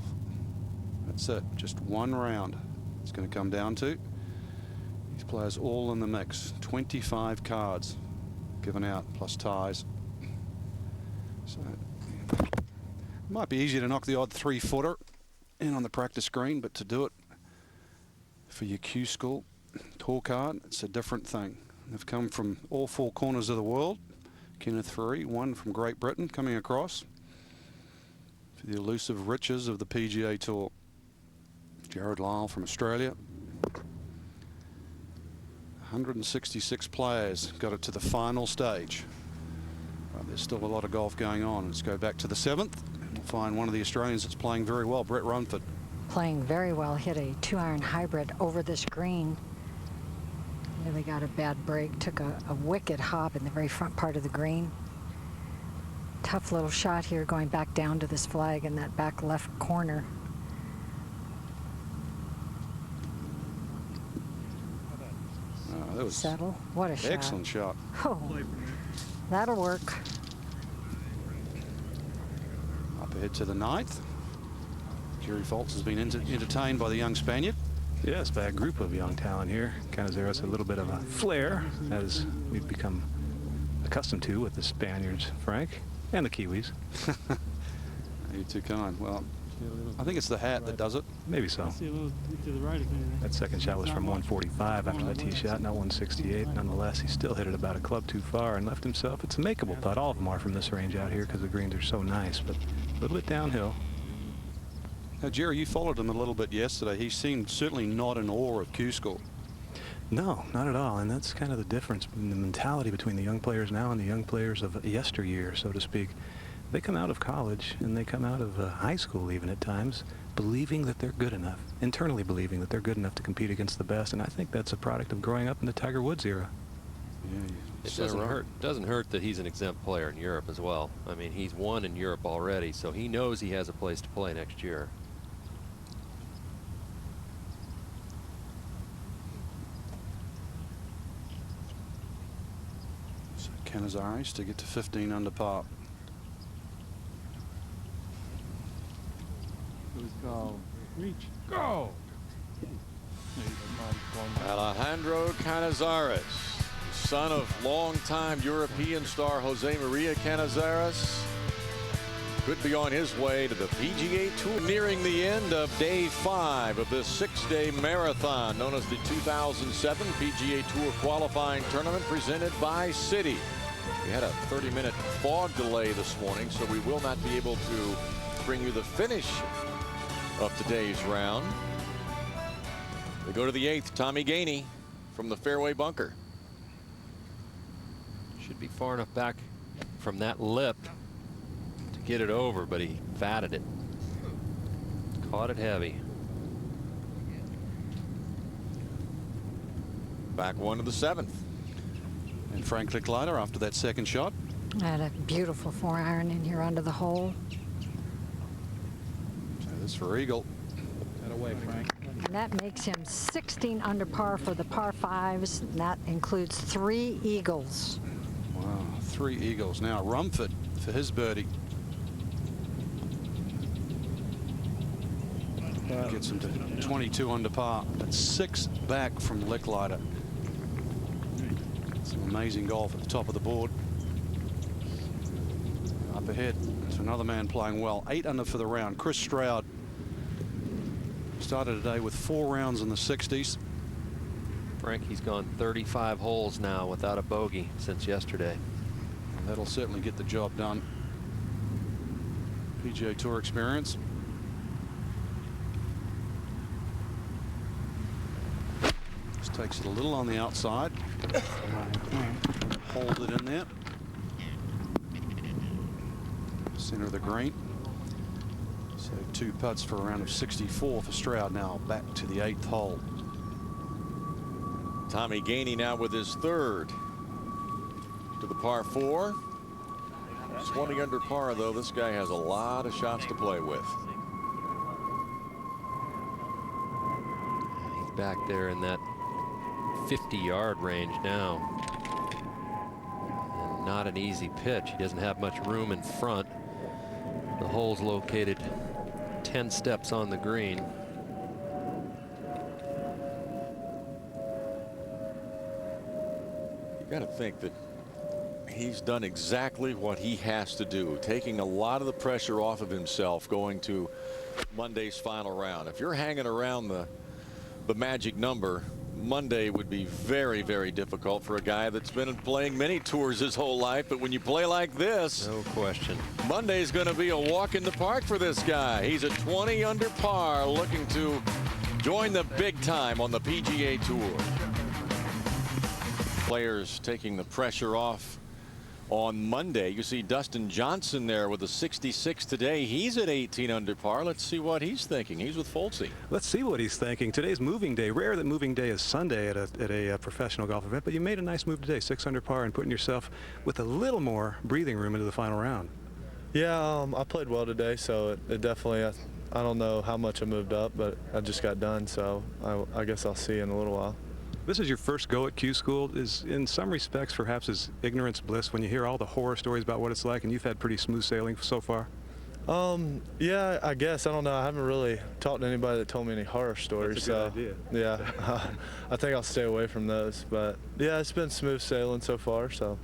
That's it. Just one round. It's going to come down to. These players all in the mix. 25 cards given out plus ties. So it might be easier to knock the odd 3-footer in on the practice green, but to do it for your Q School tour card, it's a different thing. They've come from all 4 corners of the world. Kenneth Ferry, one from Great Britain, coming across for the elusive riches of the PGA Tour. Jared Lyle from Australia. 166 players got it to the final stage. Well, there's still a lot of golf going on. Let's go back to the 7th. We'll find one of the Australians that's playing very well, Brett Runford. Playing very well, hit a 2-iron hybrid over this green. Really got a bad break, took a wicked hop in the very front part of the green. Tough little shot here going back down to this flag in that back left corner. That was settle. What a shot. Excellent shot. Oh, that'll work. Up ahead to the 9th. Jerry Foltz has been entertained by the young Spaniard. Yes, by a group of young talent here. Canizares a little bit of a flair, as we've become accustomed to with the Spaniards, Frank, and the Kiwis. You're too kind. Well, I think it's the hat that does it. Maybe so. See a little to the right, if anything. That second shot was from 145 after that tee shot, not 168. Nonetheless, he still hit it about a club too far and left himself. It's a makeable putt. All of them are from this range out here because the greens are so nice, but a little bit downhill. Now, Jerry, you followed him a little bit yesterday. He seemed certainly not in awe of Q-School. No, not at all. And that's kind of the difference in the mentality between the young players now and the young players of yesteryear, so to speak. They come out of college and they come out of high school even at times believing that they're good enough, internally believing that they're good enough to compete against the best. And I think that's a product of growing up in the Tiger Woods era. Yeah, it doesn't hurt that he's an exempt player in Europe as well. I mean, he's won in Europe already, so he knows he has a place to play next year. So Canizares to get to 15 under par. Go. Reach. Go. Alejandro Canizares, son of longtime European star Jose Maria Canizares, could be on his way to the PGA Tour. Nearing the end of day 5 of this 6-day marathon known as the 2007 PGA Tour qualifying tournament presented by Citi. We had a 30-minute fog delay this morning, so we will not be able to bring you the finish of today's round. We go to the 8th. Tommy Gainey from the fairway bunker. Should be far enough back from that lip to get it over, but he fatted it. Caught it heavy. Back one to the 7th. And Frank Lickliter after that second shot. Had a beautiful 4-iron in here under the hole. This for eagle. That away, Frank. And that makes him 16 under par for the par 5s. And that includes 3 eagles. Wow, 3 eagles. Now Rumford for his birdie. Gets him to 22 under par. That's 6 back from Lickliter. Some amazing golf at the top of the board. Up ahead to another man playing well. 8 under for the round. Chris Stroud started today with 4 rounds in the 60s. Frank, he's gone 35 holes now without a bogey since yesterday. And that'll certainly get the job done. PGA Tour experience. Just takes it a little on the outside. Hold it in there. Center of the green. So 2 putts for a round of 64 for Stroud. Now back to the 8th hole. Tommy Gainey now with his 3rd to the par 4. 20 under par, though. This guy has a lot of shots to play with. He's back there in that 50-yard range now. And not an easy pitch. He doesn't have much room in front. The hole's located 10 steps on the green. You got to think that he's done exactly what he has to do, taking a lot of the pressure off of himself going to Monday's final round. If you're hanging around the magic number, Monday would be very, very difficult for a guy that's been playing many tours his whole life. But when you play like this, no question, Monday's going to be a walk in the park for this guy. He's at 20 under par, looking to join the big time on the PGA Tour. Players taking the pressure off on Monday. You see Dustin Johnson there with a 66 today. He's at 18 under par. Let's see what he's thinking. He's with Folsey. Let's see what he's thinking. Today's moving day. Rare that moving day is Sunday at a professional golf event, but you made a nice move today, 6 under par, and putting yourself with a little more breathing room into the final round. Yeah, I played well today, so it definitely, I don't know how much I moved up, but I just got done, so I guess I'll see you in a little while. This is your first go at Q School. Is in some respects perhaps is ignorance bliss when you hear all the horror stories about what it's like, and you've had pretty smooth sailing so far? Yeah, I guess. I don't know. I haven't really talked to anybody that told me any horror stories. That's a good idea. Yeah, I think I'll stay away from those. But yeah, it's been smooth sailing so far. So.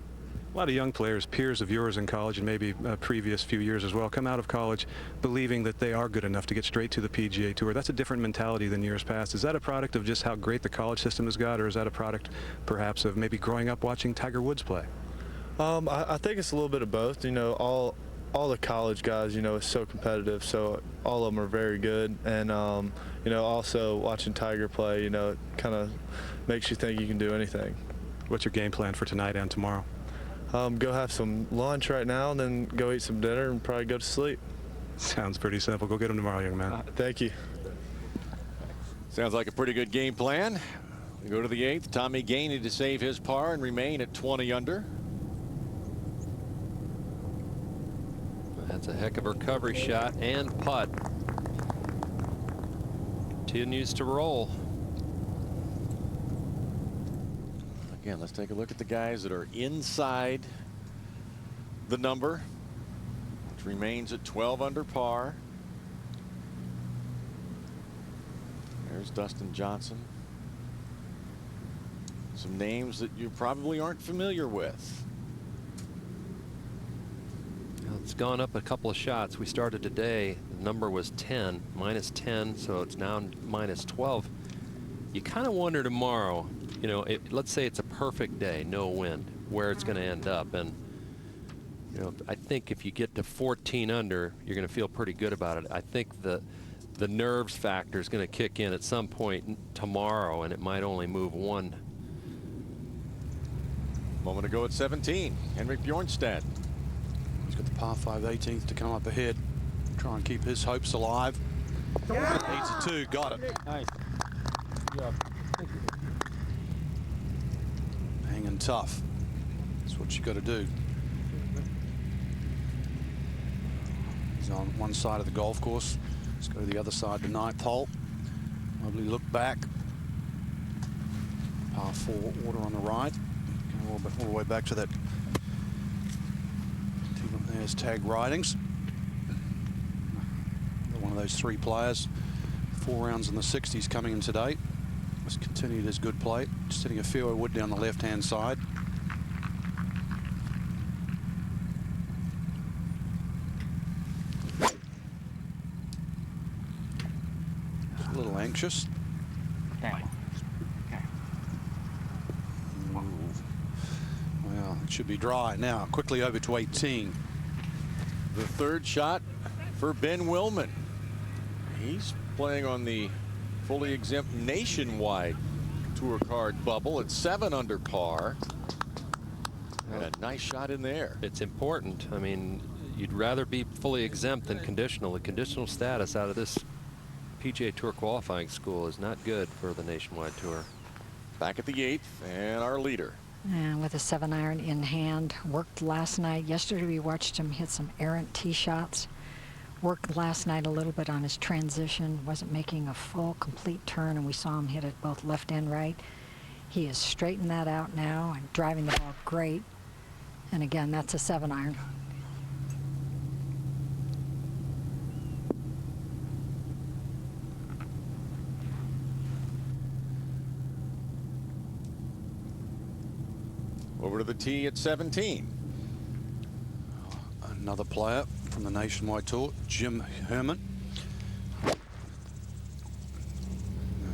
A lot of young players, peers of yours in college and maybe previous few years as well, come out of college believing that they are good enough to get straight to the PGA Tour. That's a different mentality than years past. Is that a product of just how great the college system has got, or is that a product perhaps of maybe growing up watching Tiger Woods play? I think it's a little bit of both. You know, all the college guys, you know, is so competitive, so all of them are very good. And, you know, also watching Tiger play, you know, it kind of makes you think you can do anything. What's your game plan for tonight and tomorrow? Go have some lunch right now and then go eat some dinner and probably go to sleep. Sounds pretty simple. Go get them tomorrow, young man. Thank you. Sounds like a pretty good game plan. We go to the 8th. Tommy Gainey to save his par and remain at 20 under. That's a heck of a recovery shot and putt. Continues to roll. Again, let's take a look at the guys that are inside the number, which remains at 12 under par. There's Dustin Johnson. Some names that you probably aren't familiar with. It's gone up a couple of shots. We started today, the number was 10, minus 10, so it's now minus 12. You kind of wonder tomorrow, you know, let's say it's a perfect day, no wind, where it's going to end up. And, you know, I think if you get to 14 under, you're going to feel pretty good about it. I think the nerves factor is going to kick in at some point tomorrow, and it might only move one. Moment ago at 17, Henrik Bjornstad. He's got the par 5 18th to come up ahead. Try and keep his hopes alive. Needs a 2, got it. Nice. Good job. Thank you. Hanging tough. That's what you got to do. He's on one side of the golf course. Let's go to the other side, the 9th hole. Lovely look back. Par 4 order on the right. All the way back to that. There's tag ridings. One of those 3 players. 4 rounds in the 60s coming in today. Has continued his good play. Just hitting a fairway wood down the left-hand side. Just a little anxious. Well, it should be dry now. Quickly over to 18. The 3rd shot for Ben Willman. He's playing on the fully exempt Nationwide Tour card bubble at 7 under par. And a nice shot in there. It's important. I mean, you'd rather be fully exempt than conditional. The conditional status out of this PGA Tour qualifying school is not good for the Nationwide Tour. Back at the 8th, and our leader. And with a 7-iron in hand, worked last night. Yesterday we watched him hit some errant tee shots. Worked last night a little bit on his transition, wasn't making a full, complete turn, and we saw him hit it both left and right. He has straightened that out now and driving the ball great. And again, that's a 7-iron. Over to the tee at 17. Another player from the Nationwide Tour, Jim Herman.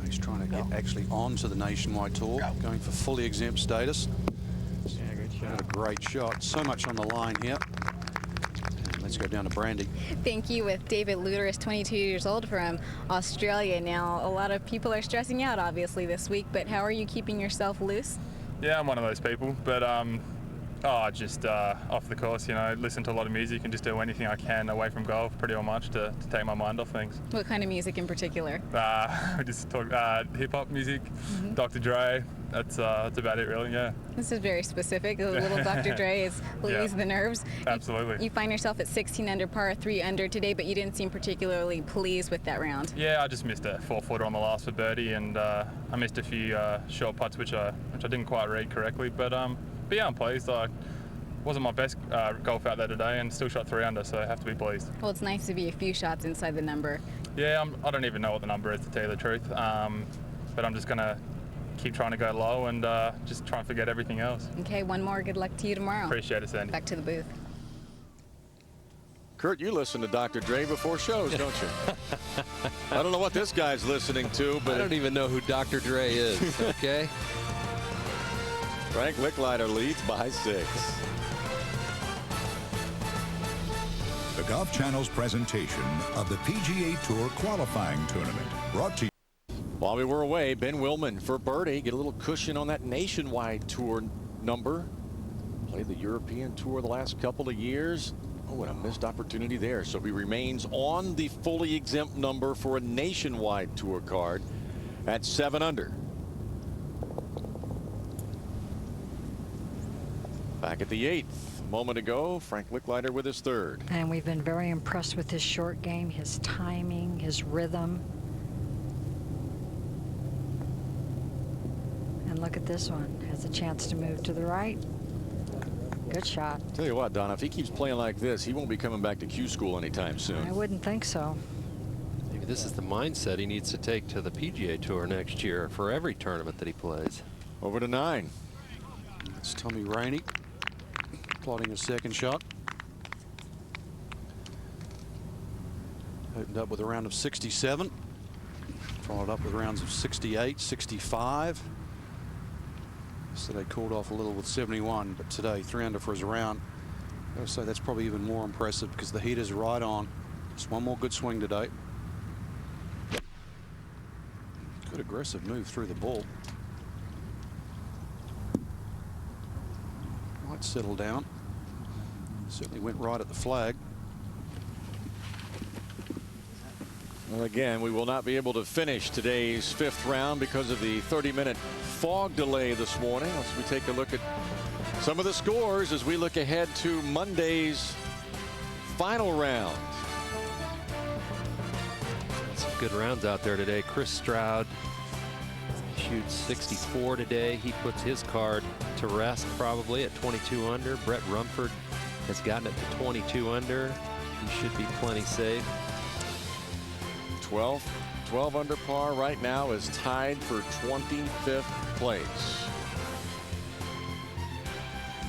He's trying to get actually onto the Nationwide Tour, going for fully exempt status. Yeah, great shot. A great shot. So much on the line here. And let's go down to Brandy. Thank you. With David Luteris, 22 years old from Australia. Now, a lot of people are stressing out, obviously, this week, but how are you keeping yourself loose? Yeah, I'm one of those people, but just off the course, you know, listen to a lot of music and just do anything I can away from golf pretty much to take my mind off things. What kind of music in particular? Just talk hip-hop music, Dr. Dre, that's about it really, yeah. This is very specific. A little Dr. Dre will ease the nerves. Absolutely. You find yourself at 16 under par, 3 under today, but you didn't seem particularly pleased with that round. Yeah, I just missed a 4-footer on the last for birdie, and I missed a few short putts which I didn't quite read correctly, but yeah, I'm pleased. wasn't my best golf out there today, and still shot 3 under, so I have to be pleased. Well, it's nice to be a few shots inside the number. Yeah, I don't even know what the number is, to tell you the truth, but I'm just going to keep trying to go low and just try and forget everything else. Okay, one more. Good luck to you tomorrow. Appreciate it, Sandy. Back to the booth. Kurt, you listen to Dr. Dre before shows, don't you? I don't know what this guy's listening to, but I don't even know who Dr. Dre is, okay? Frank Lickliter leads by 6. The Golf Channel's presentation of the PGA Tour qualifying tournament, brought to you. While we were away, Ben Willman for birdie. Get a little cushion on that Nationwide Tour number. Played the European Tour the last couple of years. Oh, and a missed opportunity there. So he remains on the fully exempt number for a Nationwide Tour card at 7 under. Back at the 8th. A moment ago, Frank Lickliter with his 3rd. And we've been very impressed with his short game, his timing, his rhythm. And look at this one. Has a chance to move to the right. Good shot. Tell you what, Don, if he keeps playing like this, he won't be coming back to Q School anytime soon. I wouldn't think so. Maybe this is the mindset he needs to take to the PGA Tour next year for every tournament that he plays. Over to 9. It's Tommy Rainey plotting a second shot. Opened up with a round of 67. Followed up with rounds of 68, 65. Yesterday called off a little with 71, but today 3 under for his round. I would say that's probably even more impressive because the heat is right on. Just one more good swing today. Good aggressive move through the ball. Might settle down. Certainly went right at the flag. Well, again, we will not be able to finish today's 5th round because of the 30-minute fog delay this morning. Let's we take a look at some of the scores as we look ahead to Monday's final round. Some good rounds out there today. Chris Stroud shoots 64 today. He puts his card to rest probably at 22 under. Brett Rumford has gotten it to 22 under. He should be plenty safe. 12 under par right now is tied for 25th place.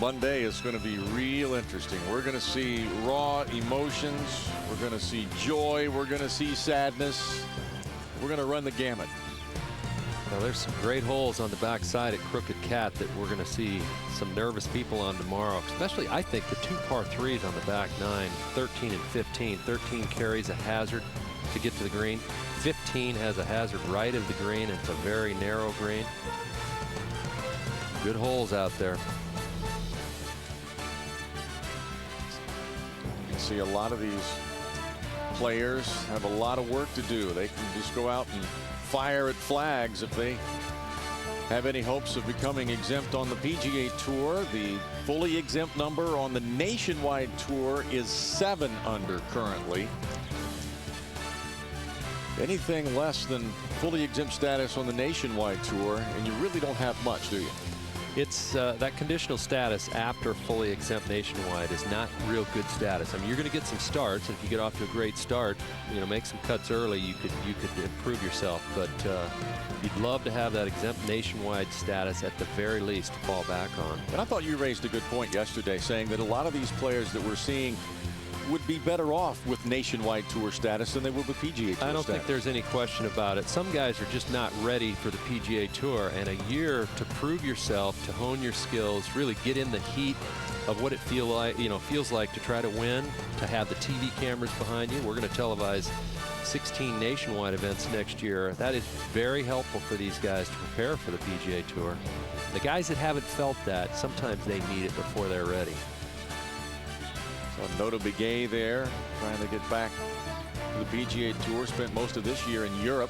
Monday is going to be real interesting. We're going to see raw emotions. We're going to see joy. We're going to see sadness. We're going to run the gamut. Now, there's some great holes on the backside at Crooked Cat that we're going to see some nervous people on tomorrow, especially I think the 2 par 3s on the back 9, 13 and 15. 13 carries a hazard to get to the green. 15 has a hazard right of the green, and it's a very narrow green. Good holes out there. You can see a lot of these players have a lot of work to do. They can just go out and fire at flags if they have any hopes of becoming exempt on the PGA Tour. The fully exempt number on the Nationwide Tour is 7 under currently. Anything less than fully exempt status on the Nationwide Tour, and you really don't have much, do you? It's that conditional status after fully exempt Nationwide is not real good status. I mean, you're going to get some starts, and if you get off to a great start, you know, make some cuts early, you could improve yourself. But you'd love to have that exempt Nationwide status at the very least to fall back on. And I thought you raised a good point yesterday, saying that a lot of these players that we're seeing would be better off with Nationwide Tour status than they would with PGA Tour I don't status. think there's any question about it. Some guys are just not ready for the PGA Tour, and a year to prove yourself, to hone your skills, really get in the heat of what it feels like to try to win, to have the TV cameras behind you. We're going to televise 16 nationwide events next year. That is very helpful for these guys to prepare for the PGA Tour. The guys that haven't felt that, sometimes they need it before they're ready. So Nota Begay there, trying to get back to the PGA Tour. Spent most of this year in Europe.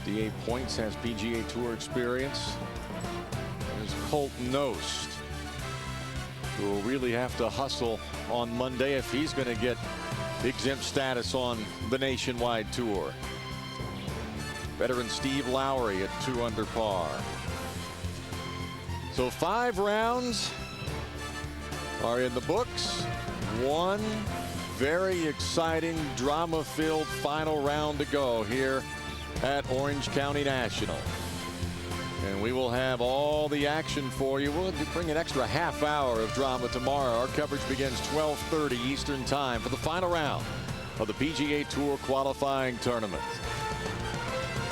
DA Points has PGA Tour experience. There's Colt Knost, who will really have to hustle on Monday if he's going to get exempt status on the Nationwide Tour. Veteran Steve Lowry at 2 under par. So 5 rounds are in the books. One very exciting, drama-filled final round to go here at Orange County National. And we will have all the action for you. We'll bring an extra half hour of drama tomorrow. Our coverage begins 12:30 Eastern Time for the final round of the PGA Tour qualifying tournament.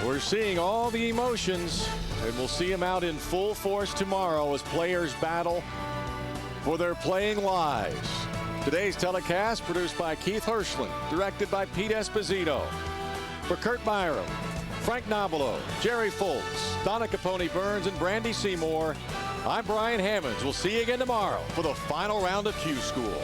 We're seeing all the emotions, and we'll see them out in full force tomorrow as players battle for their playing lives. Today's telecast produced by Keith Hirschland, directed by Pete Esposito. For Kurt Byram, Frank Nobilo, Jerry Foltz, Donna Capone Burns, and Brandy Seymour, I'm Brian Hammonds. We'll see you again tomorrow for the final round of Q School.